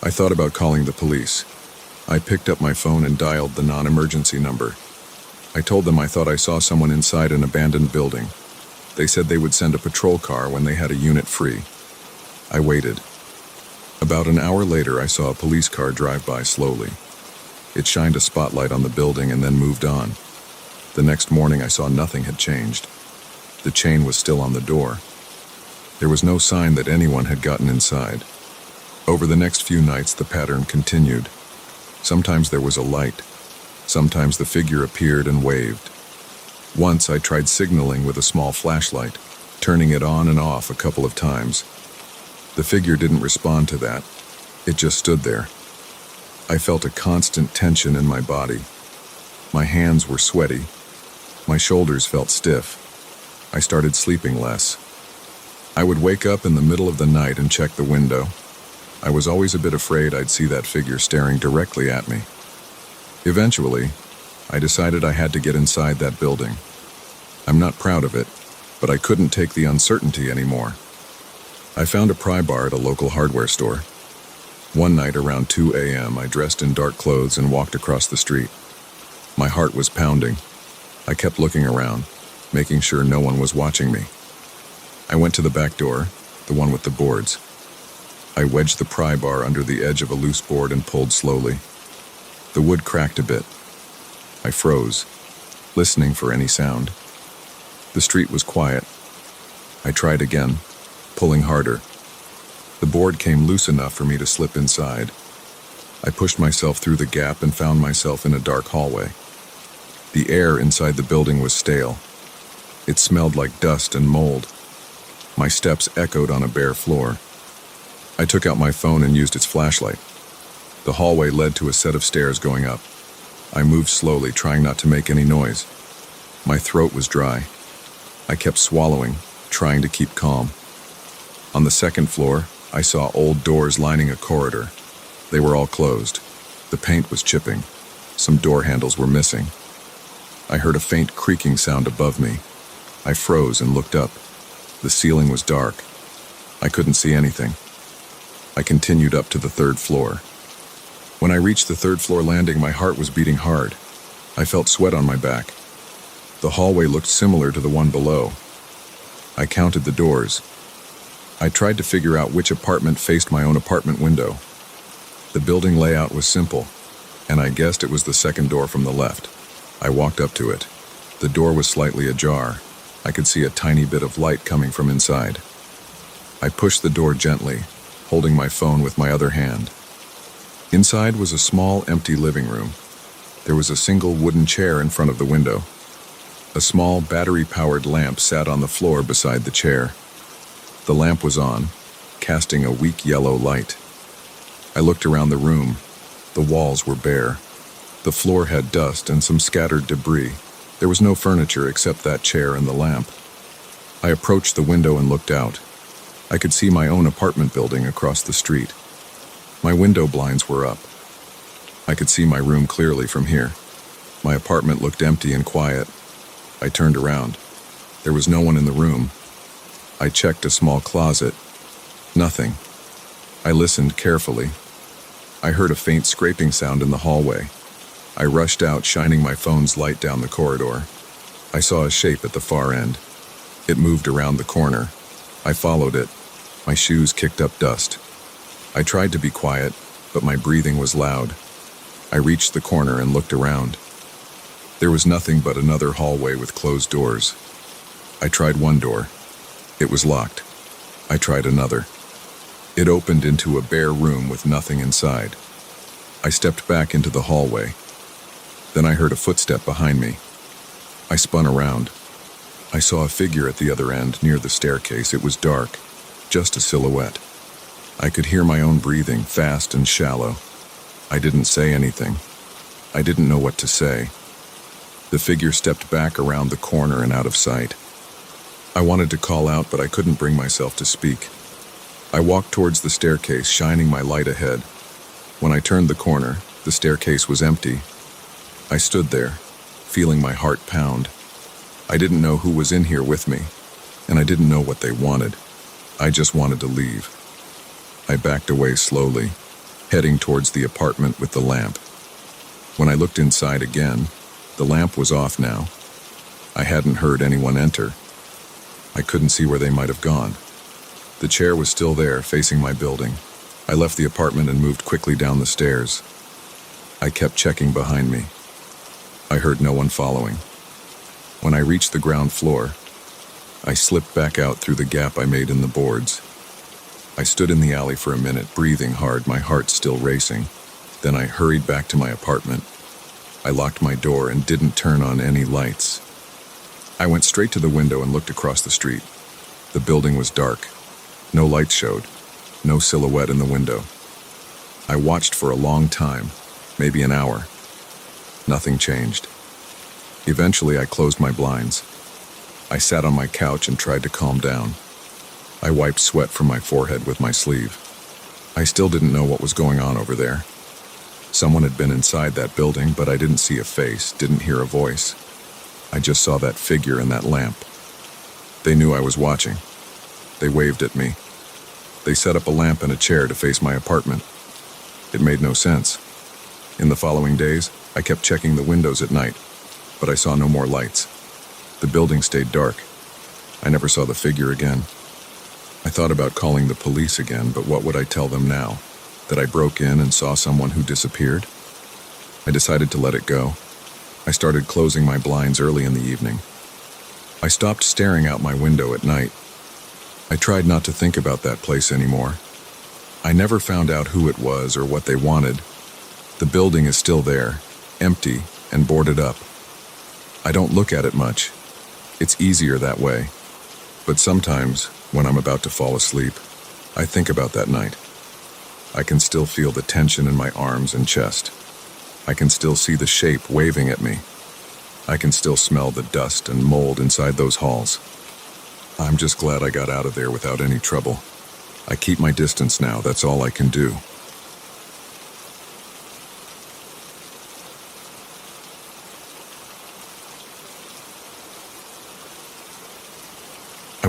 Speaker 1: I thought about calling the police. I picked up my phone and dialed the non-emergency number. I told them I thought I saw someone inside an abandoned building. They said they would send a patrol car when they had a unit free. I waited. About an hour later, I saw a police car drive by slowly. It shined a spotlight on the building and then moved on. The next morning, I saw nothing had changed. The chain was still on the door. There was no sign that anyone had gotten inside. Over the next few nights, the pattern continued. Sometimes there was a light. Sometimes the figure appeared and waved. Once I tried signaling with a small flashlight, turning it on and off a couple of times. The figure didn't respond to that. It just stood there. I felt a constant tension in my body. My hands were sweaty. My shoulders felt stiff. I started sleeping less. I would wake up in the middle of the night and check the window. I was always a bit afraid I'd see that figure staring directly at me. Eventually, I decided I had to get inside that building. I'm not proud of it, but I couldn't take the uncertainty anymore. I found a pry bar at a local hardware store. One night around 2 a.m., I dressed in dark clothes and walked across the street. My heart was pounding. I kept looking around, making sure no one was watching me. I went to the back door, the one with the boards. I wedged the pry bar under the edge of a loose board and pulled slowly. The wood cracked a bit. I froze, listening for any sound. The street was quiet. I tried again, pulling harder. The board came loose enough for me to slip inside. I pushed myself through the gap and found myself in a dark hallway. The air inside the building was stale. It smelled like dust and mold. My steps echoed on a bare floor. I took out my phone and used its flashlight. The hallway led to a set of stairs going up. I moved slowly, trying not to make any noise. My throat was dry. I kept swallowing, trying to keep calm. On the second floor, I saw old doors lining a corridor. They were all closed. The paint was chipping. Some door handles were missing. I heard a faint creaking sound above me. I froze and looked up. The ceiling was dark. I couldn't see anything. I continued up to the third floor. When I reached the third floor landing, my heart was beating hard. I felt sweat on my back. The hallway looked similar to the one below. I counted the doors. I tried to figure out which apartment faced my own apartment window. The building layout was simple, and I guessed it was the second door from the left. I walked up to it. The door was slightly ajar. I could see a tiny bit of light coming from inside. I pushed the door gently, holding my phone with my other hand. Inside was a small, empty living room. There was a single wooden chair in front of the window. A small, battery-powered lamp sat on the floor beside the chair. The lamp was on, casting a weak yellow light. I looked around the room. The walls were bare. The floor had dust and some scattered debris. There was no furniture except that chair and the lamp. I approached the window and looked out. I could see my own apartment building across the street. My window blinds were up. I could see my room clearly from here. My apartment looked empty and quiet. I turned around. There was no one in the room. I checked a small closet. Nothing. I listened carefully. I heard a faint scraping sound in the hallway. I rushed out, shining my phone's light down the corridor. I saw a shape at the far end. It moved around the corner. I followed it. My shoes kicked up dust. I tried to be quiet, but my breathing was loud. I reached the corner and looked around. There was nothing but another hallway with closed doors. I tried one door. It was locked. I tried another. It opened into a bare room with nothing inside. I stepped back into the hallway. Then I heard a footstep behind me. I spun around. I saw a figure at the other end, near the staircase. It was dark, just a silhouette. I could hear my own breathing, fast and shallow. I didn't say anything. I didn't know what to say. The figure stepped back around the corner and out of sight. I wanted to call out, but I couldn't bring myself to speak. I walked towards the staircase, shining my light ahead. When I turned the corner, the staircase was empty. I stood there, feeling my heart pound. I didn't know who was in here with me, and I didn't know what they wanted. I just wanted to leave. I backed away slowly, heading towards the apartment with the lamp. When I looked inside again, the lamp was off now. I hadn't heard anyone enter. I couldn't see where they might have gone. The chair was still there, facing my building. I left the apartment and moved quickly down the stairs. I kept checking behind me. I heard no one following. When I reached the ground floor, I slipped back out through the gap I made in the boards. I stood in the alley for a minute, breathing hard, my heart still racing. Then I hurried back to my apartment. I locked my door and didn't turn on any lights. I went straight to the window and looked across the street. The building was dark. No lights showed. No silhouette in the window. I watched for a long time, maybe an hour. Nothing changed. Eventually, I closed my blinds. I sat on my couch and tried to calm down. I wiped sweat from my forehead with my sleeve. I still didn't know what was going on over there. Someone had been inside that building, but I didn't see a face, didn't hear a voice. I just saw that figure and that lamp. They knew I was watching. They waved at me. They set up a lamp and a chair to face my apartment. It made no sense. In the following days, I kept checking the windows at night, but I saw no more lights. The building stayed dark. I never saw the figure again. I thought about calling the police again, but what would I tell them now? That I broke in and saw someone who disappeared? I decided to let it go. I started closing my blinds early in the evening. I stopped staring out my window at night. I tried not to think about that place anymore. I never found out who it was or what they wanted. The building is still there, empty and boarded up. I don't look at it much. It's easier that way. But sometimes, when I'm about to fall asleep, I think about that night. I can still feel the tension in my arms and chest. I can still see the shape waving at me. I can still smell the dust and mold inside those halls. I'm just glad I got out of there without any trouble. I keep my distance now, that's all I can do.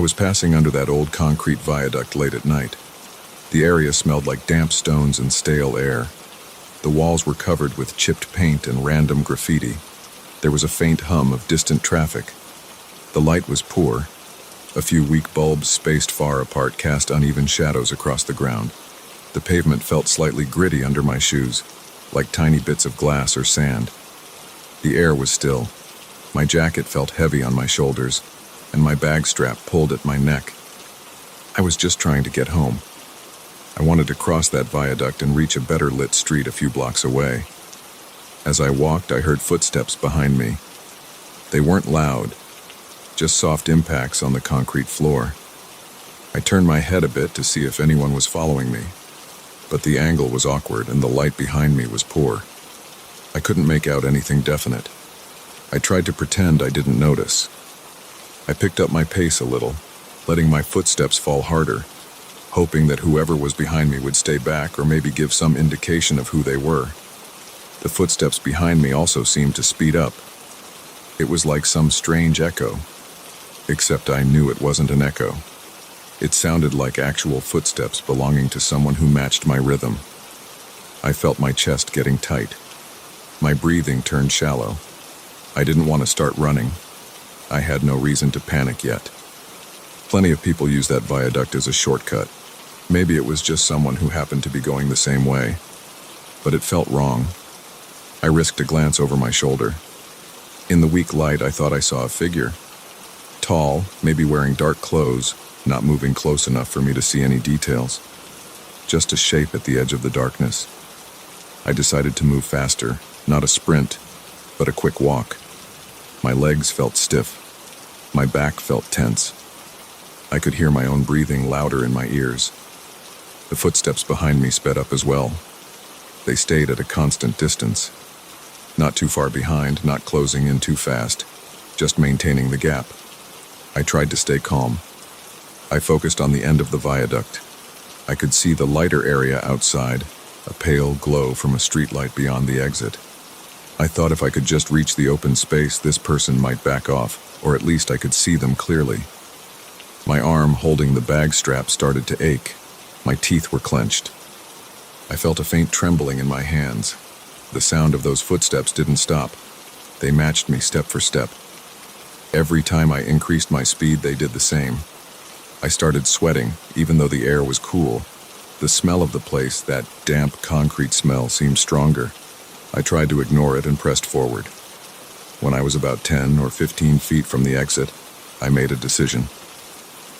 Speaker 1: I was passing under that old concrete viaduct late at night. The area smelled like damp stones and stale air. The walls were covered with chipped paint and random graffiti. There was a faint hum of distant traffic. The light was poor. A few weak bulbs spaced far apart cast uneven shadows across the ground. The pavement felt slightly gritty under my shoes, like tiny bits of glass or sand. The air was still. My jacket felt heavy on my shoulders, and my bag strap pulled at my neck. I was just trying to get home. I wanted to cross that viaduct and reach a better lit street a few blocks away. As I walked, I heard footsteps behind me. They weren't loud, just soft impacts on the concrete floor. I turned my head a bit to see if anyone was following me, but the angle was awkward and the light behind me was poor. I couldn't make out anything definite. I tried to pretend I didn't notice. I picked up my pace a little, letting my footsteps fall harder, hoping that whoever was behind me would stay back or maybe give some indication of who they were. The footsteps behind me also seemed to speed up. It was like some strange echo, except I knew it wasn't an echo. It sounded like actual footsteps belonging to someone who matched my rhythm. I felt my chest getting tight. My breathing turned shallow. I didn't want to start running. I had no reason to panic yet. Plenty of people use that viaduct as a shortcut. Maybe it was just someone who happened to be going the same way. But it felt wrong. I risked a glance over my shoulder. In the weak light, I thought I saw a figure. Tall, maybe wearing dark clothes, not moving close enough for me to see any details. Just a shape at the edge of the darkness. I decided to move faster, not a sprint, but a quick walk. My legs felt stiff. My back felt tense. I could hear my own breathing louder in my ears. The footsteps behind me sped up as well. They stayed at a constant distance. Not too far behind, not closing in too fast, just maintaining the gap. I tried to stay calm. I focused on the end of the viaduct. I could see the lighter area outside, a pale glow from a streetlight beyond the exit. I thought if I could just reach the open space, this person might back off, or at least I could see them clearly. My arm holding the bag strap started to ache. My teeth were clenched. I felt a faint trembling in my hands. The sound of those footsteps didn't stop. They matched me step for step. Every time I increased my speed, they did the same. I started sweating, even though the air was cool. The smell of the place, that damp concrete smell, seemed stronger. I tried to ignore it and pressed forward. When I was about 10 or 15 feet from the exit, I made a decision.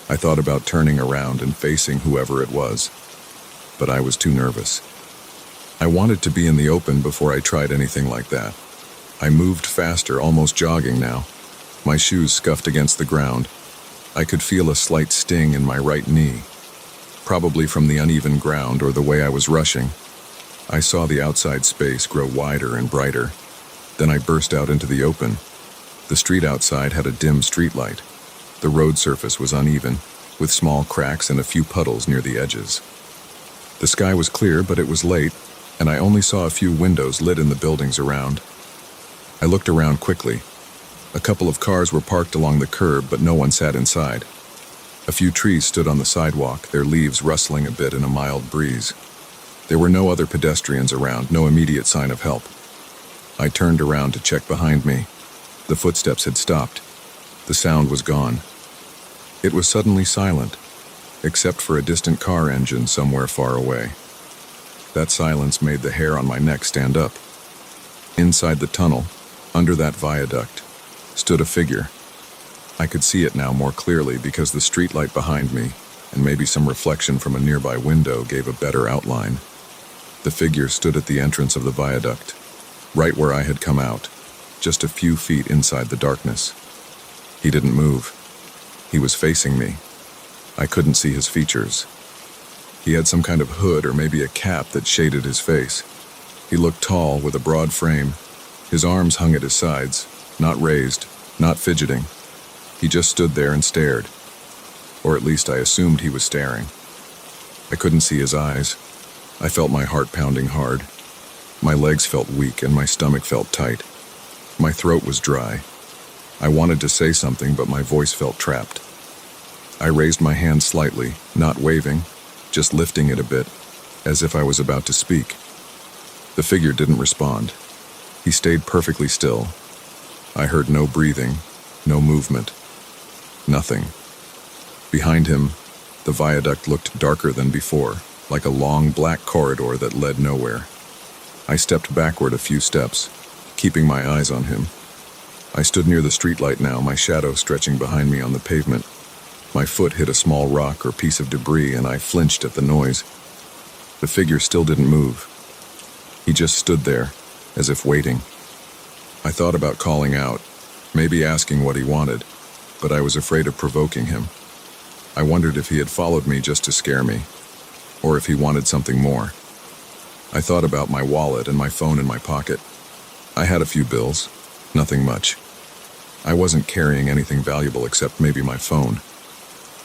Speaker 1: I thought about turning around and facing whoever it was, but I was too nervous. I wanted to be in the open before I tried anything like that. I moved faster, almost jogging now. My shoes scuffed against the ground. I could feel a slight sting in my right knee, probably from the uneven ground or the way I was rushing. I saw the outside space grow wider and brighter. Then I burst out into the open. The street outside had a dim streetlight. The road surface was uneven, with small cracks and a few puddles near the edges. The sky was clear, but it was late. and I only saw a few windows lit in the buildings around. I looked around quickly. A couple of cars were parked along the curb, but no one sat inside. A few trees stood on the sidewalk, their leaves rustling a bit in a mild breeze. There were no other pedestrians around, no immediate sign of help. I turned around to check behind me. The footsteps had stopped. The sound was gone. It was suddenly silent, except for a distant car engine somewhere far away. That silence made the hair on my neck stand up. Inside the tunnel, under that viaduct, stood a figure. I could see it now more clearly because the streetlight behind me, and maybe some reflection from a nearby window, gave a better outline. The figure stood at the entrance of the viaduct, right where I had come out, just a few feet inside the darkness. He didn't move. He was facing me. I couldn't see his features. He had some kind of hood or maybe a cap that shaded his face. He looked tall, with a broad frame. His arms hung at his sides, not raised, not fidgeting. He just stood there and stared. Or at least I assumed he was staring. I couldn't see his eyes. I felt my heart pounding hard. My legs felt weak and my stomach felt tight. My throat was dry. I wanted to say something, but my voice felt trapped. I raised my hand slightly, not waving, just lifting it a bit, as if I was about to speak. The figure didn't respond. He stayed perfectly still. I heard no breathing, no movement. Nothing. Behind him, the viaduct looked darker than before, like a long black corridor that led nowhere. I stepped backward a few steps, keeping my eyes on him. I stood near the streetlight now, my shadow stretching behind me on the pavement. My foot hit a small rock or piece of debris, and I flinched at the noise. The figure still didn't move. He just stood there, as if waiting. I thought about calling out, maybe asking what he wanted, but I was afraid of provoking him. I wondered if he had followed me just to scare me, or if he wanted something more. I thought about my wallet and my phone in my pocket. I had a few bills, nothing much. I wasn't carrying anything valuable except maybe my phone.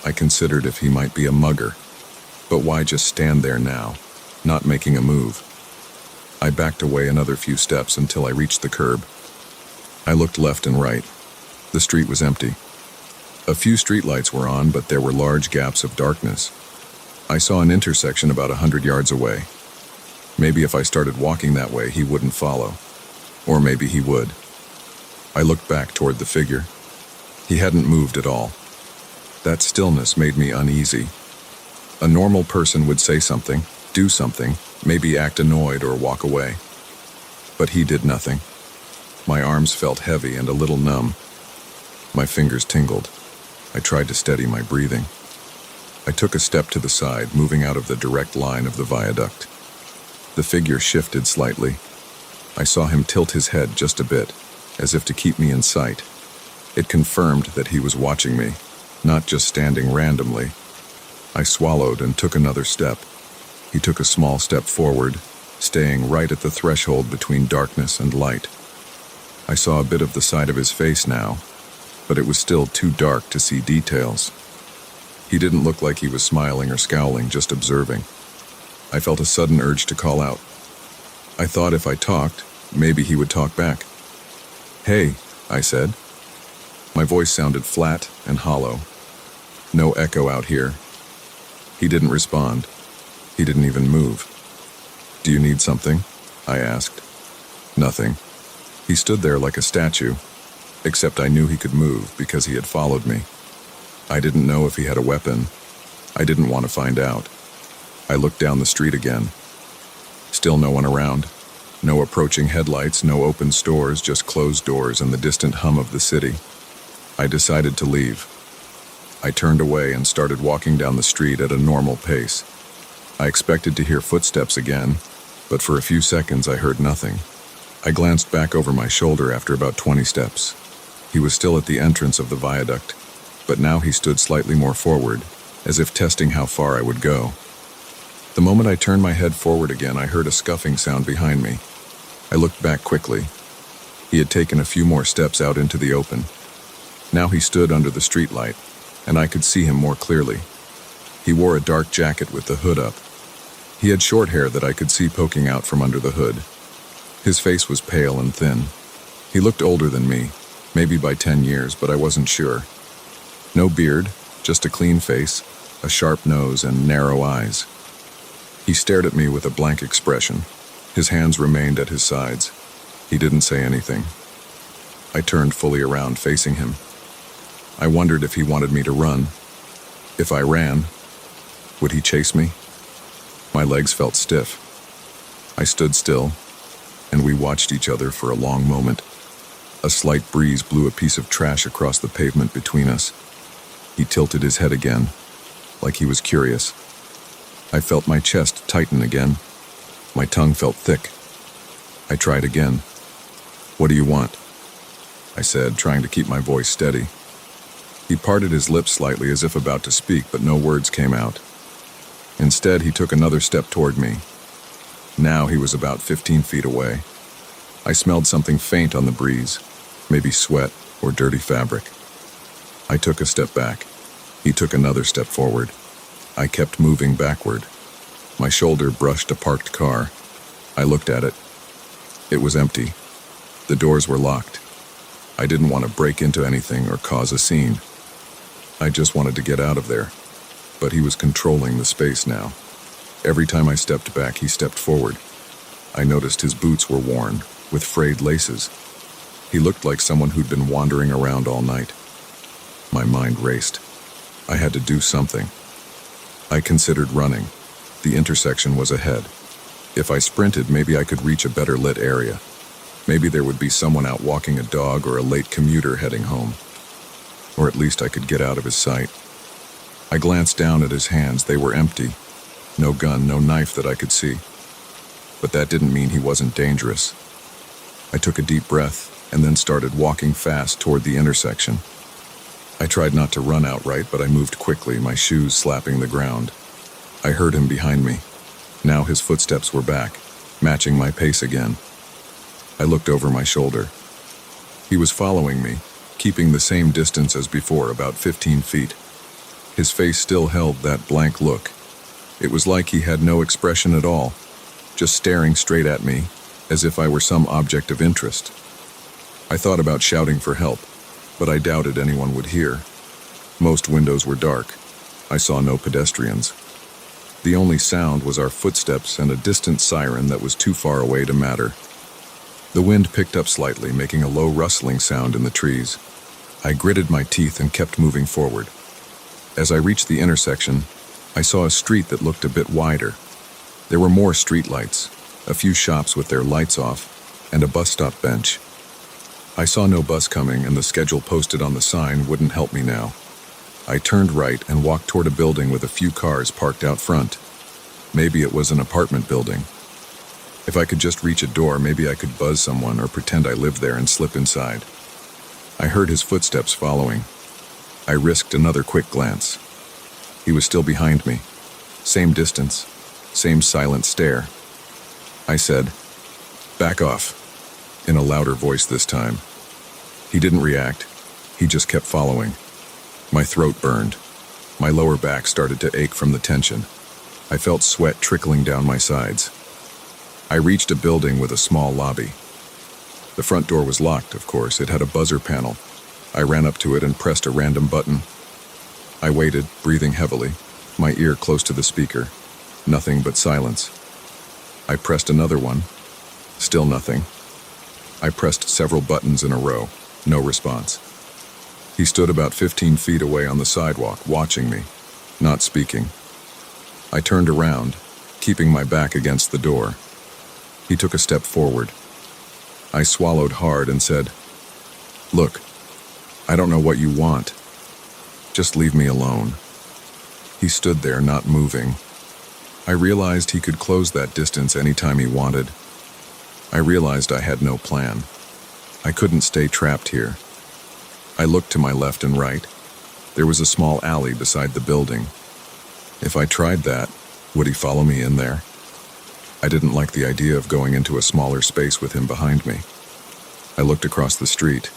Speaker 1: I considered if he might be a mugger, but why just stand there now, not making a move? I backed away another few steps until I reached the curb. I looked left and right. The street was empty. A few streetlights were on, but there were large gaps of darkness. I saw an intersection about 100 yards away. Maybe if I started walking that way, he wouldn't follow. Or maybe he would. I looked back toward the figure. He hadn't moved at all. That stillness made me uneasy. A normal person would say something, do something, maybe act annoyed or walk away. But he did nothing. My arms felt heavy and a little numb. My fingers tingled. I tried to steady my breathing. I took a step to the side, moving out of the direct line of the viaduct. The figure shifted slightly. I saw him tilt his head just a bit, as if to keep me in sight. It confirmed that he was watching me, not just standing randomly. I swallowed and took another step. He took a small step forward, staying right at the threshold between darkness and light. I saw a bit of the side of his face now, but it was still too dark to see details. He didn't look like he was smiling or scowling, just observing. I felt a sudden urge to call out. I thought if I talked, maybe he would talk back. "Hey," I said. My voice sounded flat and hollow. No echo out here. He didn't respond. He didn't even move. "Do you need something?" I asked. Nothing. He stood there like a statue, except I knew he could move because he had followed me. I didn't know if he had a weapon. I didn't want to find out. I looked down the street again. Still no one around. No approaching headlights, no open stores, just closed doors and the distant hum of the city. I decided to leave. I turned away and started walking down the street at a normal pace. I expected to hear footsteps again, but for a few seconds I heard nothing. I glanced back over my shoulder after about 20 steps. He was still at the entrance of the viaduct, but now he stood slightly more forward, as if testing how far I would go. The moment I turned my head forward again, I heard a scuffing sound behind me. I looked back quickly. He had taken a few more steps out into the open. Now he stood under the streetlight, and I could see him more clearly. He wore a dark jacket with the hood up. He had short hair that I could see poking out from under the hood. His face was pale and thin. He looked older than me, maybe by 10 years, but I wasn't sure. No beard, just a clean face, a sharp nose, and narrow eyes. He stared at me with a blank expression. His hands remained at his sides. He didn't say anything. I turned fully around, facing him. I wondered if he wanted me to run. If I ran, would he chase me? My legs felt stiff. I stood still, and we watched each other for a long moment. A slight breeze blew a piece of trash across the pavement between us. He tilted his head again, like he was curious. I felt my chest tighten again. My tongue felt thick. I tried again. "What do you want?" I said, trying to keep my voice steady. He parted his lips slightly as if about to speak, but no words came out. Instead, he took another step toward me. Now he was about 15 feet away. I smelled something faint on the breeze, maybe sweat or dirty fabric. I took a step back. He took another step forward. I kept moving backward. My shoulder brushed a parked car. I looked at it. It was empty. The doors were locked. I didn't want to break into anything or cause a scene. I just wanted to get out of there. But he was controlling the space now. Every time I stepped back, he stepped forward. I noticed his boots were worn, with frayed laces. He looked like someone who'd been wandering around all night. My mind raced. I had to do something. I considered running. The intersection was ahead. If I sprinted, maybe I could reach a better lit area. Maybe there would be someone out walking a dog or a late commuter heading home. Or at least I could get out of his sight. I glanced down at his hands. They were empty. No gun, no knife that I could see. But that didn't mean he wasn't dangerous. I took a deep breath and then started walking fast toward the intersection. I tried not to run outright, but I moved quickly, my shoes slapping the ground. I heard him behind me. Now his footsteps were back, matching my pace again. I looked over my shoulder. He was following me, keeping the same distance as before, about 15 feet. His face still held that blank look. It was like he had no expression at all, just staring straight at me, as if I were some object of interest. I thought about shouting for help, but I doubted anyone would hear. Most windows were dark. I saw no pedestrians. The only sound was our footsteps and a distant siren that was too far away to matter. The wind picked up slightly, making a low rustling sound in the trees. I gritted my teeth and kept moving forward. As I reached the intersection, I saw a street that looked a bit wider. There were more streetlights, a few shops with their lights off, and a bus stop bench. I saw no bus coming, and the schedule posted on the sign wouldn't help me now. I turned right and walked toward a building with a few cars parked out front. Maybe it was an apartment building. If I could just reach a door, maybe I could buzz someone or pretend I lived there and slip inside. I heard his footsteps following. I risked another quick glance. He was still behind me. Same distance, same silent stare. I said, "Back off," in a louder voice this time. He didn't react. He just kept following. My throat burned. My lower back started to ache from the tension. I felt sweat trickling down my sides. I reached a building with a small lobby. The front door was locked, of course. It had a buzzer panel. I ran up to it and pressed a random button. I waited, breathing heavily, my ear close to the speaker. Nothing but silence. I pressed another one. Still nothing. I pressed several buttons in a row. No response. He stood about 15 feet away on the sidewalk, watching me, not speaking. I turned around, keeping my back against the door. He took a step forward. I swallowed hard and said, "Look, I don't know what you want. Just leave me alone." He stood there, not moving. I realized he could close that distance anytime he wanted. I realized I had no plan. I couldn't stay trapped here. I looked to my left and right. There was a small alley beside the building. If I tried that, would he follow me in there? I didn't like the idea of going into a smaller space with him behind me. I looked across the street.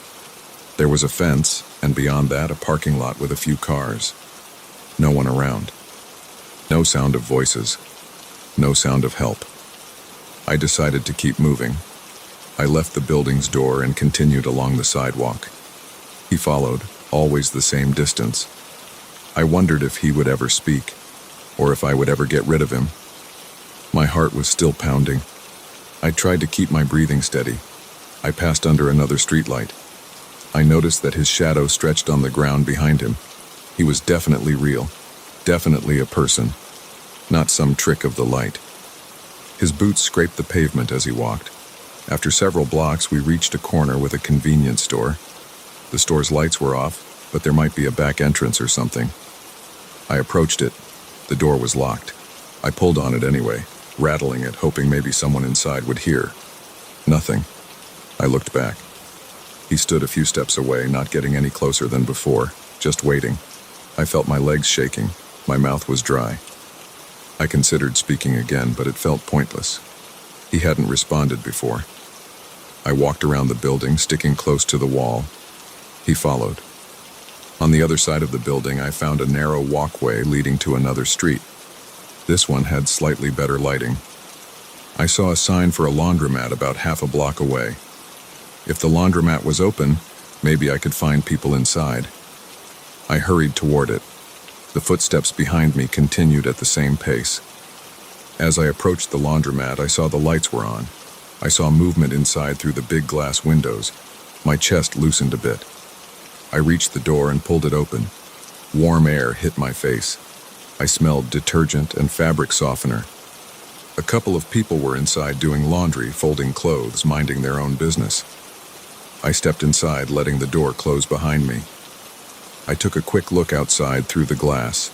Speaker 1: There was a fence, and beyond that, a parking lot with a few cars. No one around. No sound of voices. No sound of help. I decided to keep moving. I left the building's door and continued along the sidewalk. He followed, always the same distance. I wondered if he would ever speak, or if I would ever get rid of him. My heart was still pounding. I tried to keep my breathing steady. I passed under another streetlight. I noticed that his shadow stretched on the ground behind him. He was definitely real, definitely a person, not some trick of the light. His boots scraped the pavement as he walked. After several blocks, we reached a corner with a convenience store. The store's lights were off, but there might be a back entrance or something. I approached it. The door was locked. I pulled on it anyway, rattling it, hoping maybe someone inside would hear. Nothing. I looked back. He stood a few steps away, not getting any closer than before, just waiting. I felt my legs shaking. My mouth was dry. I considered speaking again, but it felt pointless. He hadn't responded before. I walked around the building, sticking close to the wall. He followed. On the other side of the building, I found a narrow walkway leading to another street. This one had slightly better lighting. I saw a sign for a laundromat about half a block away. If the laundromat was open, maybe I could find people inside. I hurried toward it. The footsteps behind me continued at the same pace. As I approached the laundromat, I saw the lights were on. I saw movement inside through the big glass windows. My chest loosened a bit. I reached the door and pulled it open. Warm air hit my face. I smelled detergent and fabric softener. A couple of people were inside doing laundry, folding clothes, minding their own business. I stepped inside, letting the door close behind me. I took a quick look outside through the glass.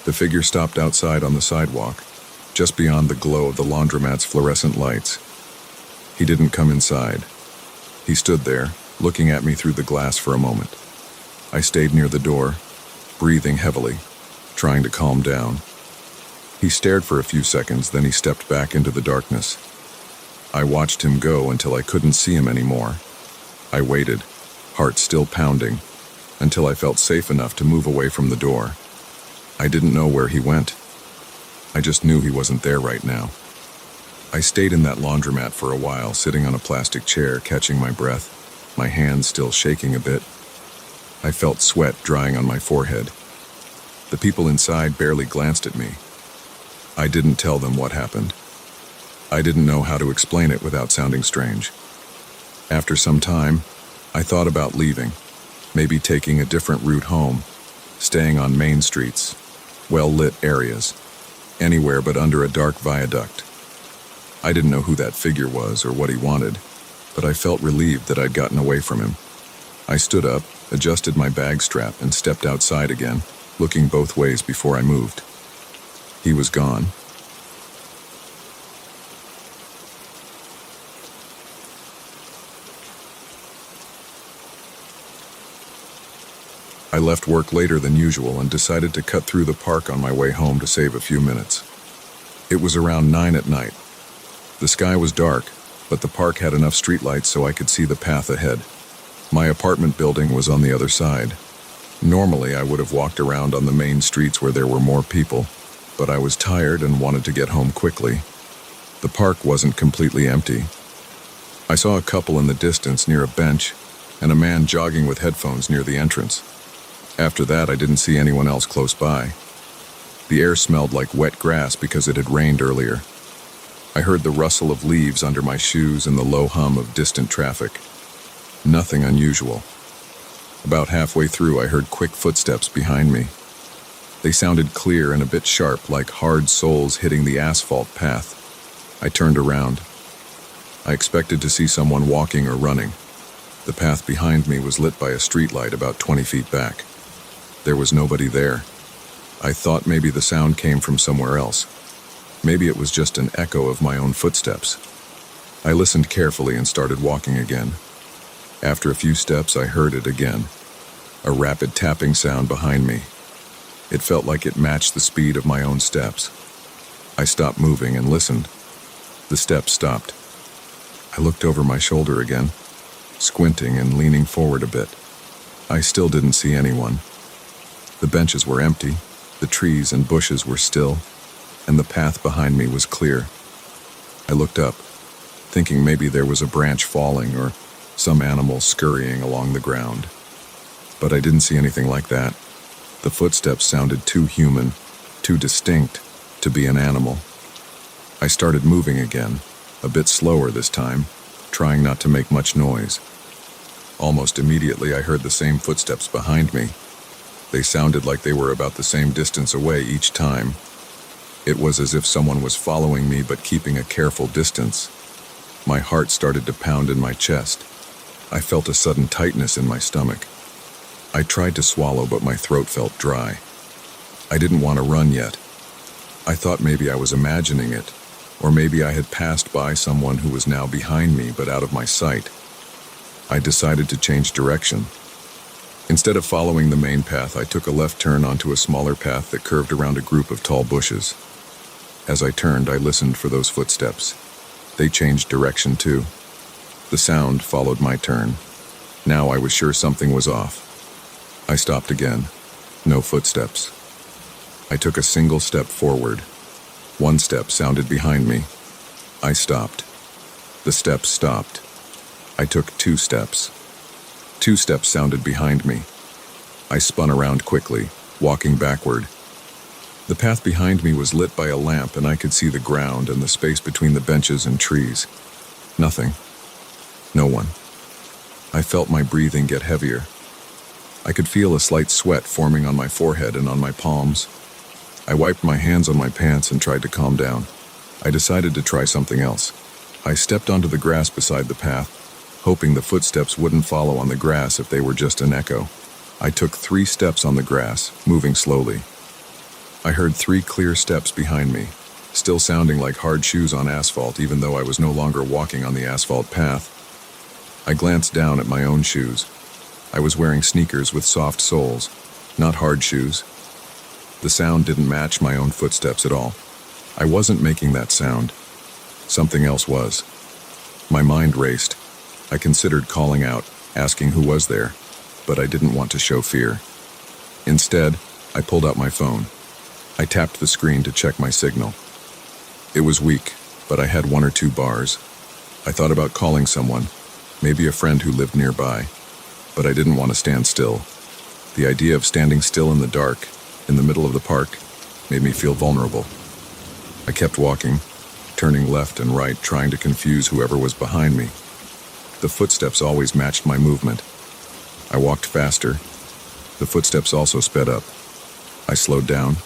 Speaker 1: The figure stopped outside on the sidewalk, just beyond the glow of the laundromat's fluorescent lights. He didn't come inside. He stood there, looking at me through the glass for a moment. I stayed near the door, breathing heavily, trying to calm down. He stared for a few seconds, then he stepped back into the darkness. I watched him go until I couldn't see him anymore. I waited, heart still pounding, until I felt safe enough to move away from the door. I didn't know where he went. I just knew he wasn't there right now. I stayed in that laundromat for a while, sitting on a plastic chair, catching my breath, my hands still shaking a bit. I felt sweat drying on my forehead. The people inside barely glanced at me. I didn't tell them what happened. I didn't know how to explain it without sounding strange. After some time, I thought about leaving, maybe taking a different route home, staying on main streets, well-lit areas, anywhere but under a dark viaduct. I didn't know who that figure was or what he wanted, but I felt relieved that I'd gotten away from him. I stood up, adjusted my bag strap, and stepped outside again, looking both ways before I moved. He was gone. I left work later than usual and decided to cut through the park on my way home to save a few minutes. It was around 9 at night. The sky was dark, but the park had enough streetlights so I could see the path ahead. My apartment building was on the other side. Normally, I would have walked around on the main streets where there were more people, but I was tired and wanted to get home quickly. The park wasn't completely empty. I saw a couple in the distance near a bench and a man jogging with headphones near the entrance. After that, I didn't see anyone else close by. The air smelled like wet grass because it had rained earlier. I heard the rustle of leaves under my shoes and the low hum of distant traffic. Nothing unusual. About halfway through, I heard quick footsteps behind me. They sounded clear and a bit sharp, like hard soles hitting the asphalt path. I turned around. I expected to see someone walking or running. The path behind me was lit by a streetlight about 20 feet back. There was nobody there. I thought maybe the sound came from somewhere else. Maybe it was just an echo of my own footsteps. I listened carefully and started walking again. After a few steps, I heard it again. A rapid tapping sound behind me. It felt like it matched the speed of my own steps. I stopped moving and listened. The steps stopped. I looked over my shoulder again, squinting and leaning forward a bit. I still didn't see anyone. The benches were empty. The trees and bushes were still. and the path behind me was clear. I looked up, thinking maybe there was a branch falling or some animal scurrying along the ground. But I didn't see anything like that. The footsteps sounded too human, too distinct to be an animal. I started moving again, a bit slower this time, trying not to make much noise. Almost immediately I heard the same footsteps behind me. They sounded like they were about the same distance away each time. It was as if someone was following me but keeping a careful distance. My heart started to pound in my chest. I felt a sudden tightness in my stomach. I tried to swallow, but my throat felt dry. I didn't want to run yet. I thought maybe I was imagining it, or maybe I had passed by someone who was now behind me but out of my sight. I decided to change direction. Instead of following the main path, I took a left turn onto a smaller path that curved around a group of tall bushes. As I turned, I listened for those footsteps. They changed direction too. The sound followed my turn. Now I was sure something was off. I stopped again. No footsteps. I took a single step forward. One step sounded behind me. I stopped. The steps stopped. I took 2 steps. 2 steps sounded behind me. I spun around quickly, walking backward. The path behind me was lit by a lamp, and I could see the ground and the space between the benches and trees. Nothing. No one. I felt my breathing get heavier. I could feel a slight sweat forming on my forehead and on my palms. I wiped my hands on my pants and tried to calm down. I decided to try something else. I stepped onto the grass beside the path, hoping the footsteps wouldn't follow on the grass if they were just an echo. I took 3 steps on the grass, moving slowly. I heard 3 clear steps behind me, still sounding like hard shoes on asphalt even though I was no longer walking on the asphalt path. I glanced down at my own shoes. I was wearing sneakers with soft soles, not hard shoes. The sound didn't match my own footsteps at all. I wasn't making that sound. Something else was. My mind raced. I considered calling out, asking who was there, but I didn't want to show fear. Instead, I pulled out my phone. I tapped the screen to check my signal. It was weak, but I had 1 or 2 bars. I thought about calling someone, maybe a friend who lived nearby, but I didn't want to stand still. The idea of standing still in the dark, in the middle of the park, made me feel vulnerable. I kept walking, turning left and right, trying to confuse whoever was behind me. The footsteps always matched my movement. I walked faster. The footsteps also sped up. I slowed down,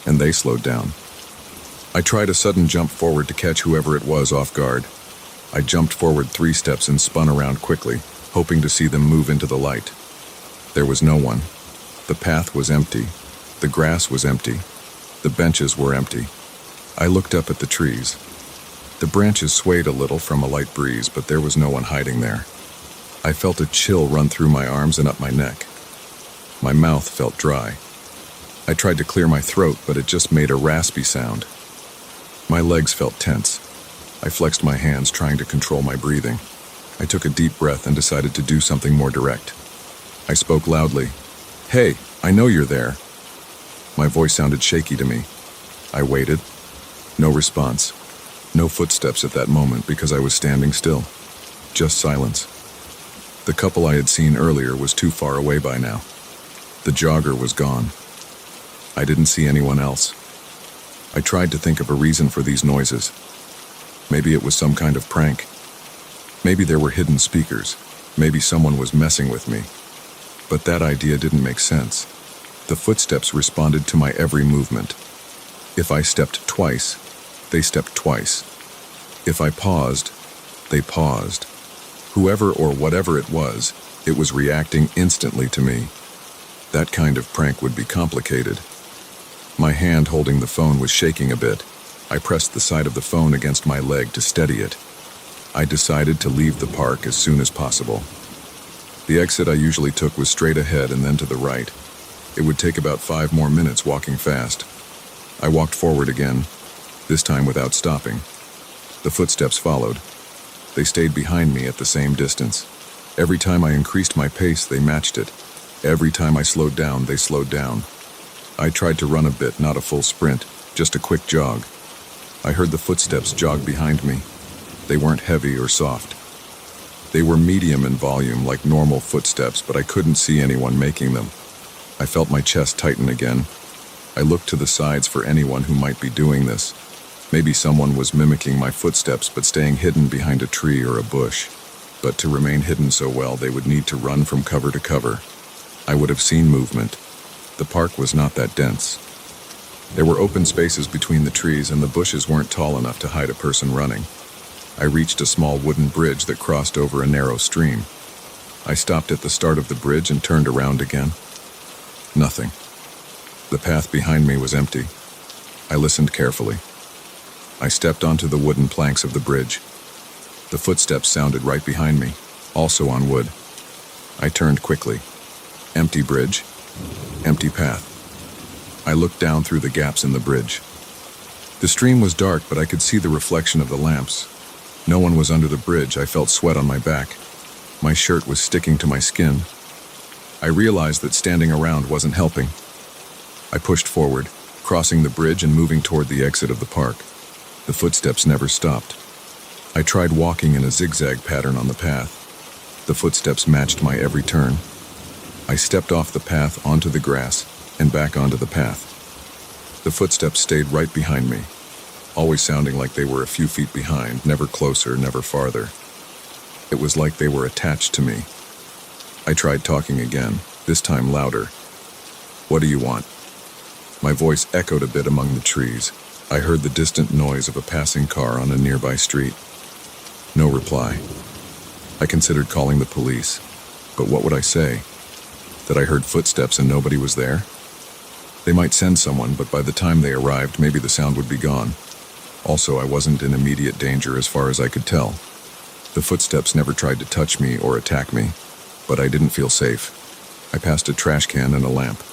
Speaker 1: and they slowed down. I tried a sudden jump forward to catch whoever it was off guard. I jumped forward 3 steps and spun around quickly, hoping to see them move into the light. There was no one. The path was empty. The grass was empty. The benches were empty. I looked up at the trees. The branches swayed a little from a light breeze, but there was no one hiding there. I felt a chill run through my arms and up my neck. My mouth felt dry. I tried to clear my throat, but it just made a raspy sound. My legs felt tense. I flexed my hands, trying to control my breathing. I took a deep breath and decided to do something more direct. I spoke loudly. "Hey, I know you're there." My voice sounded shaky to me. I waited. No response. No footsteps at that moment because I was standing still. Just silence. The couple I had seen earlier was too far away by now. The jogger was gone. I didn't see anyone else. I tried to think of a reason for these noises. Maybe it was some kind of prank. Maybe there were hidden speakers. Maybe someone was messing with me. But that idea didn't make sense. The footsteps responded to my every movement. If I stepped twice, they stepped twice. If I paused, they paused. Whoever or whatever it was reacting instantly to me. That kind of prank would be complicated. My hand holding the phone was shaking a bit. I pressed the side of the phone against my leg to steady it. I decided to leave the park as soon as possible. The exit I usually took was straight ahead and then to the right. It would take about 5 more minutes walking fast. I walked forward again, this time without stopping. The footsteps followed. They stayed behind me at the same distance. Every time I increased my pace, they matched it. Every time I slowed down, they slowed down. I tried to run a bit, not a full sprint, just a quick jog. I heard the footsteps jog behind me. They weren't heavy or soft. They were medium in volume, like normal footsteps, but I couldn't see anyone making them. I felt my chest tighten again. I looked to the sides for anyone who might be doing this. Maybe someone was mimicking my footsteps but staying hidden behind a tree or a bush. But to remain hidden so well, they would need to run from cover to cover. I would have seen movement. The park was not that dense. There were open spaces between the trees, and the bushes weren't tall enough to hide a person running. I reached a small wooden bridge that crossed over a narrow stream. I stopped at the start of the bridge and turned around again. Nothing. The path behind me was empty. I listened carefully. I stepped onto the wooden planks of the bridge. The footsteps sounded right behind me, also on wood. I turned quickly. Empty bridge. Empty path. I looked down through the gaps in the bridge. The stream was dark, but I could see the reflection of the lamps. No one was under the bridge. I felt sweat on my back. My shirt was sticking to my skin. I realized that standing around wasn't helping. I pushed forward, crossing the bridge and moving toward the exit of the park. The footsteps never stopped. I tried walking in a zigzag pattern on the path. The footsteps matched my every turn. I stepped off the path onto the grass and back onto the path. The footsteps stayed right behind me, always sounding like they were a few feet behind, never closer, never farther. It was like they were attached to me. I tried talking again, this time louder. "What do you want?" My voice echoed a bit among the trees. I heard the distant noise of a passing car on a nearby street. No reply. I considered calling the police, but what would I say? That I heard footsteps and nobody was there? They might send someone, but by the time they arrived, maybe the sound would be gone. Also, I wasn't in immediate danger as far as I could tell. The footsteps never tried to touch me or attack me, but I didn't feel safe. I passed a trash can and a lamp.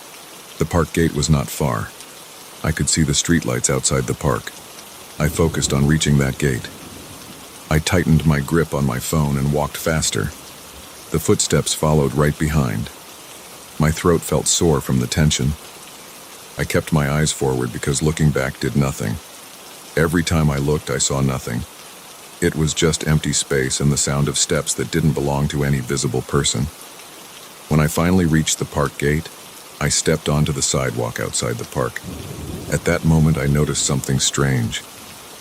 Speaker 1: The park gate was not far. I could see the streetlights outside the park. I focused on reaching that gate. I tightened my grip on my phone and walked faster. The footsteps followed right behind. My throat felt sore from the tension. I kept my eyes forward because looking back did nothing. Every time I looked, I saw nothing. It was just empty space and the sound of steps that didn't belong to any visible person. When I finally reached the park gate, I stepped onto the sidewalk outside the park. At that moment, I noticed something strange.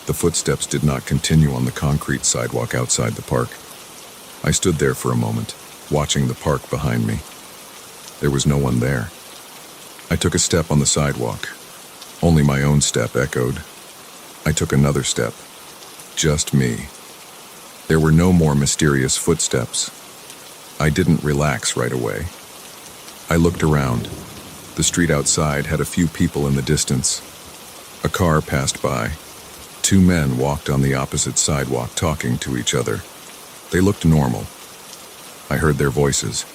Speaker 1: The footsteps did not continue on the concrete sidewalk outside the park. I stood there for a moment, watching the park behind me. There was no one there. I took a step on the sidewalk. Only my own step echoed. I took another step. Just me. There were no more mysterious footsteps. I didn't relax right away. I looked around. The street outside had a few people in the distance. A car passed by. Two men walked on the opposite sidewalk talking to each other. They looked normal. I heard their voices.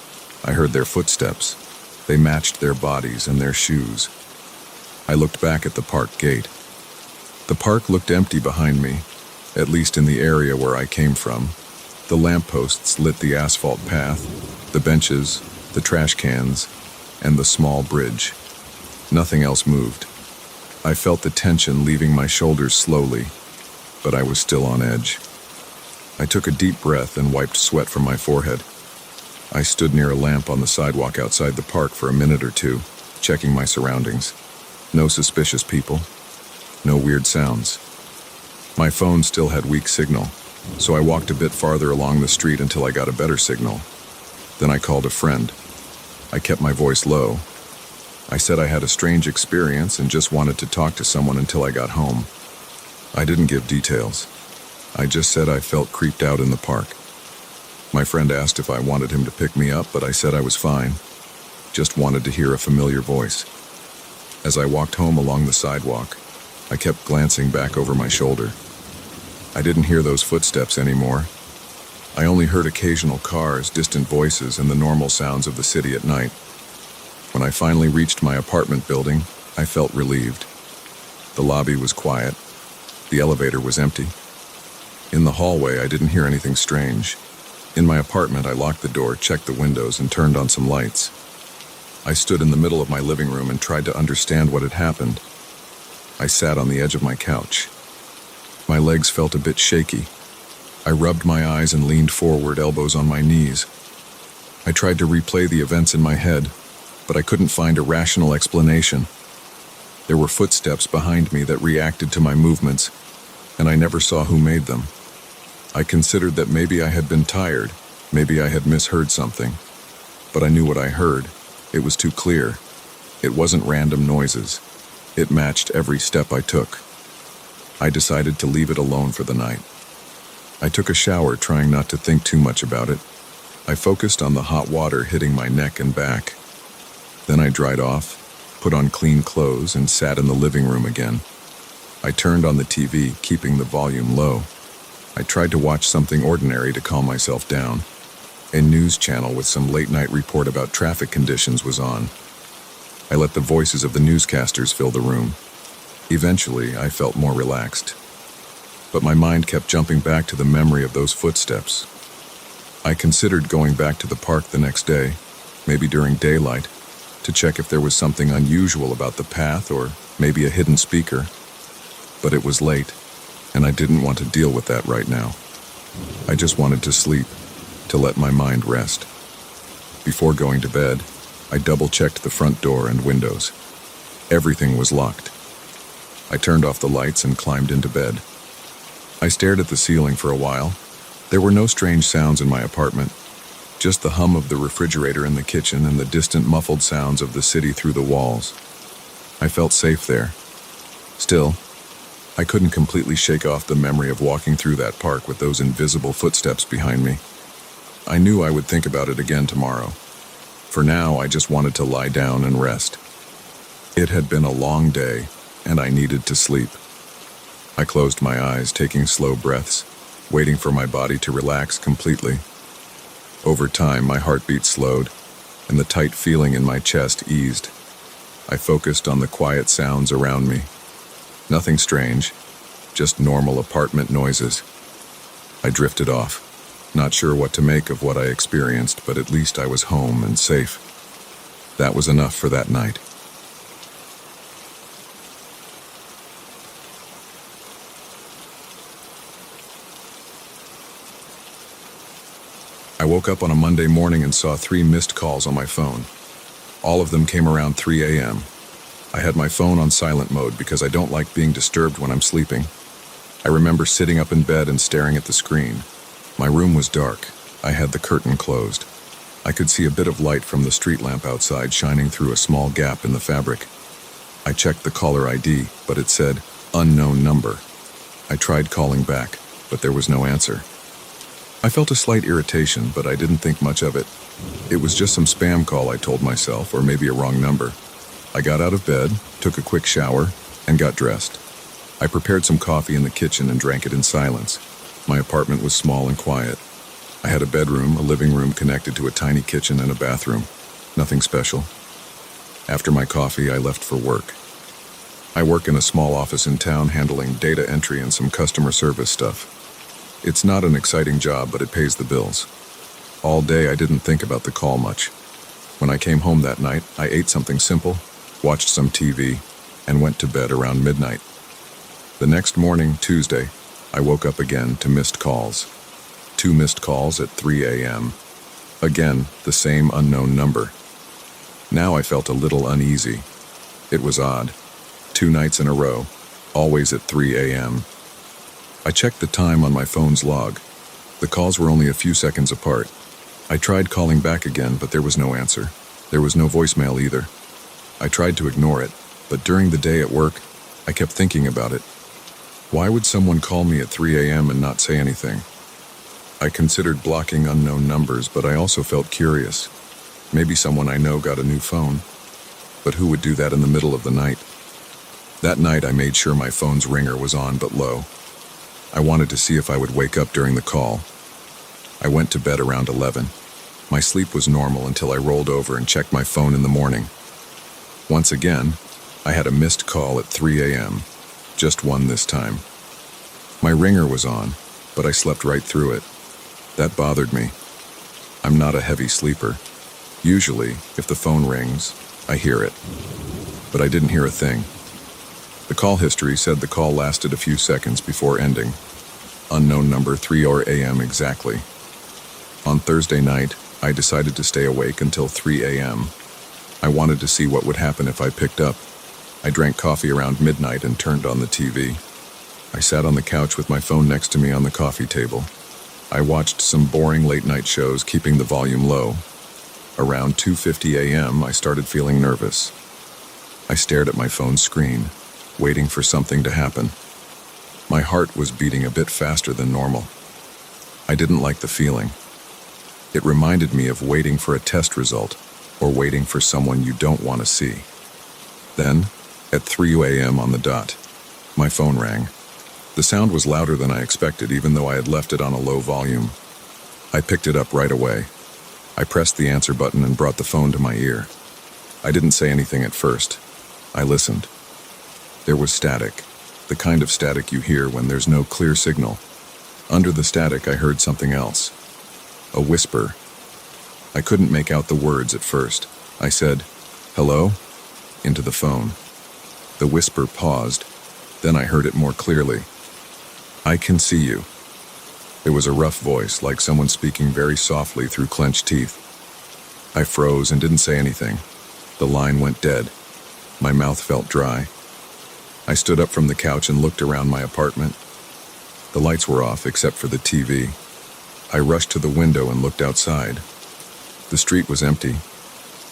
Speaker 1: I heard their footsteps. They matched their bodies and their shoes. I looked back at the park gate. The park looked empty behind me, at least in the area where I came from. The lampposts lit the asphalt path, the benches, the trash cans, and the small bridge. Nothing else moved. I felt the tension leaving my shoulders slowly, but I was still on edge. I took a deep breath and wiped sweat from my forehead. I stood near a lamp on the sidewalk outside the park for a minute or two, checking my surroundings. No suspicious people. No weird sounds. My phone still had weak signal, so I walked a bit farther along the street until I got a better signal. Then I called a friend. I kept my voice low. I said I had a strange experience and just wanted to talk to someone until I got home. I didn't give details. I just said I felt creeped out in the park. My friend asked if I wanted him to pick me up, but I said I was fine. Just wanted to hear a familiar voice. As I walked home along the sidewalk, I kept glancing back over my shoulder. I didn't hear those footsteps anymore. I only heard occasional cars, distant voices, and the normal sounds of the city at night. When I finally reached my apartment building, I felt relieved. The lobby was quiet. The elevator was empty. In the hallway, I didn't hear anything strange. In my apartment, I locked the door, checked the windows, and turned on some lights. I stood in the middle of my living room and tried to understand what had happened. I sat on the edge of my couch. My legs felt a bit shaky. I rubbed my eyes and leaned forward, elbows on my knees. I tried to replay the events in my head, but I couldn't find a rational explanation. There were footsteps behind me that reacted to my movements, and I never saw who made them. I considered that maybe I had been tired, maybe I had misheard something. But I knew what I heard. It was too clear. It wasn't random noises. It matched every step I took. I decided to leave it alone for the night. I took a shower, trying not to think too much about it. I focused on the hot water hitting my neck and back. Then I dried off, put on clean clothes, and sat in the living room again. I turned on the TV, keeping the volume low. I tried to watch something ordinary to calm myself down. A news channel with some late-night report about traffic conditions was on. I let the voices of the newscasters fill the room. Eventually, I felt more relaxed. But my mind kept jumping back to the memory of those footsteps. I considered going back to the park the next day, maybe during daylight, to check if there was something unusual about the path or maybe a hidden speaker. But it was late, and I didn't want to deal with that right now. I just wanted to sleep, to let my mind rest. Before going to bed, I double-checked the front door and windows. Everything was locked. I turned off the lights and climbed into bed. I stared at the ceiling for a while. There were no strange sounds in my apartment, just the hum of the refrigerator in the kitchen and the distant muffled sounds of the city through the walls. I felt safe there. Still, I couldn't completely shake off the memory of walking through that park with those invisible footsteps behind me. I knew I would think about it again tomorrow. For now, I just wanted to lie down and rest. It had been a long day, and I needed to sleep. I closed my eyes, taking slow breaths, waiting for my body to relax completely. Over time, my heartbeat slowed, and the tight feeling in my chest eased. I focused on the quiet sounds around me. Nothing strange, just normal apartment noises. I drifted off, not sure what to make of what I experienced, but at least I was home and safe. That was enough for that night. I woke up on a Monday morning and saw 3 missed calls on my phone. All of them came around 3 a.m. I had my phone on silent mode because I don't like being disturbed when I'm sleeping. I remember sitting up in bed and staring at the screen. My room was dark. I had the curtain closed. I could see a bit of light from the street lamp outside shining through a small gap in the fabric. I checked the caller ID, but it said, "Unknown number." I tried calling back, but there was no answer. I felt a slight irritation, but I didn't think much of it. It was just some spam call, I told myself, or maybe a wrong number. I got out of bed, took a quick shower, and got dressed. I prepared some coffee in the kitchen and drank it in silence. My apartment was small and quiet. I had a bedroom, a living room connected to a tiny kitchen and a bathroom. Nothing special. After my coffee, I left for work. I work in a small office in town handling data entry and some customer service stuff. It's not an exciting job, but it pays the bills. All day I didn't think about the call much. When I came home that night, I ate something simple, watched some TV, and went to bed around midnight. The next morning, Tuesday, I woke up again to missed calls. 2 missed calls at 3 a.m. Again, the same unknown number. Now I felt a little uneasy. It was odd. 2 nights in a row, always at 3 a.m. I checked the time on my phone's log. The calls were only a few seconds apart. I tried calling back again, but there was no answer. There was no voicemail either. I tried to ignore it, but during the day at work, I kept thinking about it. Why would someone call me at 3 a.m. and not say anything? I considered blocking unknown numbers, but I also felt curious. Maybe someone I know got a new phone. But who would do that in the middle of the night? That night, I made sure my phone's ringer was on but low. I wanted to see if I would wake up during the call. I went to bed around 11. My sleep was normal until I rolled over and checked my phone in the morning. Once again, I had a missed call at 3 a.m., just one this time. My ringer was on, but I slept right through it. That bothered me. I'm not a heavy sleeper. Usually, if the phone rings, I hear it. But I didn't hear a thing. The call history said the call lasted a few seconds before ending. Unknown number, 3 a.m. exactly. On Thursday night, I decided to stay awake until 3 a.m. I wanted to see what would happen if I picked up. I drank coffee around midnight and turned on the TV. I sat on the couch with my phone next to me on the coffee table. I watched some boring late-night shows, keeping the volume low. Around 2:50 a.m., I started feeling nervous. I stared at my phone screen, waiting for something to happen. My heart was beating a bit faster than normal. I didn't like the feeling. It reminded me of waiting for a test result, or waiting for someone you don't want to see. Then, at 3 a.m. on the dot, my phone rang. The sound was louder than I expected, even though I had left it on a low volume. I picked it up right away. I pressed the answer button and brought the phone to my ear. I didn't say anything at first. I listened. There was static, the kind of static you hear when there's no clear signal. Under the static, I heard something else. A whisper. I couldn't make out the words at first. I said, "Hello?" into the phone. The whisper paused. Then I heard it more clearly. "I can see you." It was a rough voice, like someone speaking very softly through clenched teeth. I froze and didn't say anything. The line went dead. My mouth felt dry. I stood up from the couch and looked around my apartment. The lights were off except for the TV. I rushed to the window and looked outside. The street was empty.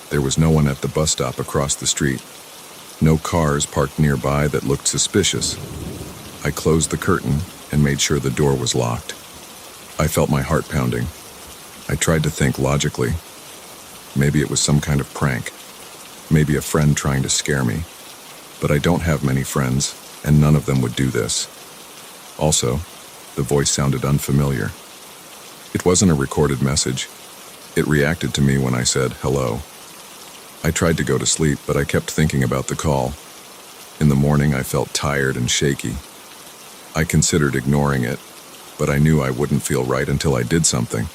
Speaker 1: There was no one at the bus stop across the street. No cars parked nearby that looked suspicious. I closed the curtain and made sure the door was locked. I felt my heart pounding. I tried to think logically. Maybe it was some kind of prank. Maybe a friend trying to scare me. But I don't have many friends, and none of them would do this. Also, the voice sounded unfamiliar. It wasn't a recorded message. It reacted to me when I said, "Hello." I tried to go to sleep, but I kept thinking about the call. In the morning, I felt tired and shaky. I considered ignoring it, but I knew I wouldn't feel right until I did something.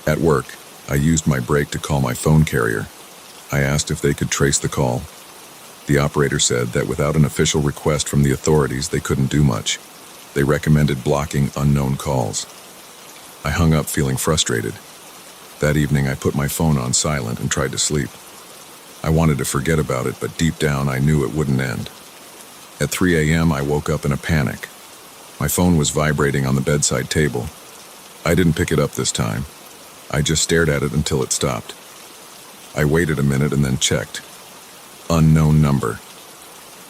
Speaker 1: At work, I used my break to call my phone carrier. I asked if they could trace the call. The operator said that without an official request from the authorities, they couldn't do much. They recommended blocking unknown calls. I hung up feeling frustrated. That evening, I put my phone on silent and tried to sleep. I wanted to forget about it, but deep down, I knew it wouldn't end. At 3 a.m., I woke up in a panic. My phone was vibrating on the bedside table. I didn't pick it up this time. I just stared at it until it stopped. I waited a minute and then checked. Unknown number.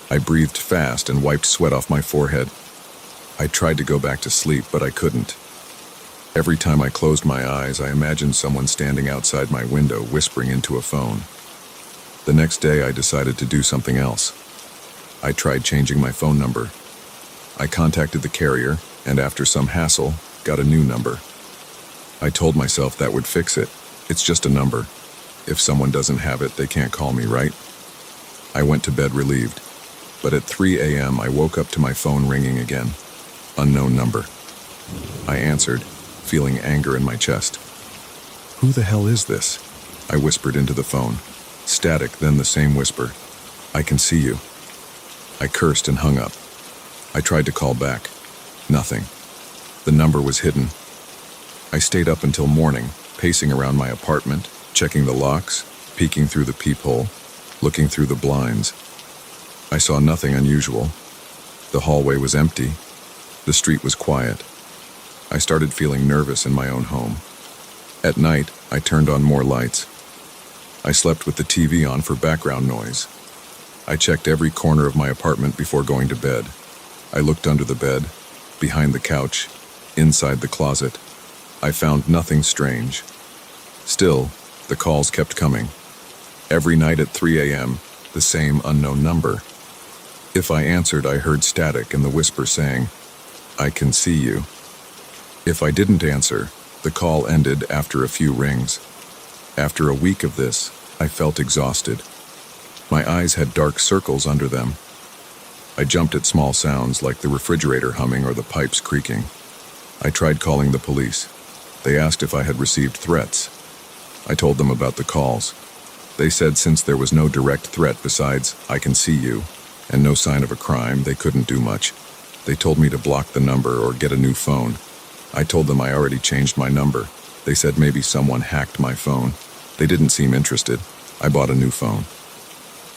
Speaker 1: I breathed fast and wiped sweat off my forehead. I tried to go back to sleep, but I couldn't. Every time I closed my eyes, I imagined someone standing outside my window whispering into a phone. The next day, I decided to do something else. I tried changing my phone number. I contacted the carrier, and after some hassle, got a new number. I told myself that would fix it. It's just a number. If someone doesn't have it, they can't call me, right? I went to bed relieved. But at 3 a.m., I woke up to my phone ringing again. Unknown number. I answered, feeling anger in my chest. "Who the hell is this?" I whispered into the phone. Static, then the same whisper. "I can see you." I cursed and hung up. I tried to call back. Nothing. The number was hidden. I stayed up until morning, pacing around my apartment, checking the locks, peeking through the peephole, looking through the blinds. I saw nothing unusual. The hallway was empty. The street was quiet. I started feeling nervous in my own home. At night, I turned on more lights. I slept with the TV on for background noise. I checked every corner of my apartment before going to bed. I looked under the bed, behind the couch, inside the closet. I found nothing strange. Still, the calls kept coming. Every night at 3 a.m., the same unknown number. If I answered, I heard static and the whisper saying, "I can see you." If I didn't answer, the call ended after a few rings. After a week of this, I felt exhausted. My eyes had dark circles under them. I jumped at small sounds like the refrigerator humming or the pipes creaking. I tried calling the police. They asked if I had received threats. I told them about the calls. They said since there was no direct threat besides, "I can see you," and no sign of a crime. They couldn't do much. They told me to block the number or get a new phone. I told them I already changed my number. They said maybe someone hacked my phone. They didn't seem interested. I bought a new phone.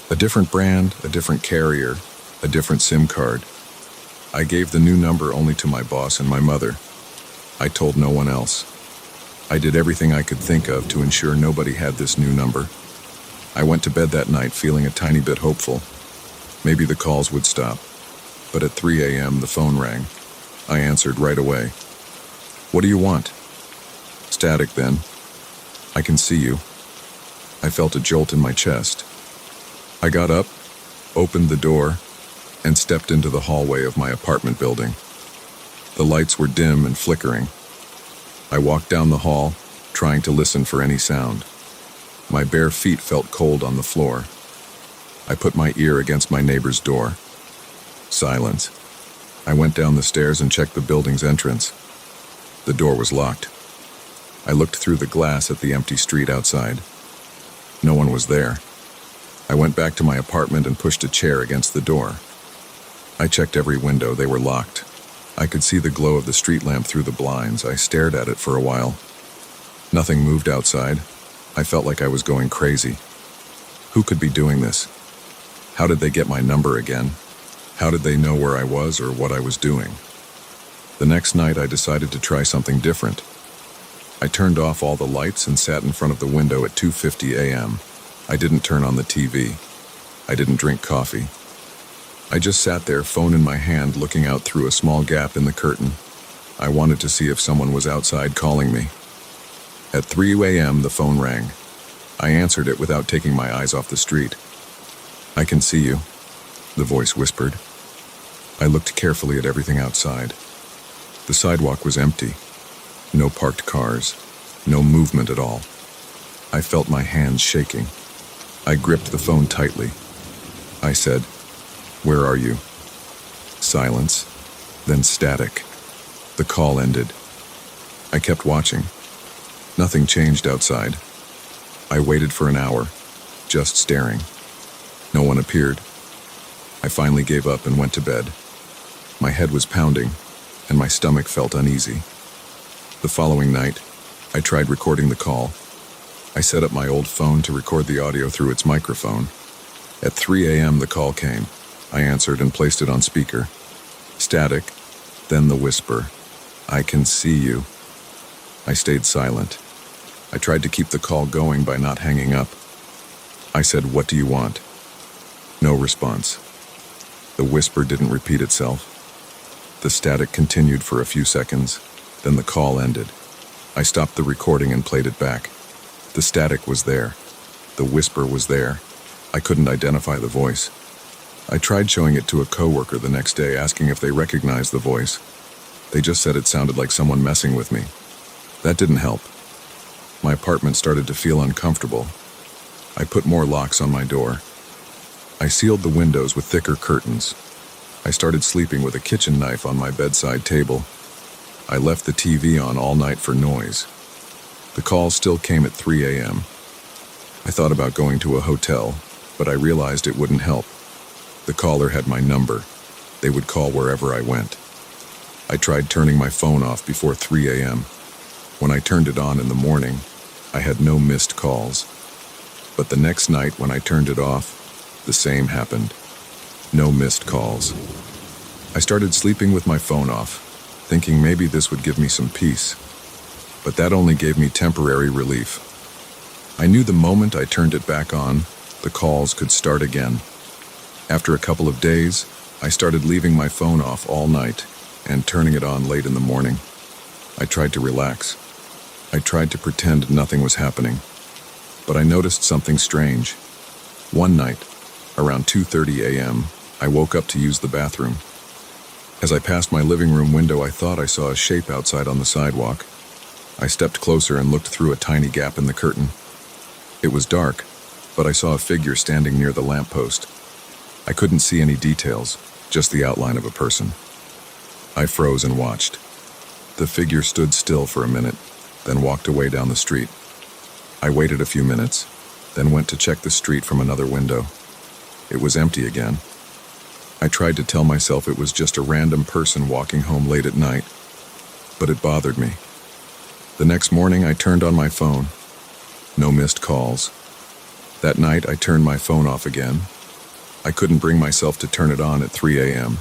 Speaker 1: A different brand, a different carrier, a different SIM card. I gave the new number only to my boss and my mother. I told no one else. I did everything I could think of to ensure nobody had this new number. I went to bed that night feeling a tiny bit hopeful. Maybe the calls would stop. But at 3 a.m. the phone rang. I answered right away. "What do you want?" "Static, then. I can see you." I felt a jolt in my chest. I got up, opened the door, and stepped into the hallway of my apartment building. The lights were dim and flickering. I walked down the hall, trying to listen for any sound. My bare feet felt cold on the floor. I put my ear against my neighbor's door. Silence. I went down the stairs and checked the building's entrance. The door was locked. I looked through the glass at the empty street outside. No one was there. I went back to my apartment and pushed a chair against the door. I checked every window. They were locked. I could see the glow of the street lamp through the blinds. I stared at it for a while. Nothing moved outside. I felt like I was going crazy. Who could be doing this? How did they get my number again? How did they know where I was or what I was doing? The next night I decided to try something different. I turned off all the lights and sat in front of the window at 2:50 a.m. I didn't turn on the TV. I didn't drink coffee. I just sat there, phone in my hand, looking out through a small gap in the curtain. I wanted to see if someone was outside calling me. At 3 a.m. the phone rang. I answered it without taking my eyes off the street. "I can see you," the voice whispered. I looked carefully at everything outside. The sidewalk was empty. No parked cars. No movement at all. I felt my hands shaking. I gripped the phone tightly. I said, "Where are you?" Silence, then static. The call ended. I kept watching. Nothing changed outside. I waited for an hour, just staring. No one appeared. I finally gave up and went to bed. My head was pounding, and my stomach felt uneasy. The following night, I tried recording the call. I set up my old phone to record the audio through its microphone. At 3 a.m. the call came. I answered and placed it on speaker. Static, then the whisper, "I can see you." I stayed silent. I tried to keep the call going by not hanging up. I said, "What do you want?" No response. The whisper didn't repeat itself. The static continued for a few seconds, then the call ended. I stopped the recording and played it back. The static was there. The whisper was there. I couldn't identify the voice. I tried showing it to a coworker the next day, asking if they recognized the voice. They just said it sounded like someone messing with me. That didn't help. My apartment started to feel uncomfortable. I put more locks on my door. I sealed the windows with thicker curtains. I started sleeping with a kitchen knife on my bedside table. I left the TV on all night for noise. The call still came at 3 a.m. I thought about going to a hotel, but I realized it wouldn't help. The caller had my number. They would call wherever I went. I tried turning my phone off before 3 a.m. When I turned it on in the morning, I had no missed calls. But the next night when I turned it off, the same happened. No missed calls. I started sleeping with my phone off, thinking maybe this would give me some peace. But that only gave me temporary relief. I knew the moment I turned it back on, the calls could start again. After a couple of days, I started leaving my phone off all night and turning it on late in the morning. I tried to relax. I tried to pretend nothing was happening. But I noticed something strange. One night, around 2:30 a.m., I woke up to use the bathroom. As I passed my living room window, I thought I saw a shape outside on the sidewalk. I stepped closer and looked through a tiny gap in the curtain. It was dark, but I saw a figure standing near the lamppost. I couldn't see any details, just the outline of a person. I froze and watched. The figure stood still for a minute, then walked away down the street. I waited a few minutes, then went to check the street from another window. It was empty again. I tried to tell myself it was just a random person walking home late at night, but it bothered me. The next morning, I turned on my phone. No missed calls. That night, I turned my phone off again. I couldn't bring myself to turn it on at 3 a.m.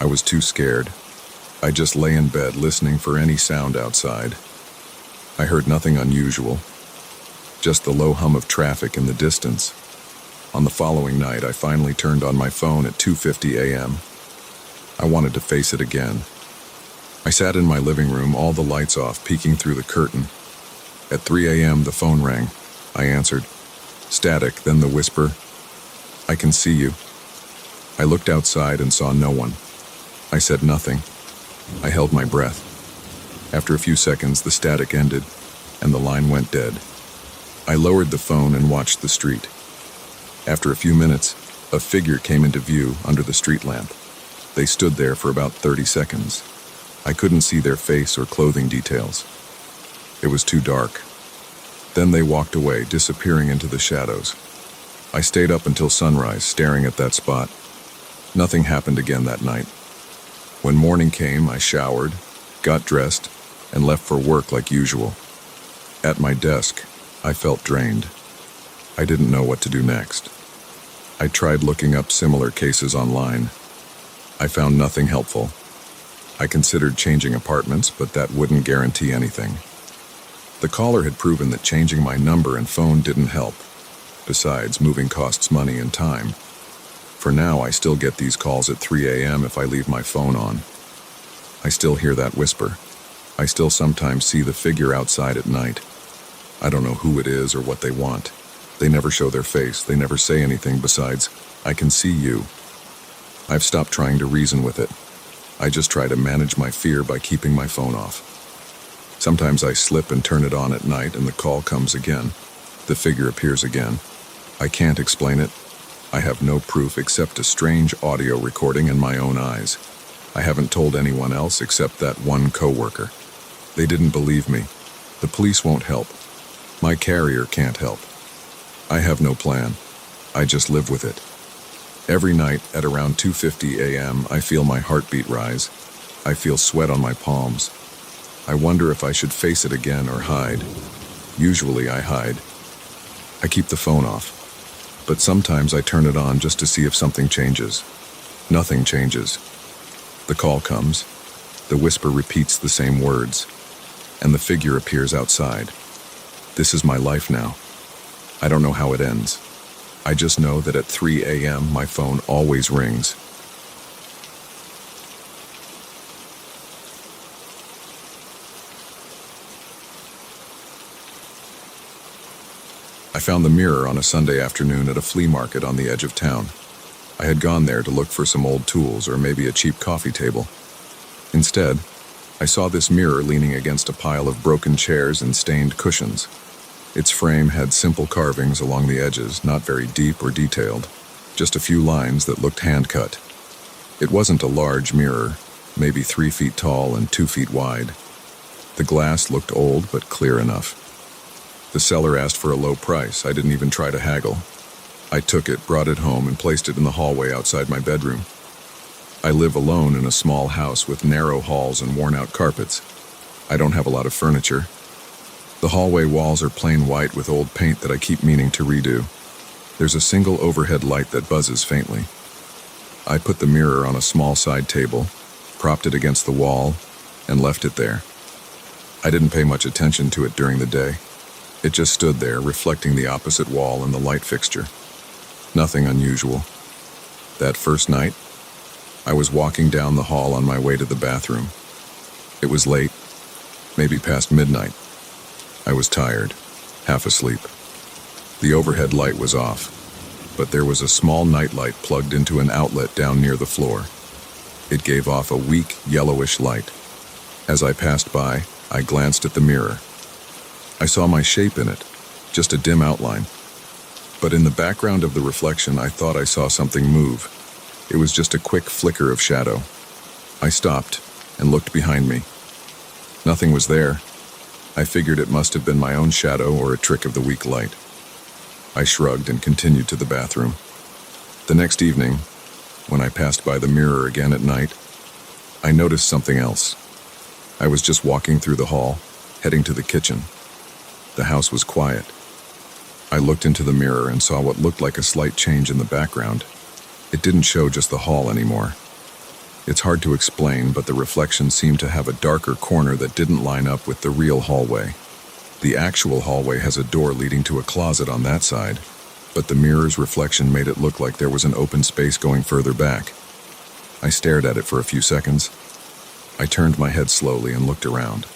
Speaker 1: I was too scared. I just lay in bed listening for any sound outside. I heard nothing unusual, just the low hum of traffic in the distance. On the following night, I finally turned on my phone at 2:50 a.m. I wanted to face it again. I sat in my living room, all the lights off, peeking through the curtain. At 3 a.m., the phone rang. I answered. Static, then the whisper, "I can see you." I looked outside and saw no one. I said nothing. I held my breath. After a few seconds, the static ended, and the line went dead. I lowered the phone and watched the street. After a few minutes, a figure came into view under the street lamp. They stood there for about 30 seconds. I couldn't see their face or clothing details. It was too dark. Then they walked away, disappearing into the shadows. I stayed up until sunrise, staring at that spot. Nothing happened again that night. When morning came, I showered, got dressed, and left for work like usual. At my desk, I felt drained. I didn't know what to do next. I tried looking up similar cases online. I found nothing helpful. I considered changing apartments, but that wouldn't guarantee anything. The caller had proven that changing my number and phone didn't help. Besides, moving costs money and time. For now, I still get these calls at 3 a.m. if I leave my phone on. I still hear that whisper. I still sometimes see the figure outside at night. I don't know who it is or what they want. They never show their face. They never say anything besides, "I can see you." I've stopped trying to reason with it. I just try to manage my fear by keeping my phone off. Sometimes I slip and turn it on at night and the call comes again. The figure appears again. I can't explain it. I have no proof except a strange audio recording in my own eyes. I haven't told anyone else except that one coworker. They didn't believe me. The police won't help. My carrier can't help. I have no plan. I just live with it. Every night at around 2:50 a.m., I feel my heartbeat rise. I feel sweat on my palms. I wonder if I should face it again or hide. Usually I hide. I keep the phone off. But sometimes I turn it on just to see if something changes. Nothing changes. The call comes. The whisper repeats the same words. And the figure appears outside. This is my life now. I don't know how it ends. I just know that at 3 a.m. my phone always rings. I found the mirror on a Sunday afternoon at a flea market on the edge of town. I had gone there to look for some old tools or maybe a cheap coffee table. Instead, I saw this mirror leaning against a pile of broken chairs and stained cushions. Its frame had simple carvings along the edges, not very deep or detailed, just a few lines that looked hand-cut. It wasn't a large mirror, maybe 3 feet tall and 2 feet wide. The glass looked old but clear enough. The seller asked for a low price. I didn't even try to haggle. I took it, brought it home, and placed it in the hallway outside my bedroom. I live alone in a small house with narrow halls and worn-out carpets. I don't have a lot of furniture. The hallway walls are plain white with old paint that I keep meaning to redo. There's a single overhead light that buzzes faintly. I put the mirror on a small side table, propped it against the wall, and left it there. I didn't pay much attention to it during the day. It just stood there, reflecting the opposite wall and the light fixture. Nothing unusual. That first night, I was walking down the hall on my way to the bathroom. It was late, maybe past midnight. I was tired, half asleep. The overhead light was off, but there was a small nightlight plugged into an outlet down near the floor. It gave off a weak, yellowish light. As I passed by, I glanced at the mirror. I saw my shape in it, just a dim outline. But in the background of the reflection, I thought I saw something move. It was just a quick flicker of shadow. I stopped and looked behind me. Nothing was there. I figured it must have been my own shadow or a trick of the weak light. I shrugged and continued to the bathroom. The next evening, when I passed by the mirror again at night, I noticed something else. I was just walking through the hall, heading to the kitchen. The house was quiet. I looked into the mirror and saw what looked like a slight change in the background. It didn't show just the hall anymore. It's hard to explain, but the reflection seemed to have a darker corner that didn't line up with the real hallway. The actual hallway has a door leading to a closet on that side, but the mirror's reflection made it look like there was an open space going further back. I stared at it for a few seconds. I turned my head slowly and looked around.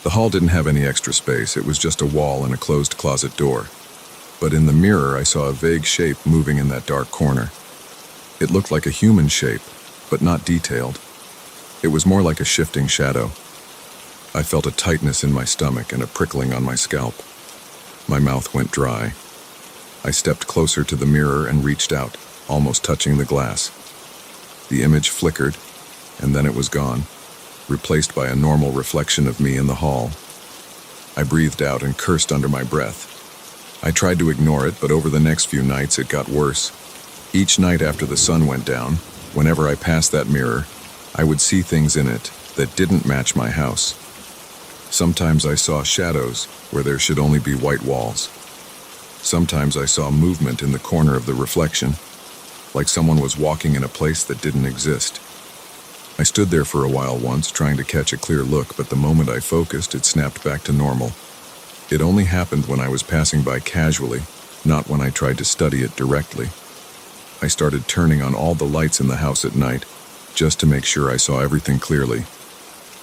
Speaker 1: The hall didn't have any extra space, it was just a wall and a closed closet door. But in the mirror, I saw a vague shape moving in that dark corner. It looked like a human shape, but not detailed. It was more like a shifting shadow. I felt a tightness in my stomach and a prickling on my scalp. My mouth went dry. I stepped closer to the mirror and reached out, almost touching the glass. The image flickered, and then it was gone, replaced by a normal reflection of me in the hall. I breathed out and cursed under my breath. I tried to ignore it, but over the next few nights it got worse. Each night after the sun went down, whenever I passed that mirror, I would see things in it that didn't match my house. Sometimes I saw shadows where there should only be white walls. Sometimes I saw movement in the corner of the reflection, like someone was walking in a place that didn't exist. I stood there for a while once, trying to catch a clear look, but the moment I focused, it snapped back to normal. It only happened when I was passing by casually, not when I tried to study it directly. I started turning on all the lights in the house at night, just to make sure I saw everything clearly.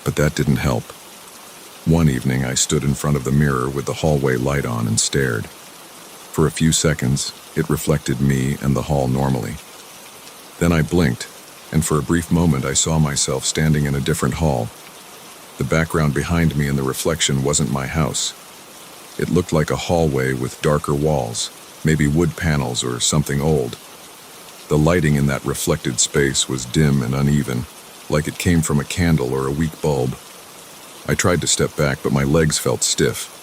Speaker 1: But that didn't help. One evening, I stood in front of the mirror with the hallway light on and stared. For a few seconds, it reflected me and the hall normally. Then I blinked, and for a brief moment I saw myself standing in a different hall. The background behind me in the reflection wasn't my house. It looked like a hallway with darker walls, maybe wood panels or something old. The lighting in that reflected space was dim and uneven, like it came from a candle or a weak bulb. I tried to step back, but my legs felt stiff.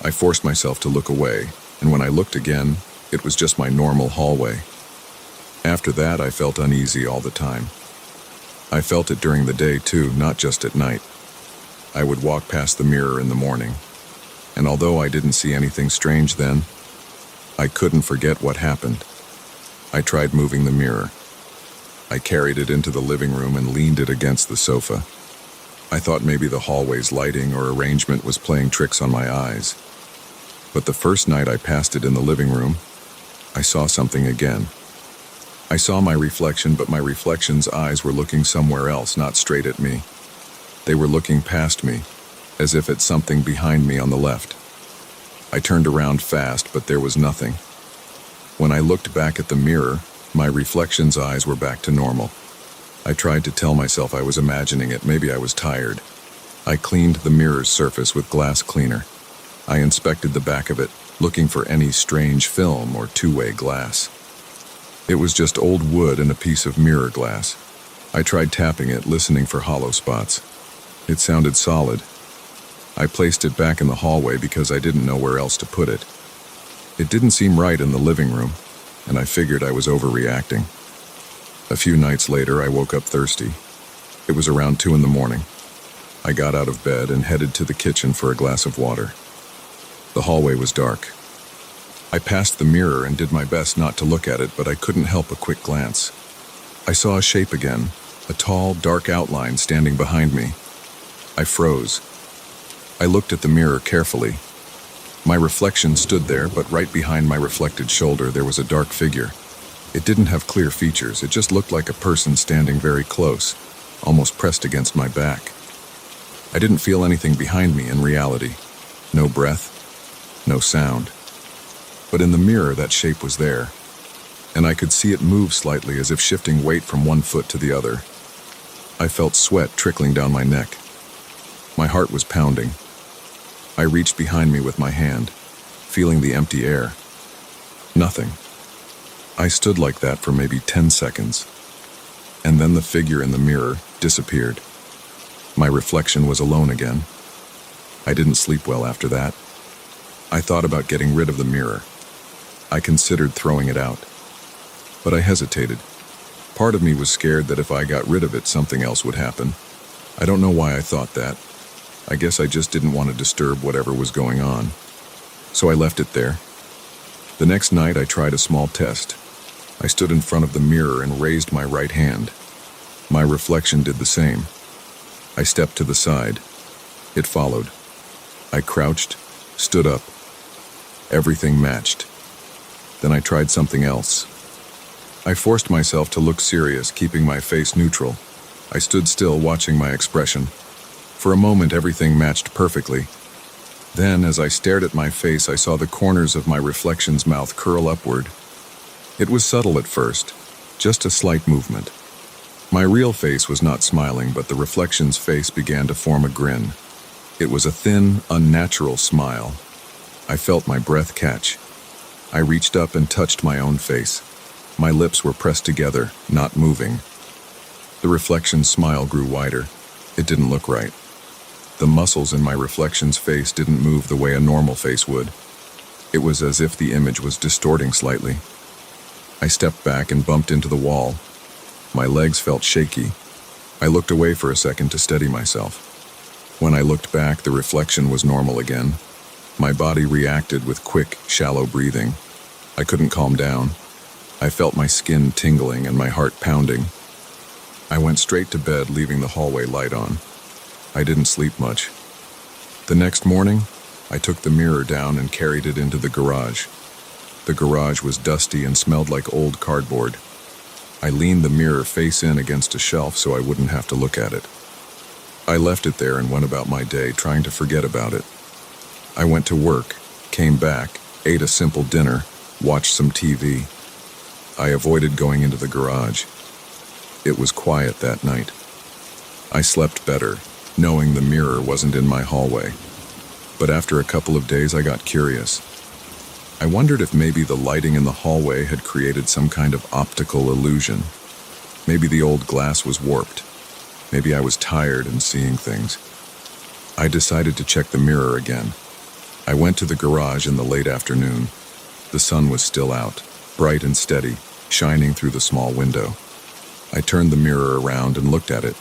Speaker 1: I forced myself to look away, and when I looked again, it was just my normal hallway. After that, I felt uneasy all the time. I felt it during the day too, not just at night. I would walk past the mirror in the morning, and although I didn't see anything strange then, I couldn't forget what happened. I tried moving the mirror. I carried it into the living room and leaned it against the sofa. I thought maybe the hallway's lighting or arrangement was playing tricks on my eyes. But the first night I passed it in the living room, I saw something again. I saw my reflection, but my reflection's eyes were looking somewhere else, not straight at me. They were looking past me, as if at something behind me on the left. I turned around fast, but there was nothing. When I looked back at the mirror, my reflection's eyes were back to normal. I tried to tell myself I was imagining it, maybe I was tired. I cleaned the mirror's surface with glass cleaner. I inspected the back of it, looking for any strange film or two-way glass. It was just old wood and a piece of mirror glass. I tried tapping it, listening for hollow spots. It sounded solid. I placed it back in the hallway because I didn't know where else to put it. It didn't seem right in the living room, and I figured I was overreacting. A few nights later, I woke up thirsty. It was around 2 a.m. I got out of bed and headed to the kitchen for a glass of water. The hallway was dark. I passed the mirror and did my best not to look at it, but I couldn't help a quick glance. I saw a shape again, a tall, dark outline standing behind me. I froze. I looked at the mirror carefully. My reflection stood there, but right behind my reflected shoulder there was a dark figure. It didn't have clear features, it just looked like a person standing very close, almost pressed against my back. I didn't feel anything behind me in reality. No breath, no sound. But in the mirror that shape was there, and I could see it move slightly as if shifting weight from one foot to the other. I felt sweat trickling down my neck. My heart was pounding. I reached behind me with my hand, feeling the empty air. Nothing. I stood like that for maybe 10 seconds, and then the figure in the mirror disappeared. My reflection was alone again. I didn't sleep well after that. I thought about getting rid of the mirror. I considered throwing it out, but I hesitated. Part of me was scared that if I got rid of it, something else would happen. I don't know why I thought that. I guess I just didn't want to disturb whatever was going on. So I left it there. The next night I tried a small test. I stood in front of the mirror and raised my right hand. My reflection did the same. I stepped to the side. It followed. I crouched, stood up. Everything matched. Then I tried something else. I forced myself to look serious, keeping my face neutral. I stood still, watching my expression. For a moment, everything matched perfectly. Then, as I stared at my face, I saw the corners of my reflection's mouth curl upward. It was subtle at first, just a slight movement. My real face was not smiling, but the reflection's face began to form a grin. It was a thin, unnatural smile. I felt my breath catch. I reached up and touched my own face. My lips were pressed together, not moving. The reflection's smile grew wider. It didn't look right. The muscles in my reflection's face didn't move the way a normal face would. It was as if the image was distorting slightly. I stepped back and bumped into the wall. My legs felt shaky. I looked away for a second to steady myself. When I looked back, the reflection was normal again. My body reacted with quick, shallow breathing. I couldn't calm down. I felt my skin tingling and my heart pounding. I went straight to bed, leaving the hallway light on. I didn't sleep much. The next morning, I took the mirror down and carried it into the garage. The garage was dusty and smelled like old cardboard. I leaned the mirror face in against a shelf so I wouldn't have to look at it. I left it there and went about my day, trying to forget about it. I went to work, came back, ate a simple dinner, watched some TV. I avoided going into the garage. It was quiet that night. I slept better, knowing the mirror wasn't in my hallway. But after a couple of days, I got curious. I wondered if maybe the lighting in the hallway had created some kind of optical illusion. Maybe the old glass was warped. Maybe I was tired and seeing things. I decided to check the mirror again. I went to the garage in the late afternoon. The sun was still out, bright and steady, shining through the small window. I turned the mirror around and looked at it.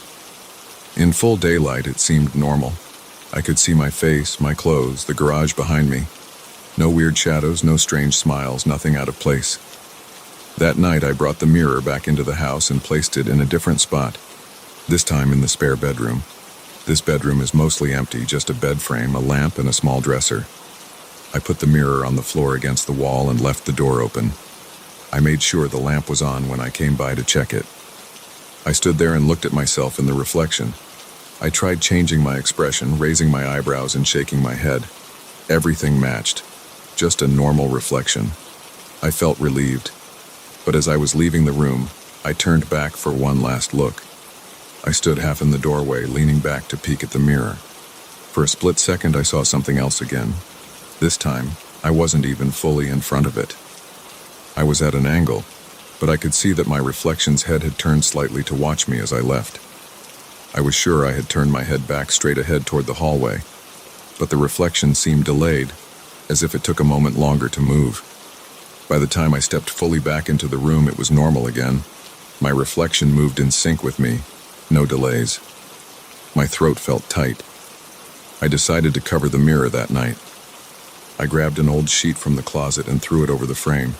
Speaker 1: In full daylight, it seemed normal. I could see my face, my clothes, the garage behind me. No weird shadows, no strange smiles, nothing out of place. That night, I brought the mirror back into the house and placed it in a different spot, this time in the spare bedroom. This bedroom is mostly empty, just a bed frame, a lamp, and a small dresser. I put the mirror on the floor against the wall and left the door open. I made sure the lamp was on when I came by to check it. I stood there and looked at myself in the reflection. I tried changing my expression, raising my eyebrows and shaking my head. Everything matched. Just a normal reflection. I felt relieved. But as I was leaving the room, I turned back for one last look. I stood half in the doorway, leaning back to peek at the mirror. For a split second, I saw something else again. This time, I wasn't even fully in front of it. I was at an angle, but I could see that my reflection's head had turned slightly to watch me as I left. I was sure I had turned my head back straight ahead toward the hallway, but the reflection seemed delayed, as if it took a moment longer to move. By the time I stepped fully back into the room, it was normal again. My reflection moved in sync with me, no delays. My throat felt tight. I decided to cover the mirror that night. I grabbed an old sheet from the closet and threw it over the frame.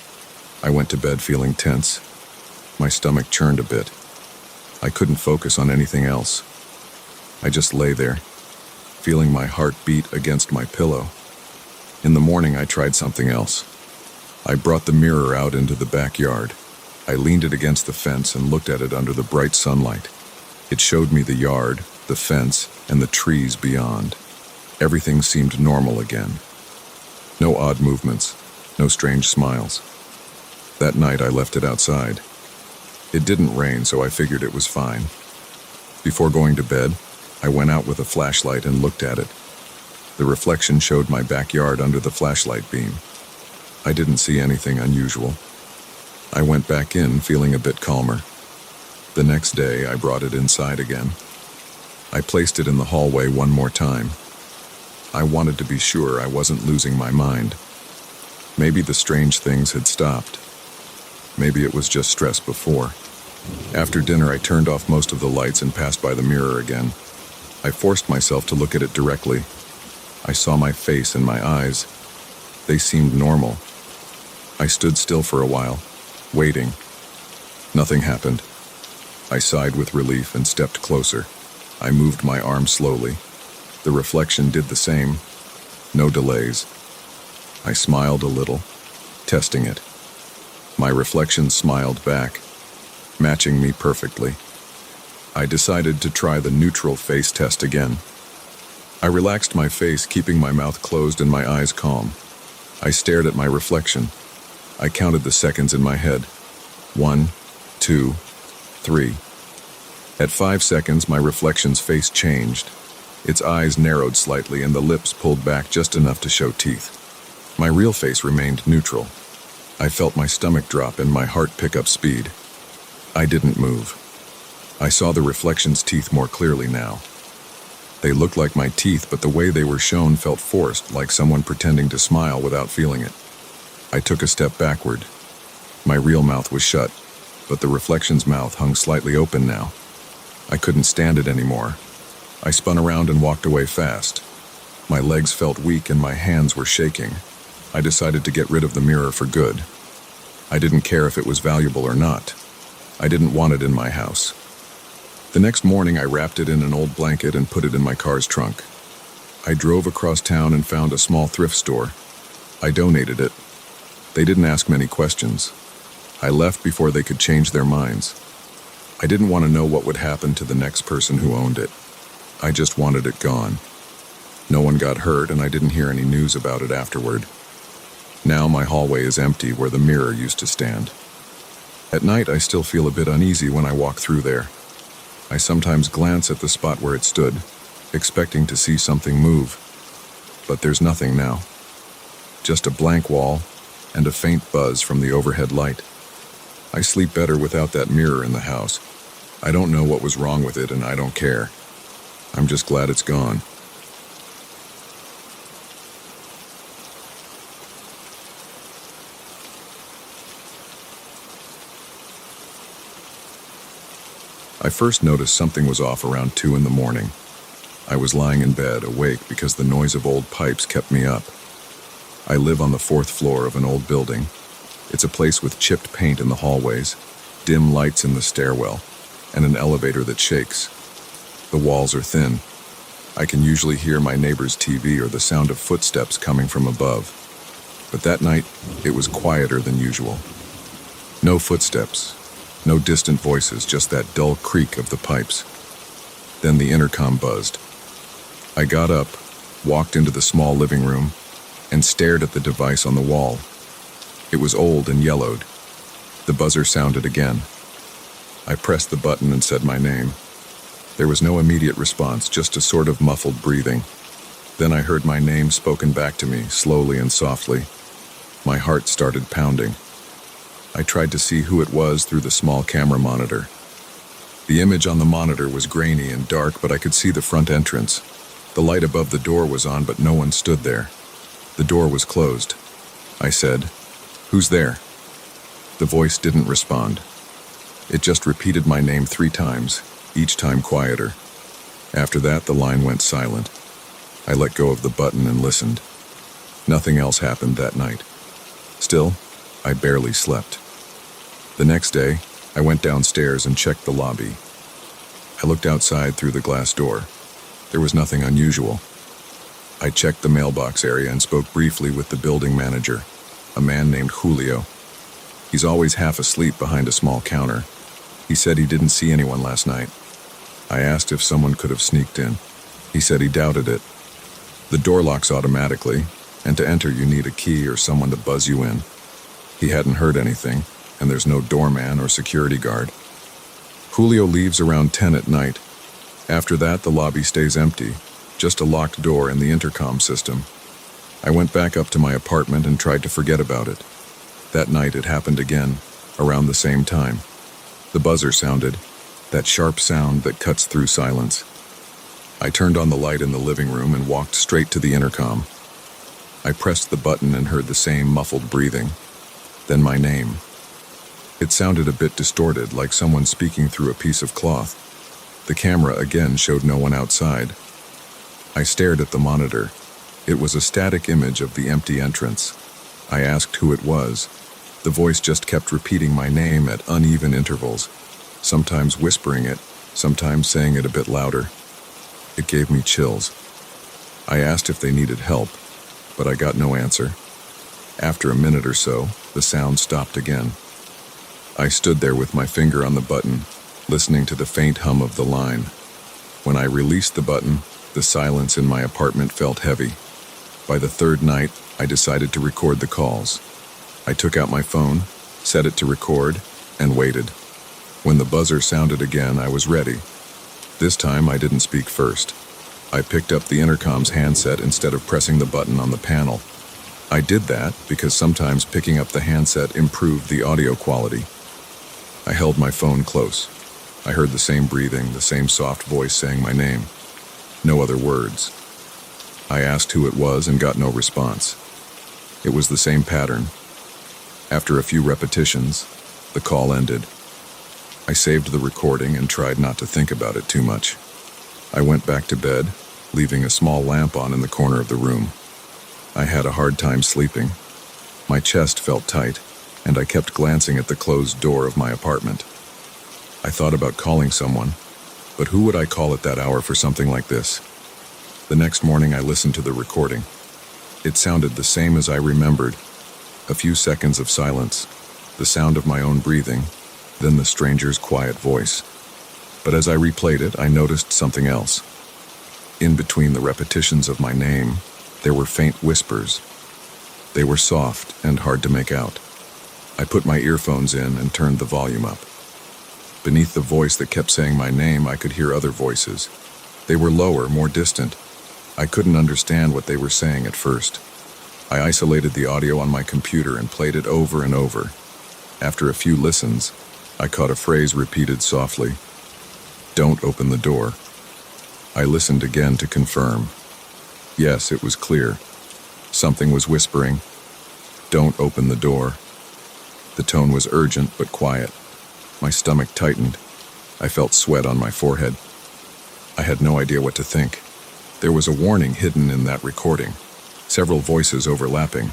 Speaker 1: I went to bed feeling tense. My stomach churned a bit. I couldn't focus on anything else. I just lay there, feeling my heart beat against my pillow. In the morning, I tried something else. I brought the mirror out into the backyard. I leaned it against the fence and looked at it under the bright sunlight. It showed me the yard, the fence, and the trees beyond. Everything seemed normal again. No odd movements, no strange smiles. That night, I left it outside. It didn't rain, so I figured it was fine. Before going to bed, I went out with a flashlight and looked at it. The reflection showed my backyard under the flashlight beam. I didn't see anything unusual. I went back in, feeling a bit calmer. The next day, I brought it inside again. I placed it in the hallway one more time. I wanted to be sure I wasn't losing my mind. Maybe the strange things had stopped. Maybe it was just stress before. After dinner, I turned off most of the lights and passed by the mirror again. I forced myself to look at it directly. I saw my face and my eyes. They seemed normal. I stood still for a while, waiting. Nothing happened. I sighed with relief and stepped closer. I moved my arm slowly. The reflection did the same. No delays. I smiled a little, testing it. My reflection smiled back, matching me perfectly. I decided to try the neutral face test again. I relaxed my face, keeping my mouth closed and my eyes calm. I stared at my reflection. I counted the seconds in my head. 1, 2, 3. At 5 seconds, my reflection's face changed. Its eyes narrowed slightly and the lips pulled back just enough to show teeth. My real face remained neutral. I felt my stomach drop and my heart pick up speed. I didn't move. I saw the reflection's teeth more clearly now. They looked like my teeth, but the way they were shown felt forced, like someone pretending to smile without feeling it. I took a step backward. My real mouth was shut, but the reflection's mouth hung slightly open now. I couldn't stand it anymore. I spun around and walked away fast. My legs felt weak and my hands were shaking. I decided to get rid of the mirror for good. I didn't care if it was valuable or not. I didn't want it in my house. The next morning, I wrapped it in an old blanket and put it in my car's trunk. I drove across town and found a small thrift store. I donated it. They didn't ask many questions. I left before they could change their minds. I didn't want to know what would happen to the next person who owned it. I just wanted it gone. No one got hurt and I didn't hear any news about it afterward. Now my hallway is empty where the mirror used to stand. At night, I still feel a bit uneasy when I walk through there. I sometimes glance at the spot where it stood, expecting to see something move. But there's nothing now. Just a blank wall and a faint buzz from the overhead light. I sleep better without that mirror in the house. I don't know what was wrong with it and I don't care. I'm just glad it's gone. I first noticed something was off around 2 in the morning. I was lying in bed, awake because the noise of old pipes kept me up. I live on the 4th floor of an old building. It's a place with chipped paint in the hallways, dim lights in the stairwell, and an elevator that shakes. The walls are thin. I can usually hear my neighbor's TV or the sound of footsteps coming from above. But that night, it was quieter than usual. No footsteps. No distant voices, just that dull creak of the pipes. Then the intercom buzzed. I got up, walked into the small living room, and stared at the device on the wall. It was old and yellowed. The buzzer sounded again. I pressed the button and said my name. There was no immediate response, just a sort of muffled breathing. Then I heard my name spoken back to me, slowly and softly. My heart started pounding. I tried to see who it was through the small camera monitor. The image on the monitor was grainy and dark, but I could see the front entrance. The light above the door was on, but no one stood there. The door was closed. I said, "Who's there?" The voice didn't respond. It just repeated my name 3 times, each time quieter. After that, the line went silent. I let go of the button and listened. Nothing else happened that night. Still, I barely slept. The next day, I went downstairs and checked the lobby. I looked outside through the glass door. There was nothing unusual. I checked the mailbox area and spoke briefly with the building manager, a man named Julio. He's always half asleep behind a small counter. He said he didn't see anyone last night. I asked if someone could have sneaked in. He said he doubted it. The door locks automatically, and to enter you need a key or someone to buzz you in. He hadn't heard anything, and there's no doorman or security guard. Julio leaves around 10 at night. After that, the lobby stays empty, just a locked door and the intercom system. I went back up to my apartment and tried to forget about it. That night it happened again, around the same time. The buzzer sounded, that sharp sound that cuts through silence. I turned on the light in the living room and walked straight to the intercom. I pressed the button and heard the same muffled breathing. Then my name. It sounded a bit distorted, like someone speaking through a piece of cloth. The camera again showed no one outside. I stared at the monitor. It was a static image of the empty entrance. I asked who it was. The voice just kept repeating my name at uneven intervals, sometimes whispering it, sometimes saying it a bit louder. It gave me chills. I asked if they needed help, but I got no answer. After a minute or so, the sound stopped again. I stood there with my finger on the button, listening to the faint hum of the line. When I released the button, the silence in my apartment felt heavy. By the third night, I decided to record the calls. I took out my phone, set it to record, and waited. When the buzzer sounded again, I was ready. This time, I didn't speak first. I picked up the intercom's handset instead of pressing the button on the panel. I did that because sometimes picking up the handset improved the audio quality. I held my phone close. I heard the same breathing, the same soft voice saying my name. No other words. I asked who it was and got no response. It was the same pattern. After a few repetitions, the call ended. I saved the recording and tried not to think about it too much. I went back to bed, leaving a small lamp on in the corner of the room. I had a hard time sleeping. My chest felt tight, and I kept glancing at the closed door of my apartment. I thought about calling someone, but who would I call at that hour for something like this? The next morning I listened to the recording. It sounded the same as I remembered. A few seconds of silence, the sound of my own breathing, then the stranger's quiet voice. But as I replayed it, I noticed something else. In between the repetitions of my name, there were faint whispers. They were soft and hard to make out. I put my earphones in and turned the volume up. Beneath the voice that kept saying my name, I could hear other voices. They were lower, more distant. I couldn't understand what they were saying at first. I isolated the audio on my computer and played it over and over. After a few listens, I caught a phrase repeated softly. "Don't open the door." I listened again to confirm. Yes, it was clear. Something was whispering, "Don't open the door." The tone was urgent but quiet. My stomach tightened. I felt sweat on my forehead. I had no idea what to think. There was a warning hidden in that recording, several voices overlapping.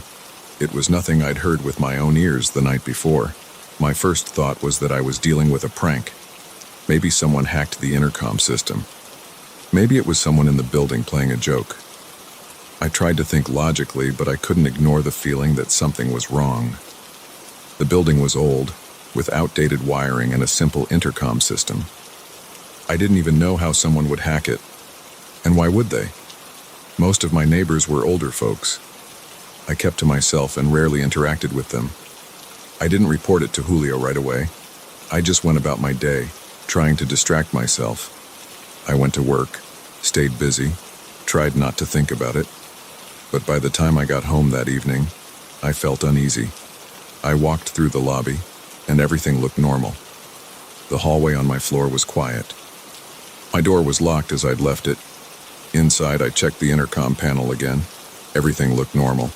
Speaker 1: It was nothing I'd heard with my own ears the night before. My first thought was that I was dealing with a prank. Maybe someone hacked the intercom system. Maybe it was someone in the building playing a joke. I tried to think logically, but I couldn't ignore the feeling that something was wrong. The building was old, with outdated wiring and a simple intercom system. I didn't even know how someone would hack it. And why would they? Most of my neighbors were older folks. I kept to myself and rarely interacted with them. I didn't report it to Julio right away. I just went about my day, trying to distract myself. I went to work, stayed busy, tried not to think about it. But by the time I got home that evening, I felt uneasy. I walked through the lobby, and everything looked normal. The hallway on my floor was quiet. My door was locked as I'd left it. Inside, I checked the intercom panel again. Everything looked normal.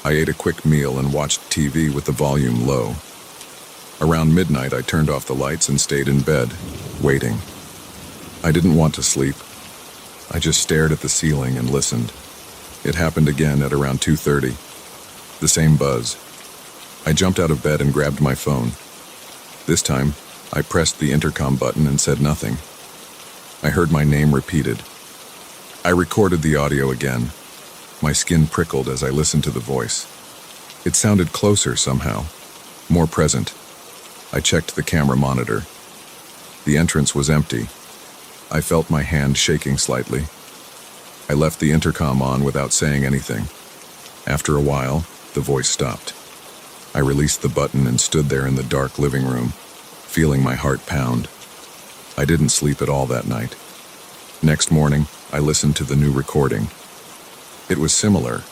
Speaker 1: I ate a quick meal and watched TV with the volume low. Around midnight, I turned off the lights and stayed in bed, waiting. I didn't want to sleep. I just stared at the ceiling and listened. It happened again at around 2:30. The same buzz. I jumped out of bed and grabbed my phone. This time, I pressed the intercom button and said nothing. I heard my name repeated. I recorded the audio again. My skin prickled as I listened to the voice. It sounded closer somehow, more present. I checked the camera monitor. The entrance was empty. I felt my hand shaking slightly. I left the intercom on without saying anything. After a while, the voice stopped. I released the button and stood there in the dark living room, feeling my heart pound. I didn't sleep at all that night. Next morning, I listened to the new recording. It was similar,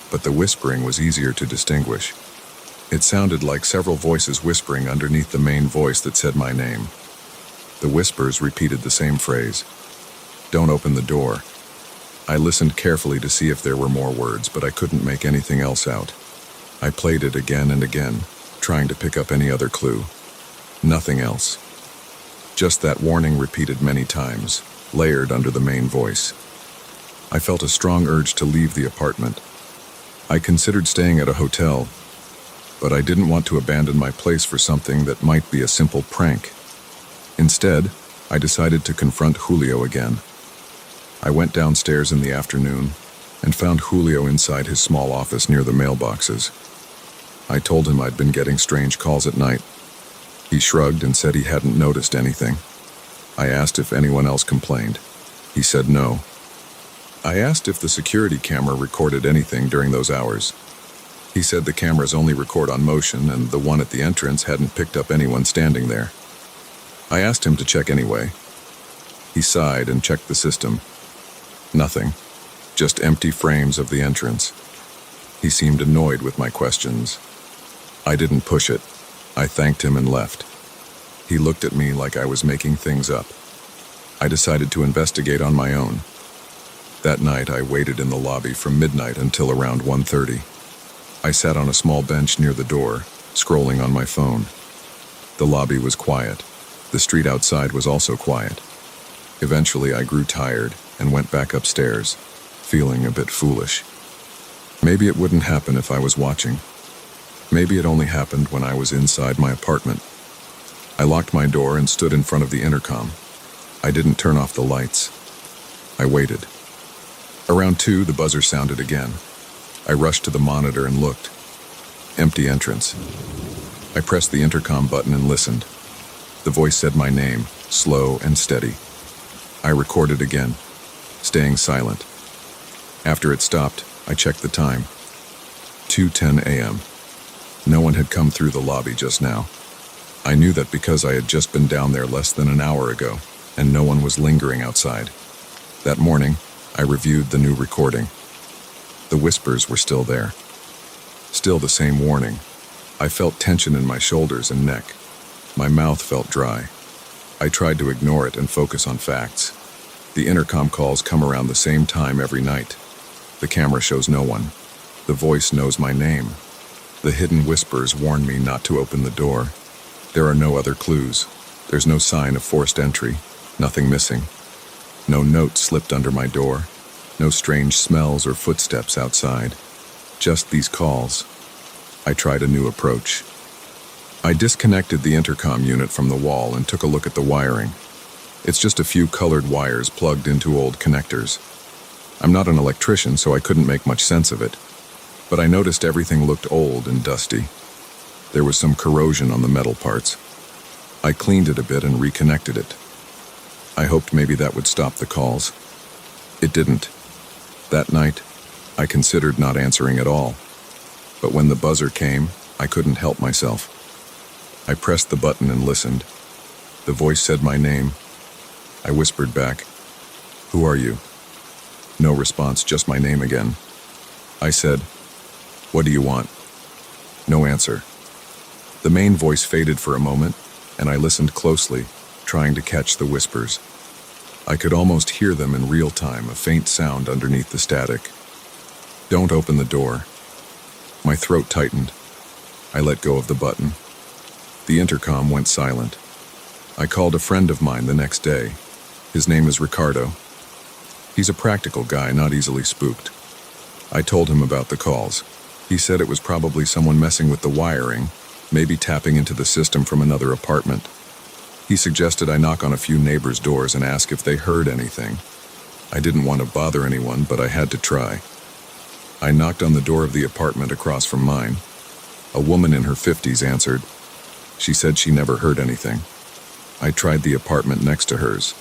Speaker 1: but the whispering was easier to distinguish. It sounded like several voices whispering underneath the main voice that said my name. The whispers repeated the same phrase. "Don't open the door." I listened carefully to see if there were more words, but I couldn't make anything else out. I played it again and again, trying to pick up any other clue. Nothing else. Just that warning repeated many times, layered under the main voice. I felt a strong urge to leave the apartment. I considered staying at a hotel, but I didn't want to abandon my place for something that might be a simple prank. Instead, I decided to confront Julio again. I went downstairs in the afternoon and found Julio inside his small office near the mailboxes. I told him I'd been getting strange calls at night. He shrugged and said he hadn't noticed anything. I asked if anyone else complained. He said no. I asked if the security camera recorded anything during those hours. He said the cameras only record on motion and the one at the entrance hadn't picked up anyone standing there. I asked him to check anyway. He sighed and checked the system. Nothing. Just empty frames of the entrance. He seemed annoyed with my questions. I didn't push it. I thanked him and left. He looked at me like I was making things up. I decided to investigate on my own. That night, I waited in the lobby from midnight until around 1:30. I sat on a small bench near the door, scrolling on my phone. The lobby was quiet. The street outside was also quiet. Eventually, I grew tired and went back upstairs, feeling a bit foolish. Maybe it wouldn't happen if I was watching. Maybe it only happened when I was inside my apartment. I locked my door and stood in front of the intercom. I didn't turn off the lights. I waited. Around 2, the buzzer sounded again. I rushed to the monitor and looked. Empty entrance. I pressed the intercom button and listened. The voice said my name, slow and steady. I recorded again, staying silent. After it stopped, I checked the time. 2:10 a.m. No one had come through the lobby just now. I knew that because I had just been down there less than an hour ago, and no one was lingering outside. That morning, I reviewed the new recording. The whispers were still there. Still the same warning. I felt tension in my shoulders and neck. My mouth felt dry. I tried to ignore it and focus on facts. The intercom calls come around the same time every night. The camera shows no one. The voice knows my name. The hidden whispers warn me not to open the door. There are no other clues. There's no sign of forced entry. Nothing missing. No note slipped under my door. No strange smells or footsteps outside. Just these calls. I tried a new approach. I disconnected the intercom unit from the wall and took a look at the wiring. It's just a few colored wires plugged into old connectors. I'm not an electrician, so I couldn't make much sense of it. But I noticed everything looked old and dusty. There was some corrosion on the metal parts. I cleaned it a bit and reconnected it. I hoped maybe that would stop the calls. It didn't. That night, I considered not answering at all. But when the buzzer came, I couldn't help myself. I pressed the button and listened. The voice said my name. I whispered back, "Who are you?" No response, just my name again. I said, "What do you want?" No answer. The main voice faded for a moment, and I listened closely, trying to catch the whispers. I could almost hear them in real time, a faint sound underneath the static. "Don't open the door." My throat tightened. I let go of the button. The intercom went silent. I called a friend of mine the next day. His name is Ricardo. He's a practical guy, not easily spooked. I told him about the calls. He said it was probably someone messing with the wiring, maybe tapping into the system from another apartment. He suggested I knock on a few neighbors' doors and ask if they heard anything. I didn't want to bother anyone, but I had to try. I knocked on the door of the apartment across from mine. A woman in her 50s answered. She said she never heard anything. I tried the apartment next to hers.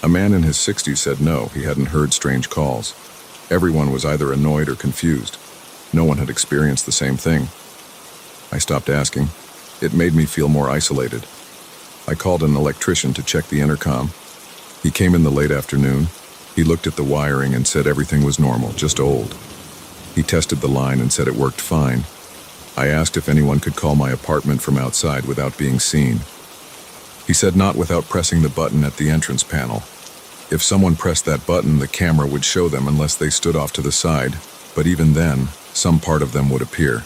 Speaker 1: A man in his 60s said no, he hadn't heard strange calls. Everyone was either annoyed or confused. No one had experienced the same thing. I stopped asking. It made me feel more isolated. I called an electrician to check the intercom. He came in the late afternoon. He looked at the wiring and said everything was normal, just old. He tested the line and said it worked fine. I asked if anyone could call my apartment from outside without being seen. He said not without pressing the button at the entrance panel. If someone pressed that button, the camera would show them unless they stood off to the side, but even then, some part of them would appear.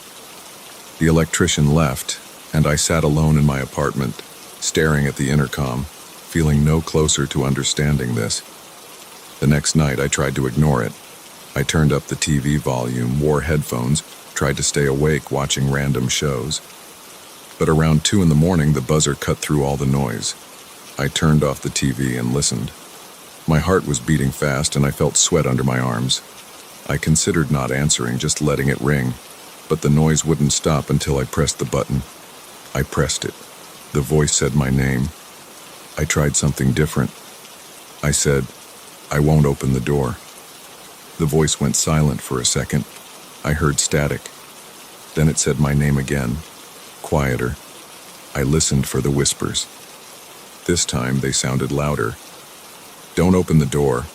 Speaker 1: The electrician left, and I sat alone in my apartment, staring at the intercom, feeling no closer to understanding this. The next night, I tried to ignore it. I turned up the TV volume, wore headphones, tried to stay awake watching random shows. But around 2 in the morning, the buzzer cut through all the noise. I turned off the TV and listened. My heart was beating fast and I felt sweat under my arms. I considered not answering, just letting it ring, but the noise wouldn't stop until I pressed the button. I pressed it. The voice said my name. I tried something different. I said, "I won't open the door." The voice went silent for a second. I heard static. Then it said my name again, quieter. I listened for the whispers. This time they sounded louder. "Don't open the door,"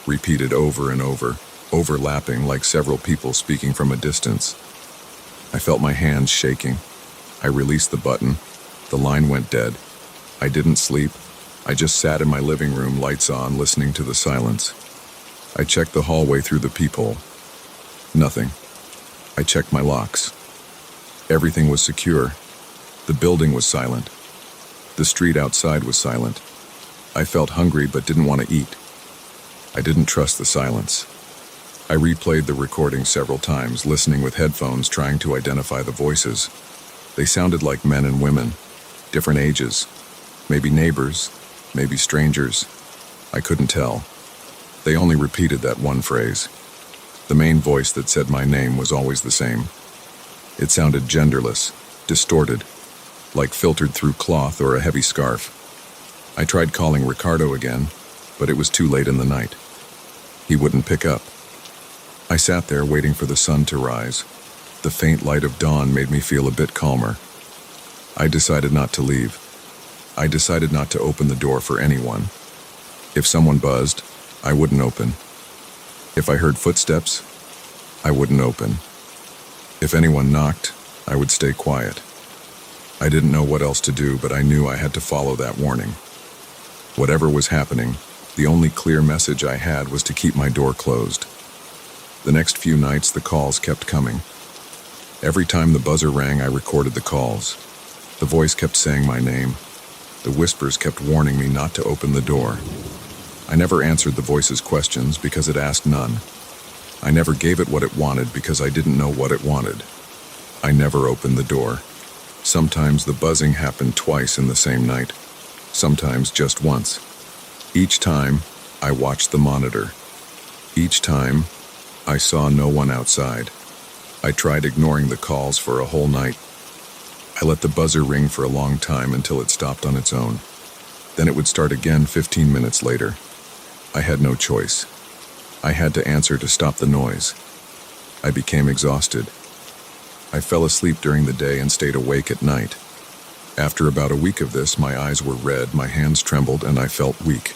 Speaker 1: repeated over and over, overlapping like several people speaking from a distance. I felt my hands shaking. I released the button. The line went dead. I didn't sleep. I just sat in my living room, lights on, listening to the silence. I checked the hallway through the peephole. Nothing. I checked my locks. Everything was secure. The building was silent. The street outside was silent. I felt hungry but didn't want to eat. I didn't trust the silence. I replayed the recording several times, listening with headphones, trying to identify the voices. They sounded like men and women, different ages, maybe neighbors, maybe strangers. I couldn't tell. They only repeated that one phrase. The main voice that said my name was always the same. It sounded genderless, distorted, like filtered through cloth or a heavy scarf. I tried calling Ricardo again, but it was too late in the night. He wouldn't pick up. I sat there waiting for the sun to rise. The faint light of dawn made me feel a bit calmer. I decided not to leave. I decided not to open the door for anyone. If someone buzzed, I wouldn't open. If I heard footsteps, I wouldn't open. If anyone knocked, I would stay quiet. I didn't know what else to do, but I knew I had to follow that warning. Whatever was happening, the only clear message I had was to keep my door closed. The next few nights, the calls kept coming. Every time the buzzer rang, I recorded the calls. The voice kept saying my name. The whispers kept warning me not to open the door. I never answered the voice's questions because it asked none. I never gave it what it wanted because I didn't know what it wanted. I never opened the door. Sometimes the buzzing happened twice in the same night. Sometimes just once. Each time, I watched the monitor. Each time, I saw no one outside. I tried ignoring the calls for a whole night. I let the buzzer ring for a long time until it stopped on its own. Then it would start again 15 minutes later. I had no choice. I had to answer to stop the noise. I became exhausted. I fell asleep during the day and stayed awake at night. After about a week of this, my eyes were red, my hands trembled, and I felt weak.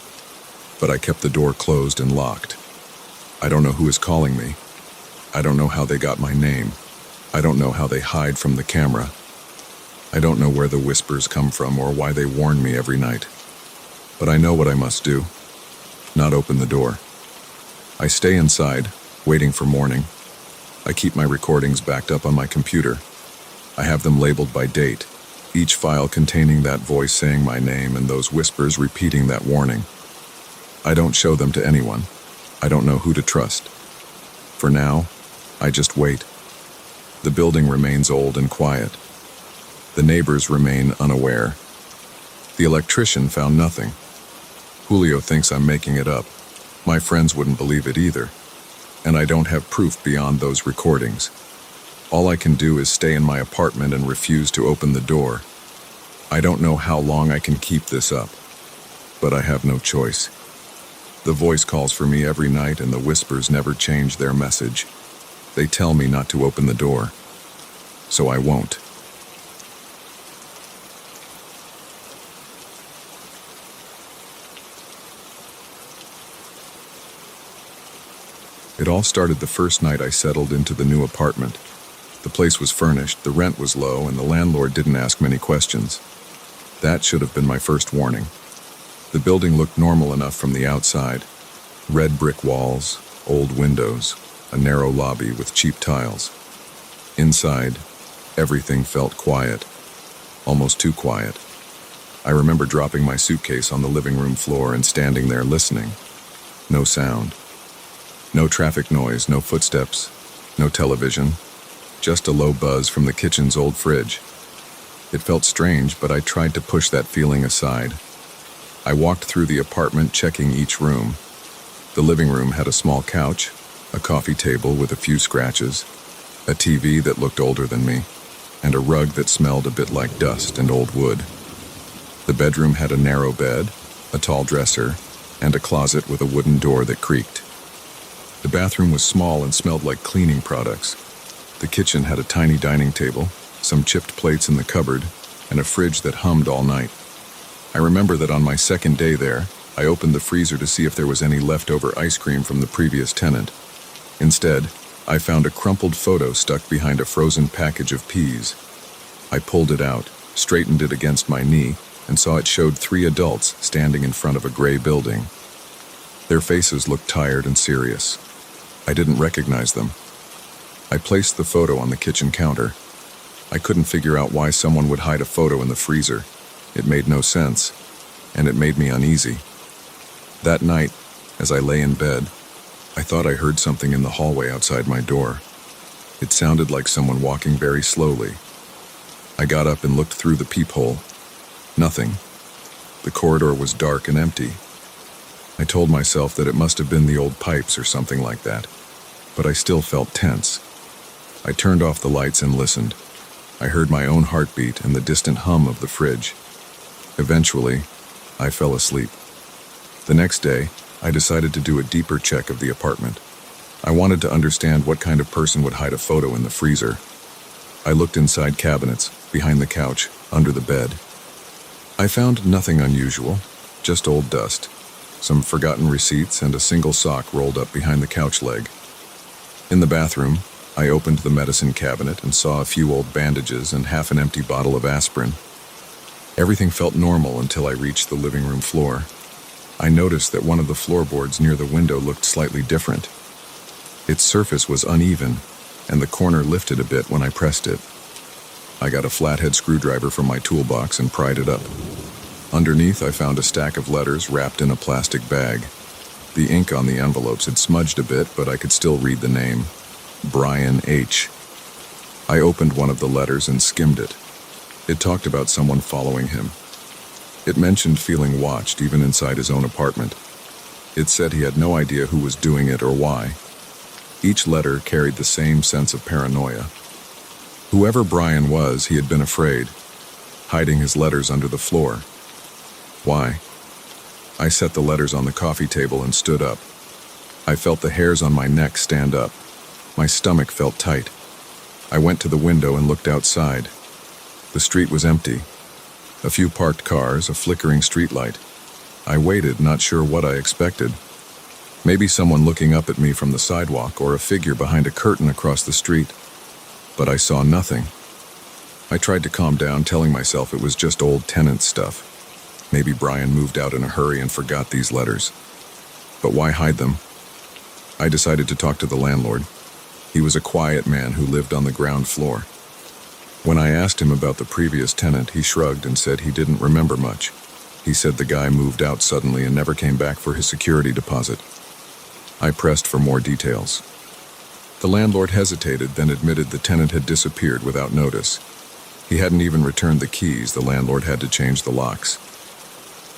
Speaker 1: But I kept the door closed and locked. I don't know who is calling me. I don't know how they got my name. I don't know how they hide from the camera. I don't know where the whispers come from or why they warn me every night. But I know what I must do. Not open the door. I stay inside, waiting for morning. I keep my recordings backed up on my computer. I have them labeled by date, each file containing that voice saying my name and those whispers repeating that warning. I don't show them to anyone. I don't know who to trust. For now, I just wait. The building remains old and quiet. The neighbors remain unaware. The electrician found nothing. Julio thinks I'm making it up. My friends wouldn't believe it either. And I don't have proof beyond those recordings. All I can do is stay in my apartment and refuse to open the door. I don't know how long I can keep this up, but I have no choice. The voice calls for me every night and the whispers never change their message. They tell me not to open the door, so I won't. It all started the first night I settled into the new apartment. The place was furnished, the rent was low, and the landlord didn't ask many questions. That should have been my first warning. The building looked normal enough from the outside. Red brick walls, old windows, a narrow lobby with cheap tiles. Inside, Everything felt quiet, almost too quiet. I remember dropping my suitcase on the living room floor and standing there listening. No sound. No traffic noise, no footsteps, no television, just a low buzz from the kitchen's old fridge. It felt strange, but I tried to push that feeling aside. I walked through the apartment, checking each room. The living room had a small couch, a coffee table with a few scratches, a TV that looked older than me, and a rug that smelled a bit like dust and old wood. The bedroom had a narrow bed, a tall dresser, and a closet with a wooden door that creaked. The bathroom was small and smelled like cleaning products. The kitchen had a tiny dining table, some chipped plates in the cupboard, and a fridge that hummed all night. I remember that on my second day there, I opened the freezer to see if there was any leftover ice cream from the previous tenant. Instead, I found a crumpled photo stuck behind a frozen package of peas. I pulled it out, straightened it against my knee, and saw it showed 3 adults standing in front of a gray building. Their faces looked tired and serious. I didn't recognize them. I placed the photo on the kitchen counter. I couldn't figure out why someone would hide a photo in the freezer. It made no sense, and it made me uneasy. That night, as I lay in bed, I thought I heard something in the hallway outside my door. It sounded like someone walking very slowly. I got up and looked through the peephole. Nothing. The corridor was dark and empty. I told myself that it must have been the old pipes or something like that, but I still felt tense. I turned off the lights and listened. I heard my own heartbeat and the distant hum of the fridge. Eventually, I fell asleep. The next day, I decided to do a deeper check of the apartment. I wanted to understand what kind of person would hide a photo in the freezer. I looked inside cabinets, behind the couch, under the bed. I found nothing unusual, just old dust, some forgotten receipts, and a single sock rolled up behind the couch leg. In the bathroom, I opened the medicine cabinet and saw a few old bandages and half an empty bottle of aspirin. Everything felt normal until I reached the living room floor. I noticed that one of the floorboards near the window looked slightly different. Its surface was uneven, and the corner lifted a bit when I pressed it. I got a flathead screwdriver from my toolbox and pried it up. Underneath, I found a stack of letters wrapped in a plastic bag. The ink on the envelopes had smudged a bit, but I could still read the name. Brian H. I opened one of the letters and skimmed it. It talked about someone following him. It mentioned feeling watched even inside his own apartment. It said he had no idea who was doing it or why. Each letter carried the same sense of paranoia. Whoever Brian was, he had been afraid, hiding his letters under the floor. Why? I set the letters on the coffee table and stood up. I felt the hairs on my neck stand up. My stomach felt tight. I went to the window and looked outside. The street was empty. A few parked cars, a flickering streetlight. I waited, not sure what I expected. Maybe someone looking up at me from the sidewalk or a figure behind a curtain across the street. But I saw nothing. I tried to calm down, telling myself it was just old tenant stuff. Maybe Brian moved out in a hurry and forgot these letters. But why hide them? I decided to talk to the landlord. He was a quiet man who lived on the ground floor. When I asked him about the previous tenant, he shrugged and said he didn't remember much. He said the guy moved out suddenly and never came back for his security deposit. I pressed for more details. The landlord hesitated, then admitted the tenant had disappeared without notice. He hadn't even returned the keys. The landlord had to change the locks.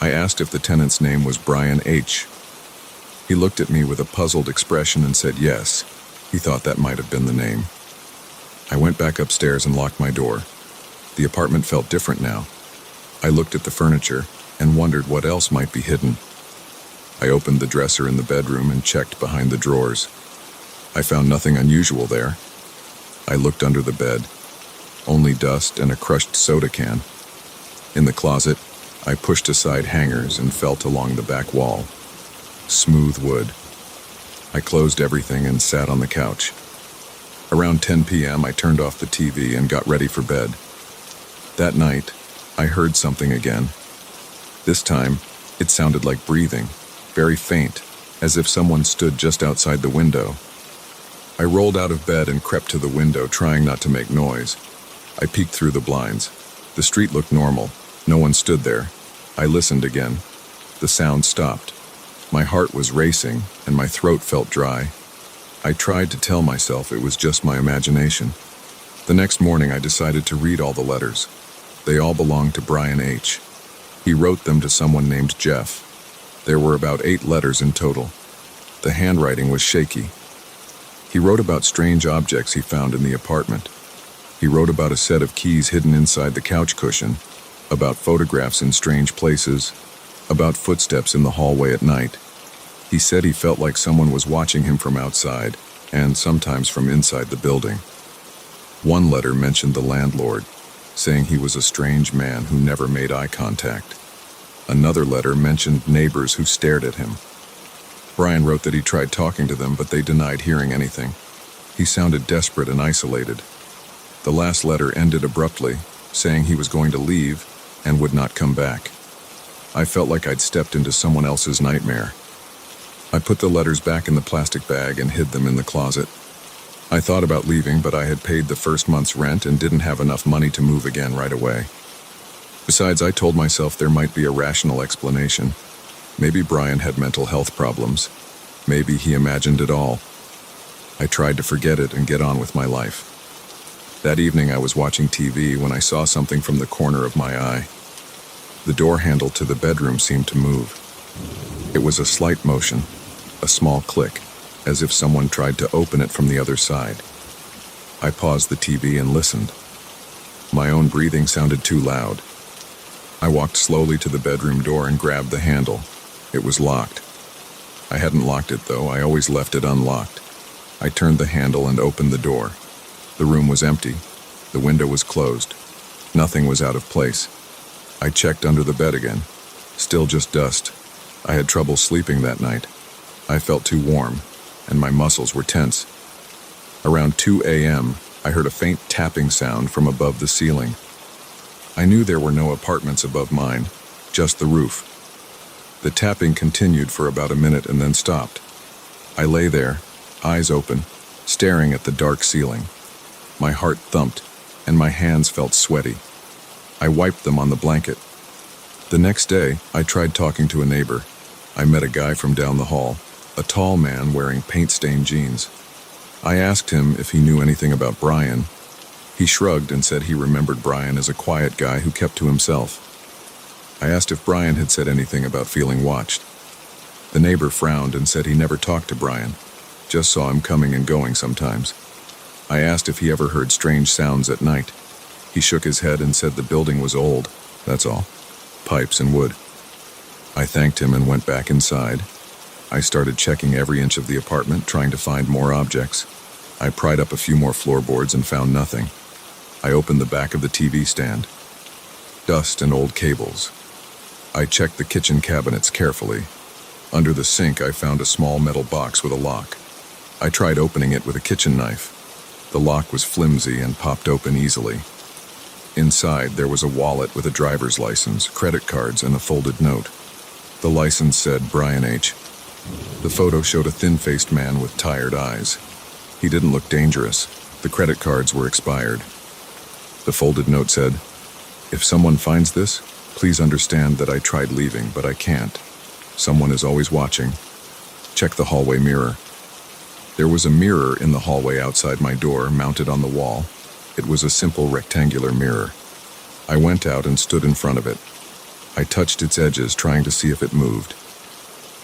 Speaker 1: I asked if the tenant's name was Brian H. He looked at me with a puzzled expression and said yes. He thought that might have been the name. I went back upstairs and locked my door. The apartment felt different now. I looked at the furniture and wondered what else might be hidden. I opened the dresser in the bedroom and checked behind the drawers. I found nothing unusual there. I looked under the bed. Only dust and a crushed soda can. In the closet, I pushed aside hangers and felt along the back wall. Smooth wood. I closed everything and sat on the couch. Around 10 p.m., I turned off the TV and got ready for bed. That night, I heard something again. This time, it sounded like breathing, very faint, as if someone stood just outside the window. I rolled out of bed and crept to the window, trying not to make noise. I peeked through the blinds. The street looked normal. No one stood there. I listened again. The sound stopped. My heart was racing, and my throat felt dry. I tried to tell myself it was just my imagination. The next morning, I decided to read all the letters. They all belonged to Brian H. He wrote them to someone named Jeff. There were about 8 letters in total. The handwriting was shaky. He wrote about strange objects he found in the apartment. He wrote about a set of keys hidden inside the couch cushion, about photographs in strange places, about footsteps in the hallway at night. He said he felt like someone was watching him from outside, and sometimes from inside the building. One letter mentioned the landlord, saying he was a strange man who never made eye contact. Another letter mentioned neighbors who stared at him. Brian wrote that he tried talking to them, but they denied hearing anything. He sounded desperate and isolated. The last letter ended abruptly, saying he was going to leave and would not come back. I felt like I'd stepped into someone else's nightmare. I put the letters back in the plastic bag and hid them in the closet. I thought about leaving, but I had paid the first month's rent and didn't have enough money to move again right away. Besides, I told myself there might be a rational explanation. Maybe Brian had mental health problems. Maybe he imagined it all. I tried to forget it and get on with my life. That evening I was watching TV when I saw something from the corner of my eye. The door handle to the bedroom seemed to move. It was a slight motion, a small click, as if someone tried to open it from the other side. I paused the TV and listened. My own breathing sounded too loud. I walked slowly to the bedroom door and grabbed the handle. It was locked. I hadn't locked it though, I always left it unlocked. I turned the handle and opened the door. The room was empty. The window was closed. Nothing was out of place. I checked under the bed again. Still just dust. I had trouble sleeping that night. I felt too warm, and my muscles were tense. Around 2 a.m., I heard a faint tapping sound from above the ceiling. I knew there were no apartments above mine, just the roof. The tapping continued for about a minute and then stopped. I lay there, eyes open, staring at the dark ceiling. My heart thumped, and my hands felt sweaty. I wiped them on the blanket. The next day, I tried talking to a neighbor. I met a guy from down the hall, a tall man wearing paint-stained jeans. I asked him if he knew anything about Brian. He shrugged and said he remembered Brian as a quiet guy who kept to himself. I asked if Brian had said anything about feeling watched. The neighbor frowned and said he never talked to Brian, just saw him coming and going sometimes. I asked if he ever heard strange sounds at night. He shook his head and said the building was old, that's all. Pipes and wood. I thanked him and went back inside. I started checking every inch of the apartment, trying to find more objects. I pried up a few more floorboards and found nothing. I opened the back of the TV stand. Dust and old cables. I checked the kitchen cabinets carefully. Under the sink, I found a small metal box with a lock. I tried opening it with a kitchen knife. The lock was flimsy and popped open easily. Inside, there was a wallet with a driver's license, credit cards, and a folded note. The license said Brian H. The photo showed a thin-faced man with tired eyes. He didn't look dangerous. The credit cards were expired. The folded note said, "If someone finds this, please understand that I tried leaving, but I can't. Someone is always watching. Check the hallway mirror." There was a mirror in the hallway outside my door, mounted on the wall. It was a simple rectangular mirror. I went out and stood in front of it. I touched its edges, trying to see if it moved.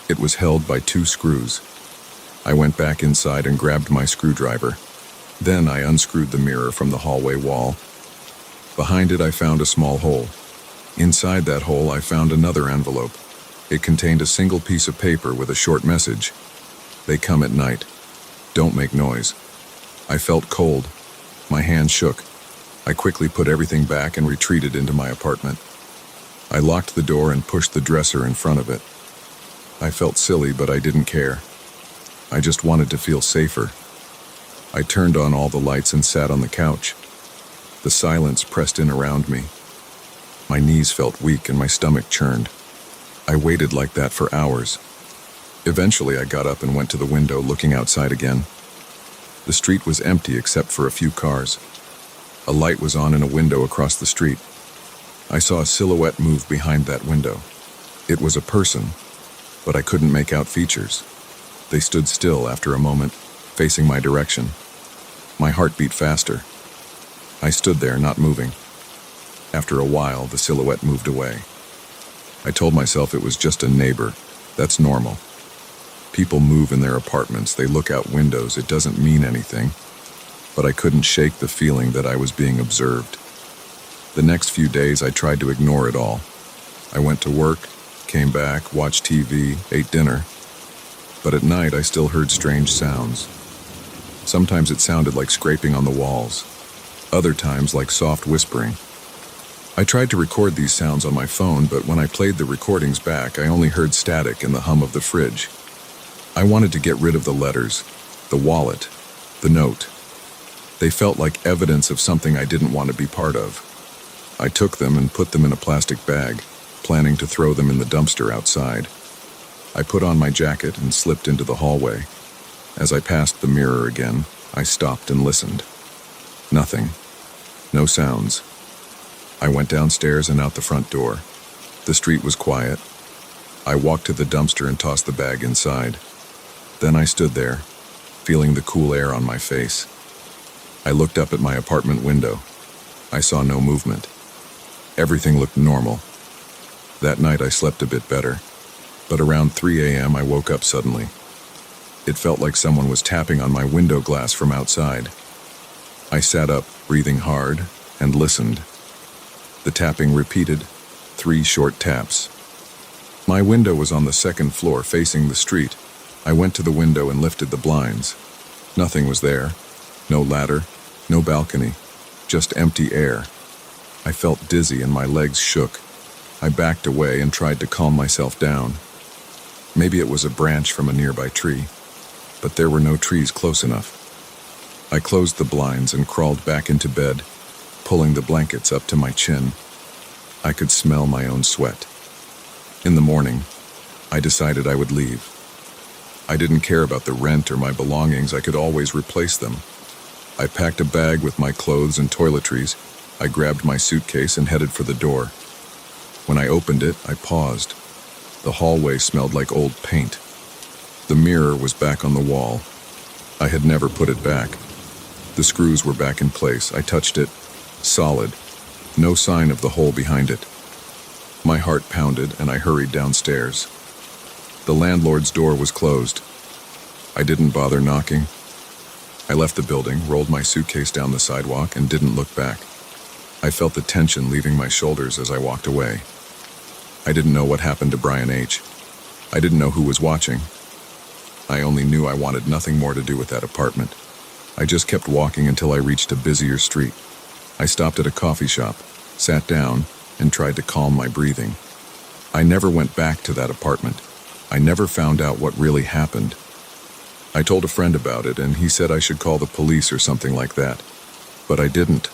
Speaker 1: It was held by 2 screws. I went back inside and grabbed my screwdriver. Then I unscrewed the mirror from the hallway wall. Behind it, I found a small hole. Inside that hole, I found another envelope. It contained a single piece of paper with a short message. "They come at night. Don't make noise." I felt cold. My hands shook. I quickly put everything back and retreated into my apartment. I locked the door and pushed the dresser in front of it. I felt silly, but I didn't care. I just wanted to feel safer. I turned on all the lights and sat on the couch. The silence pressed in around me. My knees felt weak and my stomach churned. I waited like that for hours. Eventually, I got up and went to the window, looking outside again. The street was empty except for a few cars. A light was on in a window across the street. I saw a silhouette move behind that window. It was a person, but I couldn't make out features. They stood still after a moment, facing my direction. My heart beat faster. I stood there, not moving. After a while, the silhouette moved away. I told myself it was just a neighbor. That's normal. People move in their apartments, they look out windows, it doesn't mean anything. But I couldn't shake the feeling that I was being observed. The next few days, I tried to ignore it all. I went to work, came back, watched TV, ate dinner. But at night, I still heard strange sounds. Sometimes it sounded like scraping on the walls. Other times, like soft whispering. I tried to record these sounds on my phone, but when I played the recordings back, I only heard static and the hum of the fridge. I wanted to get rid of the letters, the wallet, the note. They felt like evidence of something I didn't want to be part of. I took them and put them in a plastic bag, planning to throw them in the dumpster outside. I put on my jacket and slipped into the hallway. As I passed the mirror again, I stopped and listened. Nothing. No sounds. I went downstairs and out the front door. The street was quiet. I walked to the dumpster and tossed the bag inside. Then I stood there, feeling the cool air on my face. I looked up at my apartment window. I saw no movement. Everything looked normal. That night I slept a bit better, but around 3 a.m. I woke up suddenly. It felt like someone was tapping on my window glass from outside. I sat up, breathing hard, and listened. The tapping repeated, 3 short taps. My window was on the second floor facing the street. I went to the window and lifted the blinds. Nothing was there. No ladder, no balcony, just empty air. I felt dizzy and my legs shook. I backed away and tried to calm myself down. Maybe it was a branch from a nearby tree, but there were no trees close enough. I closed the blinds and crawled back into bed, pulling the blankets up to my chin. I could smell my own sweat. In the morning, I decided I would leave. I didn't care about the rent or my belongings, I could always replace them. I packed a bag with my clothes and toiletries. I grabbed my suitcase and headed for the door. When I opened it, I paused. The hallway smelled like old paint. The mirror was back on the wall. I had never put it back. The screws were back in place. I touched it. Solid. No sign of the hole behind it. My heart pounded and I hurried downstairs. The landlord's door was closed. I didn't bother knocking. I left the building, rolled my suitcase down the sidewalk, and didn't look back. I felt the tension leaving my shoulders as I walked away. I didn't know what happened to Brian H. I didn't know who was watching. I only knew I wanted nothing more to do with that apartment. I just kept walking until I reached a busier street. I stopped at a coffee shop, sat down, and tried to calm my breathing. I never went back to that apartment. I never found out what really happened. I told a friend about it, and he said I should call the police or something like that. But I didn't.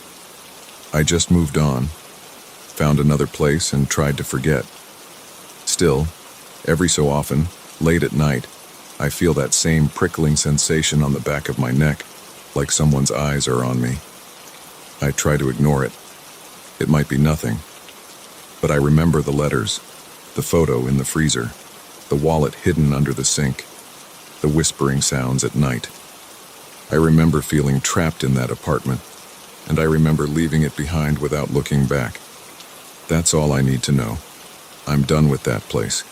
Speaker 1: I just moved on, found another place, and tried to forget. Still, every so often, late at night, I feel that same prickling sensation on the back of my neck, like someone's eyes are on me. I try to ignore it. It might be nothing. But I remember the letters, the photo in the freezer, the wallet hidden under the sink, the whispering sounds at night. I remember feeling trapped in that apartment, and I remember leaving it behind without looking back. That's all I need to know. I'm done with that place.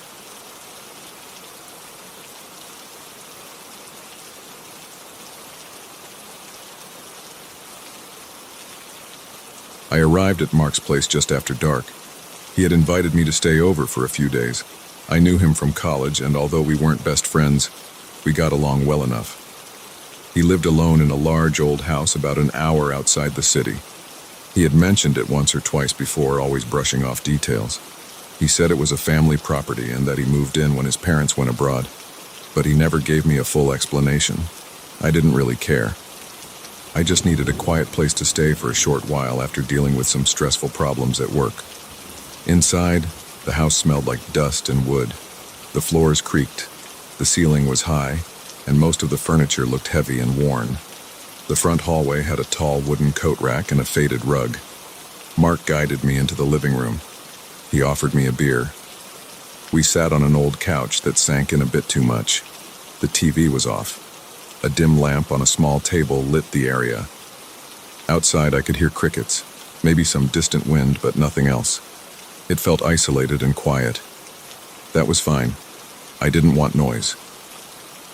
Speaker 1: I arrived at Mark's place just after dark. He had invited me to stay over for a few days. I knew him from college, and although we weren't best friends, we got along well enough. He lived alone in a large old house about an hour outside the city. He had mentioned it once or twice before, always brushing off details. He said it was a family property and that he moved in when his parents went abroad, but he never gave me a full explanation. I didn't really care. I just needed a quiet place to stay for a short while after dealing with some stressful problems at work. Inside, the house smelled like dust and wood. The floors creaked. The ceiling was high, and most of the furniture looked heavy and worn. The front hallway had a tall wooden coat rack and a faded rug. Mark guided me into the living room. He offered me a beer. We sat on an old couch that sank in a bit too much. The TV was off. A dim lamp on a small table lit the area. Outside I could hear crickets, maybe some distant wind, but nothing else. It felt isolated and quiet. That was fine. I didn't want noise.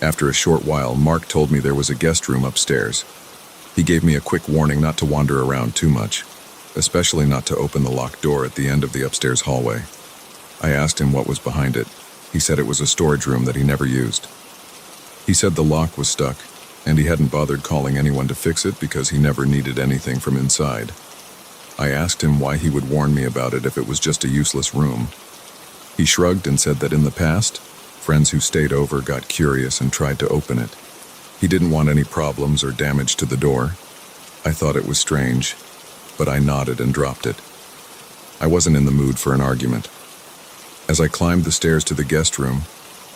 Speaker 1: After a short while, Mark told me there was a guest room upstairs. He gave me a quick warning not to wander around too much, especially not to open the locked door at the end of the upstairs hallway. I asked him what was behind it. He said it was a storage room that he never used. He said the lock was stuck, and he hadn't bothered calling anyone to fix it because he never needed anything from inside. I asked him why he would warn me about it if it was just a useless room. He shrugged and said that in the past, friends who stayed over got curious and tried to open it. He didn't want any problems or damage to the door. I thought it was strange, but I nodded and dropped it. I wasn't in the mood for an argument. As I climbed the stairs to the guest room,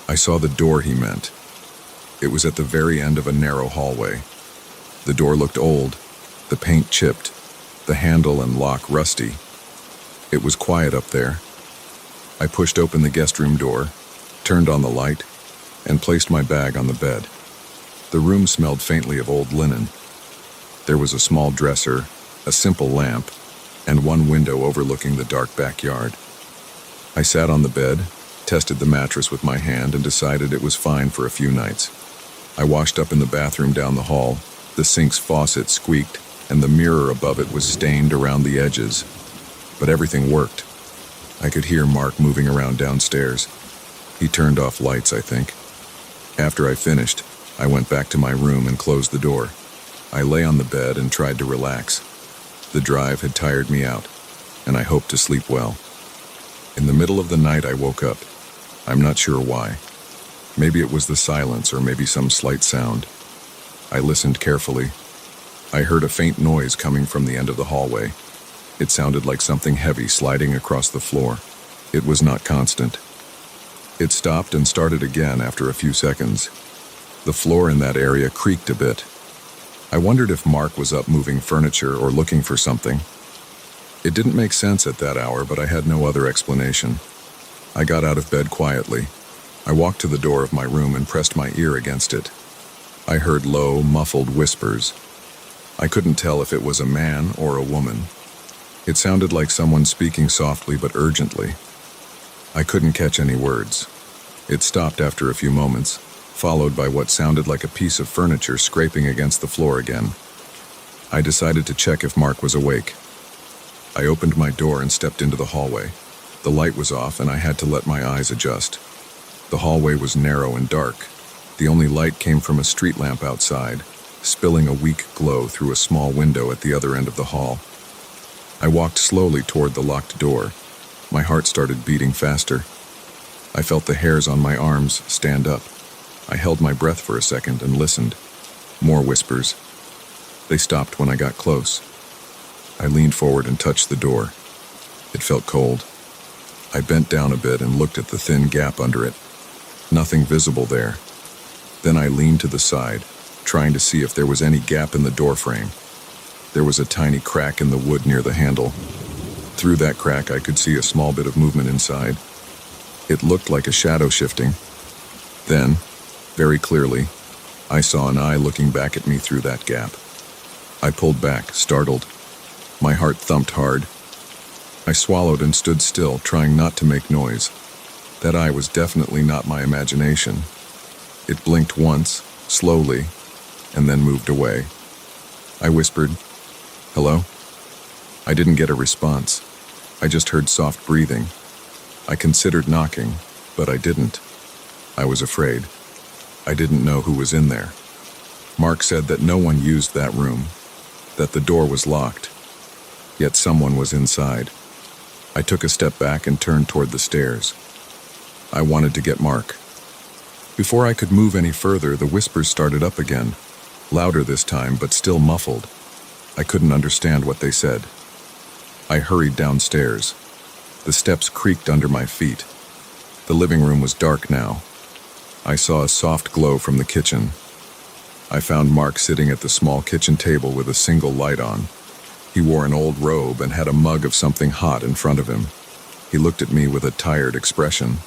Speaker 1: I saw the door he meant. It was at the very end of a narrow hallway. The door looked old, the paint chipped, the handle and lock rusty. It was quiet up there. I pushed open the guest room door, turned on the light, and placed my bag on the bed. The room smelled faintly of old linen. There was a small dresser, a simple lamp, and one window overlooking the dark backyard. I sat on the bed, tested the mattress with my hand, and decided it was fine for a few nights. I washed up in the bathroom down the hall. The sink's faucet squeaked, and the mirror above it was stained around the edges. But everything worked. I could hear Mark moving around downstairs. He turned off lights, I think. After I finished, I went back to my room and closed the door. I lay on the bed and tried to relax. The drive had tired me out, and I hoped to sleep well. In the middle of the night, I woke up. I'm not sure why. Maybe it was the silence or maybe some slight sound. I listened carefully. I heard a faint noise coming from the end of the hallway. It sounded like something heavy sliding across the floor. It was not constant. It stopped and started again after a few seconds. The floor in that area creaked a bit. I wondered if Mark was up moving furniture or looking for something. It didn't make sense at that hour, but I had no other explanation. I got out of bed quietly. I walked to the door of my room and pressed my ear against it. I heard low, muffled whispers. I couldn't tell if it was a man or a woman. It sounded like someone speaking softly but urgently. I couldn't catch any words. It stopped after a few moments, followed by what sounded like a piece of furniture scraping against the floor again. I decided to check if Mark was awake. I opened my door and stepped into the hallway. The light was off and I had to let my eyes adjust. The hallway was narrow and dark. The only light came from a street lamp outside, spilling a weak glow through a small window at the other end of the hall. I walked slowly toward the locked door. My heart started beating faster. I felt the hairs on my arms stand up. I held my breath for a second and listened. More whispers. They stopped when I got close. I leaned forward and touched the door. It felt cold. I bent down a bit and looked at the thin gap under it. Nothing visible there. Then I leaned to the side, trying to see if there was any gap in the door frame. There was a tiny crack in the wood near the handle. Through that crack, I could see a small bit of movement inside. It looked like a shadow shifting. Then, very clearly, I saw an eye looking back at me through that gap. I pulled back, startled. My heart thumped hard. I swallowed and stood still, trying not to make noise. That eye was definitely not my imagination. It blinked once, slowly, and then moved away. I whispered, "Hello?" I didn't get a response. I just heard soft breathing. I considered knocking, but I didn't. I was afraid. I didn't know who was in there. Mark said that no one used that room, that the door was locked, yet someone was inside. I took a step back and turned toward the stairs. I wanted to get Mark. Before I could move any further, the whispers started up again, louder this time, but still muffled. I couldn't understand what they said. I hurried downstairs. The steps creaked under my feet. The living room was dark now. I saw a soft glow from the kitchen. I found Mark sitting at the small kitchen table with a single light on. He wore an old robe and had a mug of something hot in front of him. He looked at me with a tired expression.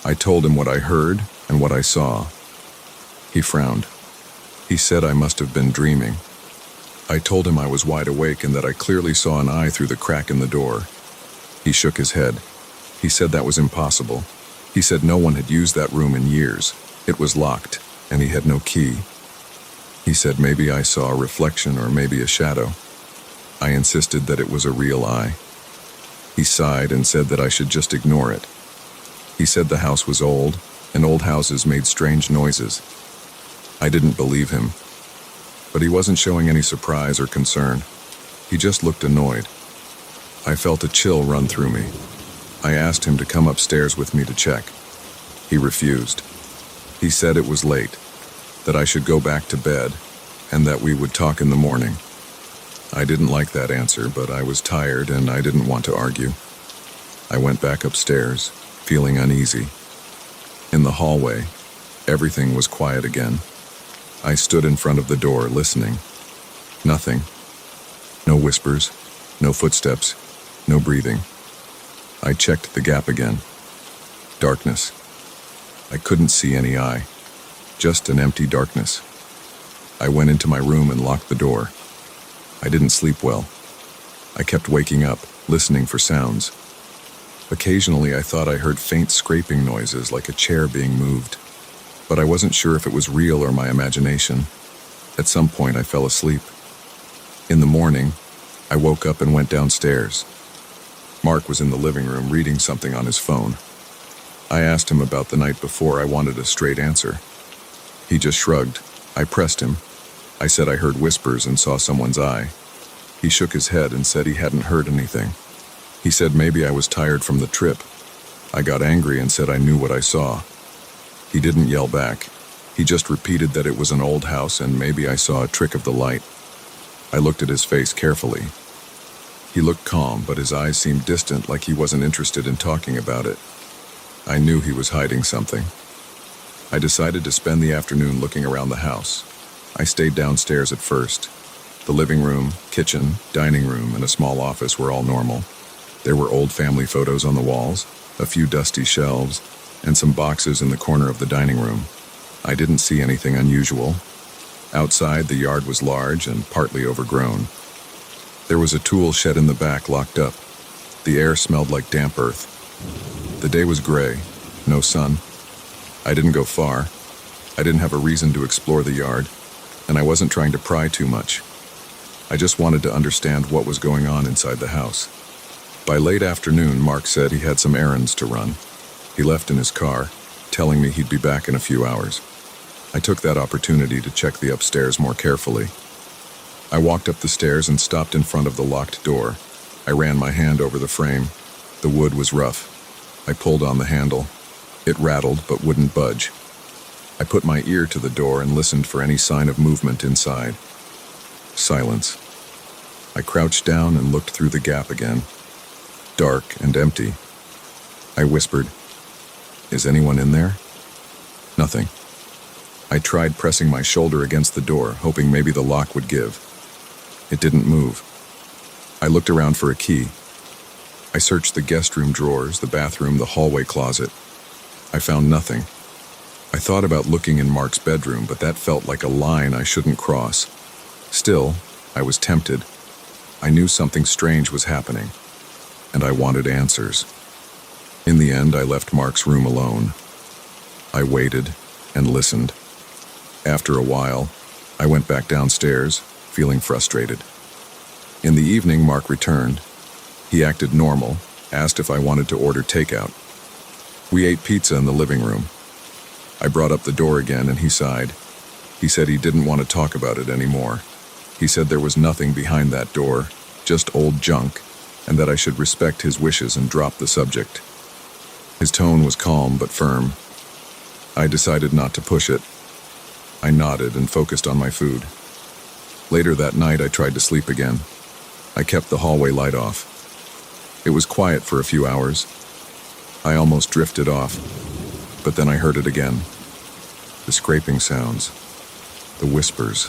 Speaker 1: I told him what I heard and what I saw. He frowned. He said I must have been dreaming. I told him I was wide awake and that I clearly saw an eye through the crack in the door. He shook his head. He said that was impossible. He said no one had used that room in years. It was locked, and he had no key. He said maybe I saw a reflection or maybe a shadow. I insisted that it was a real eye. He sighed and said that I should just ignore it. He said the house was old, and old houses made strange noises. I didn't believe him, but he wasn't showing any surprise or concern. He just looked annoyed. I felt a chill run through me. I asked him to come upstairs with me to check. He refused. He said it was late, that I should go back to bed, and that we would talk in the morning. I didn't like that answer, but I was tired and I didn't want to argue. I went back upstairs, feeling uneasy. In the hallway, everything was quiet again. I stood in front of the door, listening. Nothing. No whispers, no footsteps, no breathing. I checked the gap again. Darkness. I couldn't see any eye. Just an empty darkness. I went into my room and locked the door. I didn't sleep well. I kept waking up, listening for sounds. Occasionally I thought I heard faint scraping noises like a chair being moved, but I wasn't sure if it was real or my imagination. At some point I fell asleep. In the morning, I woke up and went downstairs. Mark was in the living room reading something on his phone. I asked him about the night before. I wanted a straight answer. He just shrugged. I pressed him. I said I heard whispers and saw someone's eye. He shook his head and said he hadn't heard anything. He said maybe I was tired from the trip. I got angry and said I knew what I saw. He didn't yell back. He just repeated that it was an old house and maybe I saw a trick of the light. I looked at his face carefully. He looked calm, but his eyes seemed distant, like he wasn't interested in talking about it. I knew he was hiding something. I decided to spend the afternoon looking around the house. I stayed downstairs at first. The living room, kitchen, dining room, and a small office were all normal. There were old family photos on the walls, a few dusty shelves, and some boxes in the corner of the dining room. I didn't see anything unusual. Outside, the yard was large and partly overgrown. There was a tool shed in the back locked up. The air smelled like damp earth. The day was gray, no sun. I didn't go far. I didn't have a reason to explore the yard, and I wasn't trying to pry too much. I just wanted to understand what was going on inside the house. By late afternoon, Mark said he had some errands to run. He left in his car, telling me he'd be back in a few hours. I took that opportunity to check the upstairs more carefully. I walked up the stairs and stopped in front of the locked door. I ran my hand over the frame. The wood was rough. I pulled on the handle. It rattled but wouldn't budge. I put my ear to the door and listened for any sign of movement inside. Silence. I crouched down and looked through the gap again. Dark and empty. I whispered, "Is anyone in there?" Nothing. I tried pressing my shoulder against the door, hoping maybe the lock would give. It didn't move. I looked around for a key. I searched the guest room drawers, the bathroom, the hallway closet. I found nothing. I thought about looking in Mark's bedroom, but that felt like a line I shouldn't cross. Still, I was tempted. I knew something strange was happening, and I wanted answers. In the end, I left Mark's room alone. I waited and listened. After a while, I went back downstairs, feeling frustrated. In the evening, Mark returned. He acted normal, asked if I wanted to order takeout. We ate pizza in the living room. I brought up the door again and he sighed. He said he didn't want to talk about it anymore. He said there was nothing behind that door, just old junk, and that I should respect his wishes and drop the subject. His tone was calm but firm. I decided not to push it. I nodded and focused on my food. Later that night, I tried to sleep again. I kept the hallway light off. It was quiet for a few hours. I almost drifted off, but then I heard it again. The scraping sounds. The whispers.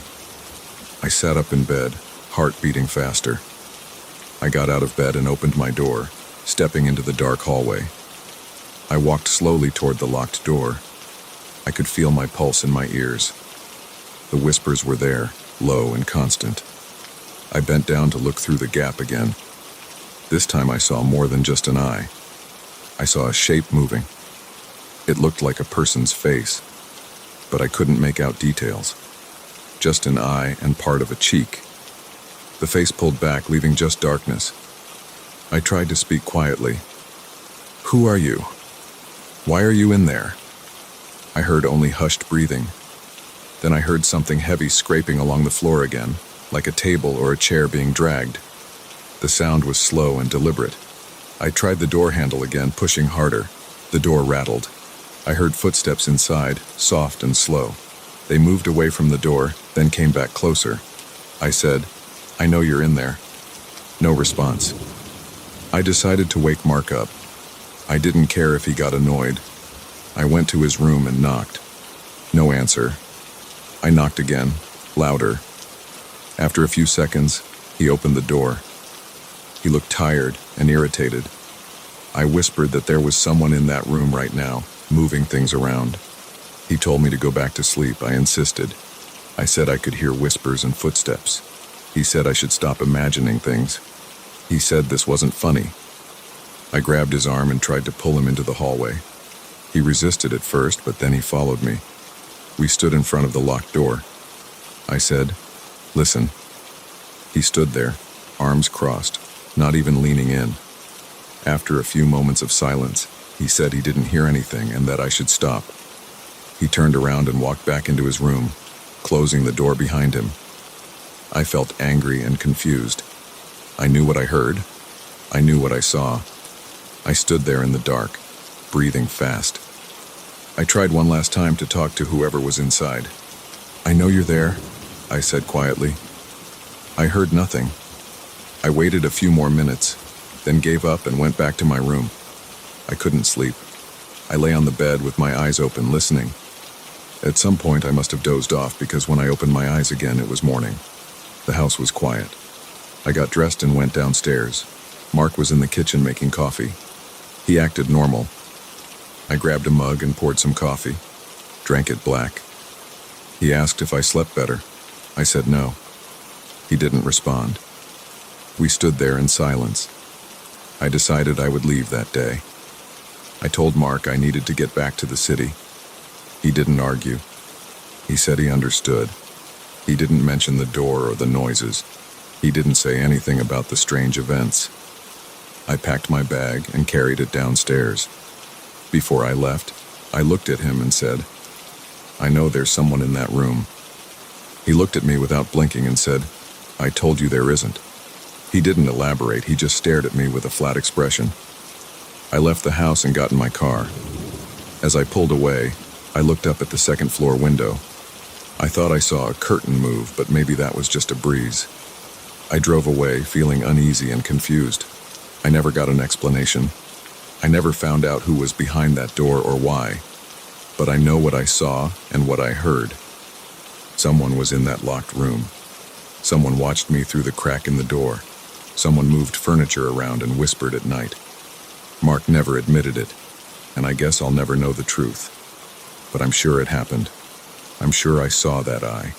Speaker 1: I sat up in bed, heart beating faster. I got out of bed and opened my door, stepping into the dark hallway. I walked slowly toward the locked door. I could feel my pulse in my ears. The whispers were there, low and constant. I bent down to look through the gap again. This time I saw more than just an eye. I saw a shape moving. It looked like a person's face, but I couldn't make out details. Just an eye and part of a cheek. The face pulled back, leaving just darkness. I tried to speak quietly. "Who are you? Why are you in there?" I heard only hushed breathing. Then I heard something heavy scraping along the floor again, like a table or a chair being dragged. The sound was slow and deliberate. I tried the door handle again, pushing harder. The door rattled. I heard footsteps inside, soft and slow. They moved away from the door, then came back closer. I said, "I know you're in there." No response. I decided to wake Mark up. I didn't care if he got annoyed. I went to his room and knocked. No answer. I knocked again, louder. After a few seconds, he opened the door. He looked tired and irritated. I whispered that there was someone in that room right now, moving things around. He told me to go back to sleep. I insisted. I said I could hear whispers and footsteps. He said I should stop imagining things. He said this wasn't funny. I grabbed his arm and tried to pull him into the hallway. He resisted at first, but then he followed me. We stood in front of the locked door. I said, "Listen." He stood there, arms crossed, not even leaning in. After a few moments of silence, he said he didn't hear anything and that I should stop. He turned around and walked back into his room, closing the door behind him. I felt angry and confused. I knew what I heard. I knew what I saw. I stood there in the dark, breathing fast. I tried one last time to talk to whoever was inside. "I know you're there," I said quietly. I heard nothing. I waited a few more minutes, then gave up and went back to my room. I couldn't sleep. I lay on the bed with my eyes open, listening. At some point I must have dozed off because when I opened my eyes again, it was morning. The house was quiet. I got dressed and went downstairs. Mark was in the kitchen making coffee. He acted normal. I grabbed a mug and poured some coffee, drank it black. He asked if I slept better. I said no. He didn't respond. We stood there in silence. I decided I would leave that day. I told Mark I needed to get back to the city. He didn't argue. He said he understood. He didn't mention the door or the noises. He didn't say anything about the strange events. I packed my bag and carried it downstairs. Before I left, I looked at him and said, "I know there's someone in that room." He looked at me without blinking and said, "I told you there isn't." He didn't elaborate, he just stared at me with a flat expression. I left the house and got in my car. As I pulled away, I looked up at the second floor window. I thought I saw a curtain move, but maybe that was just a breeze. I drove away, feeling uneasy and confused. I never got an explanation. I never found out who was behind that door or why. But I know what I saw and what I heard. Someone was in that locked room. Someone watched me through the crack in the door. Someone moved furniture around and whispered at night. Mark never admitted it, and I guess I'll never know the truth. But I'm sure it happened. I'm sure I saw that eye.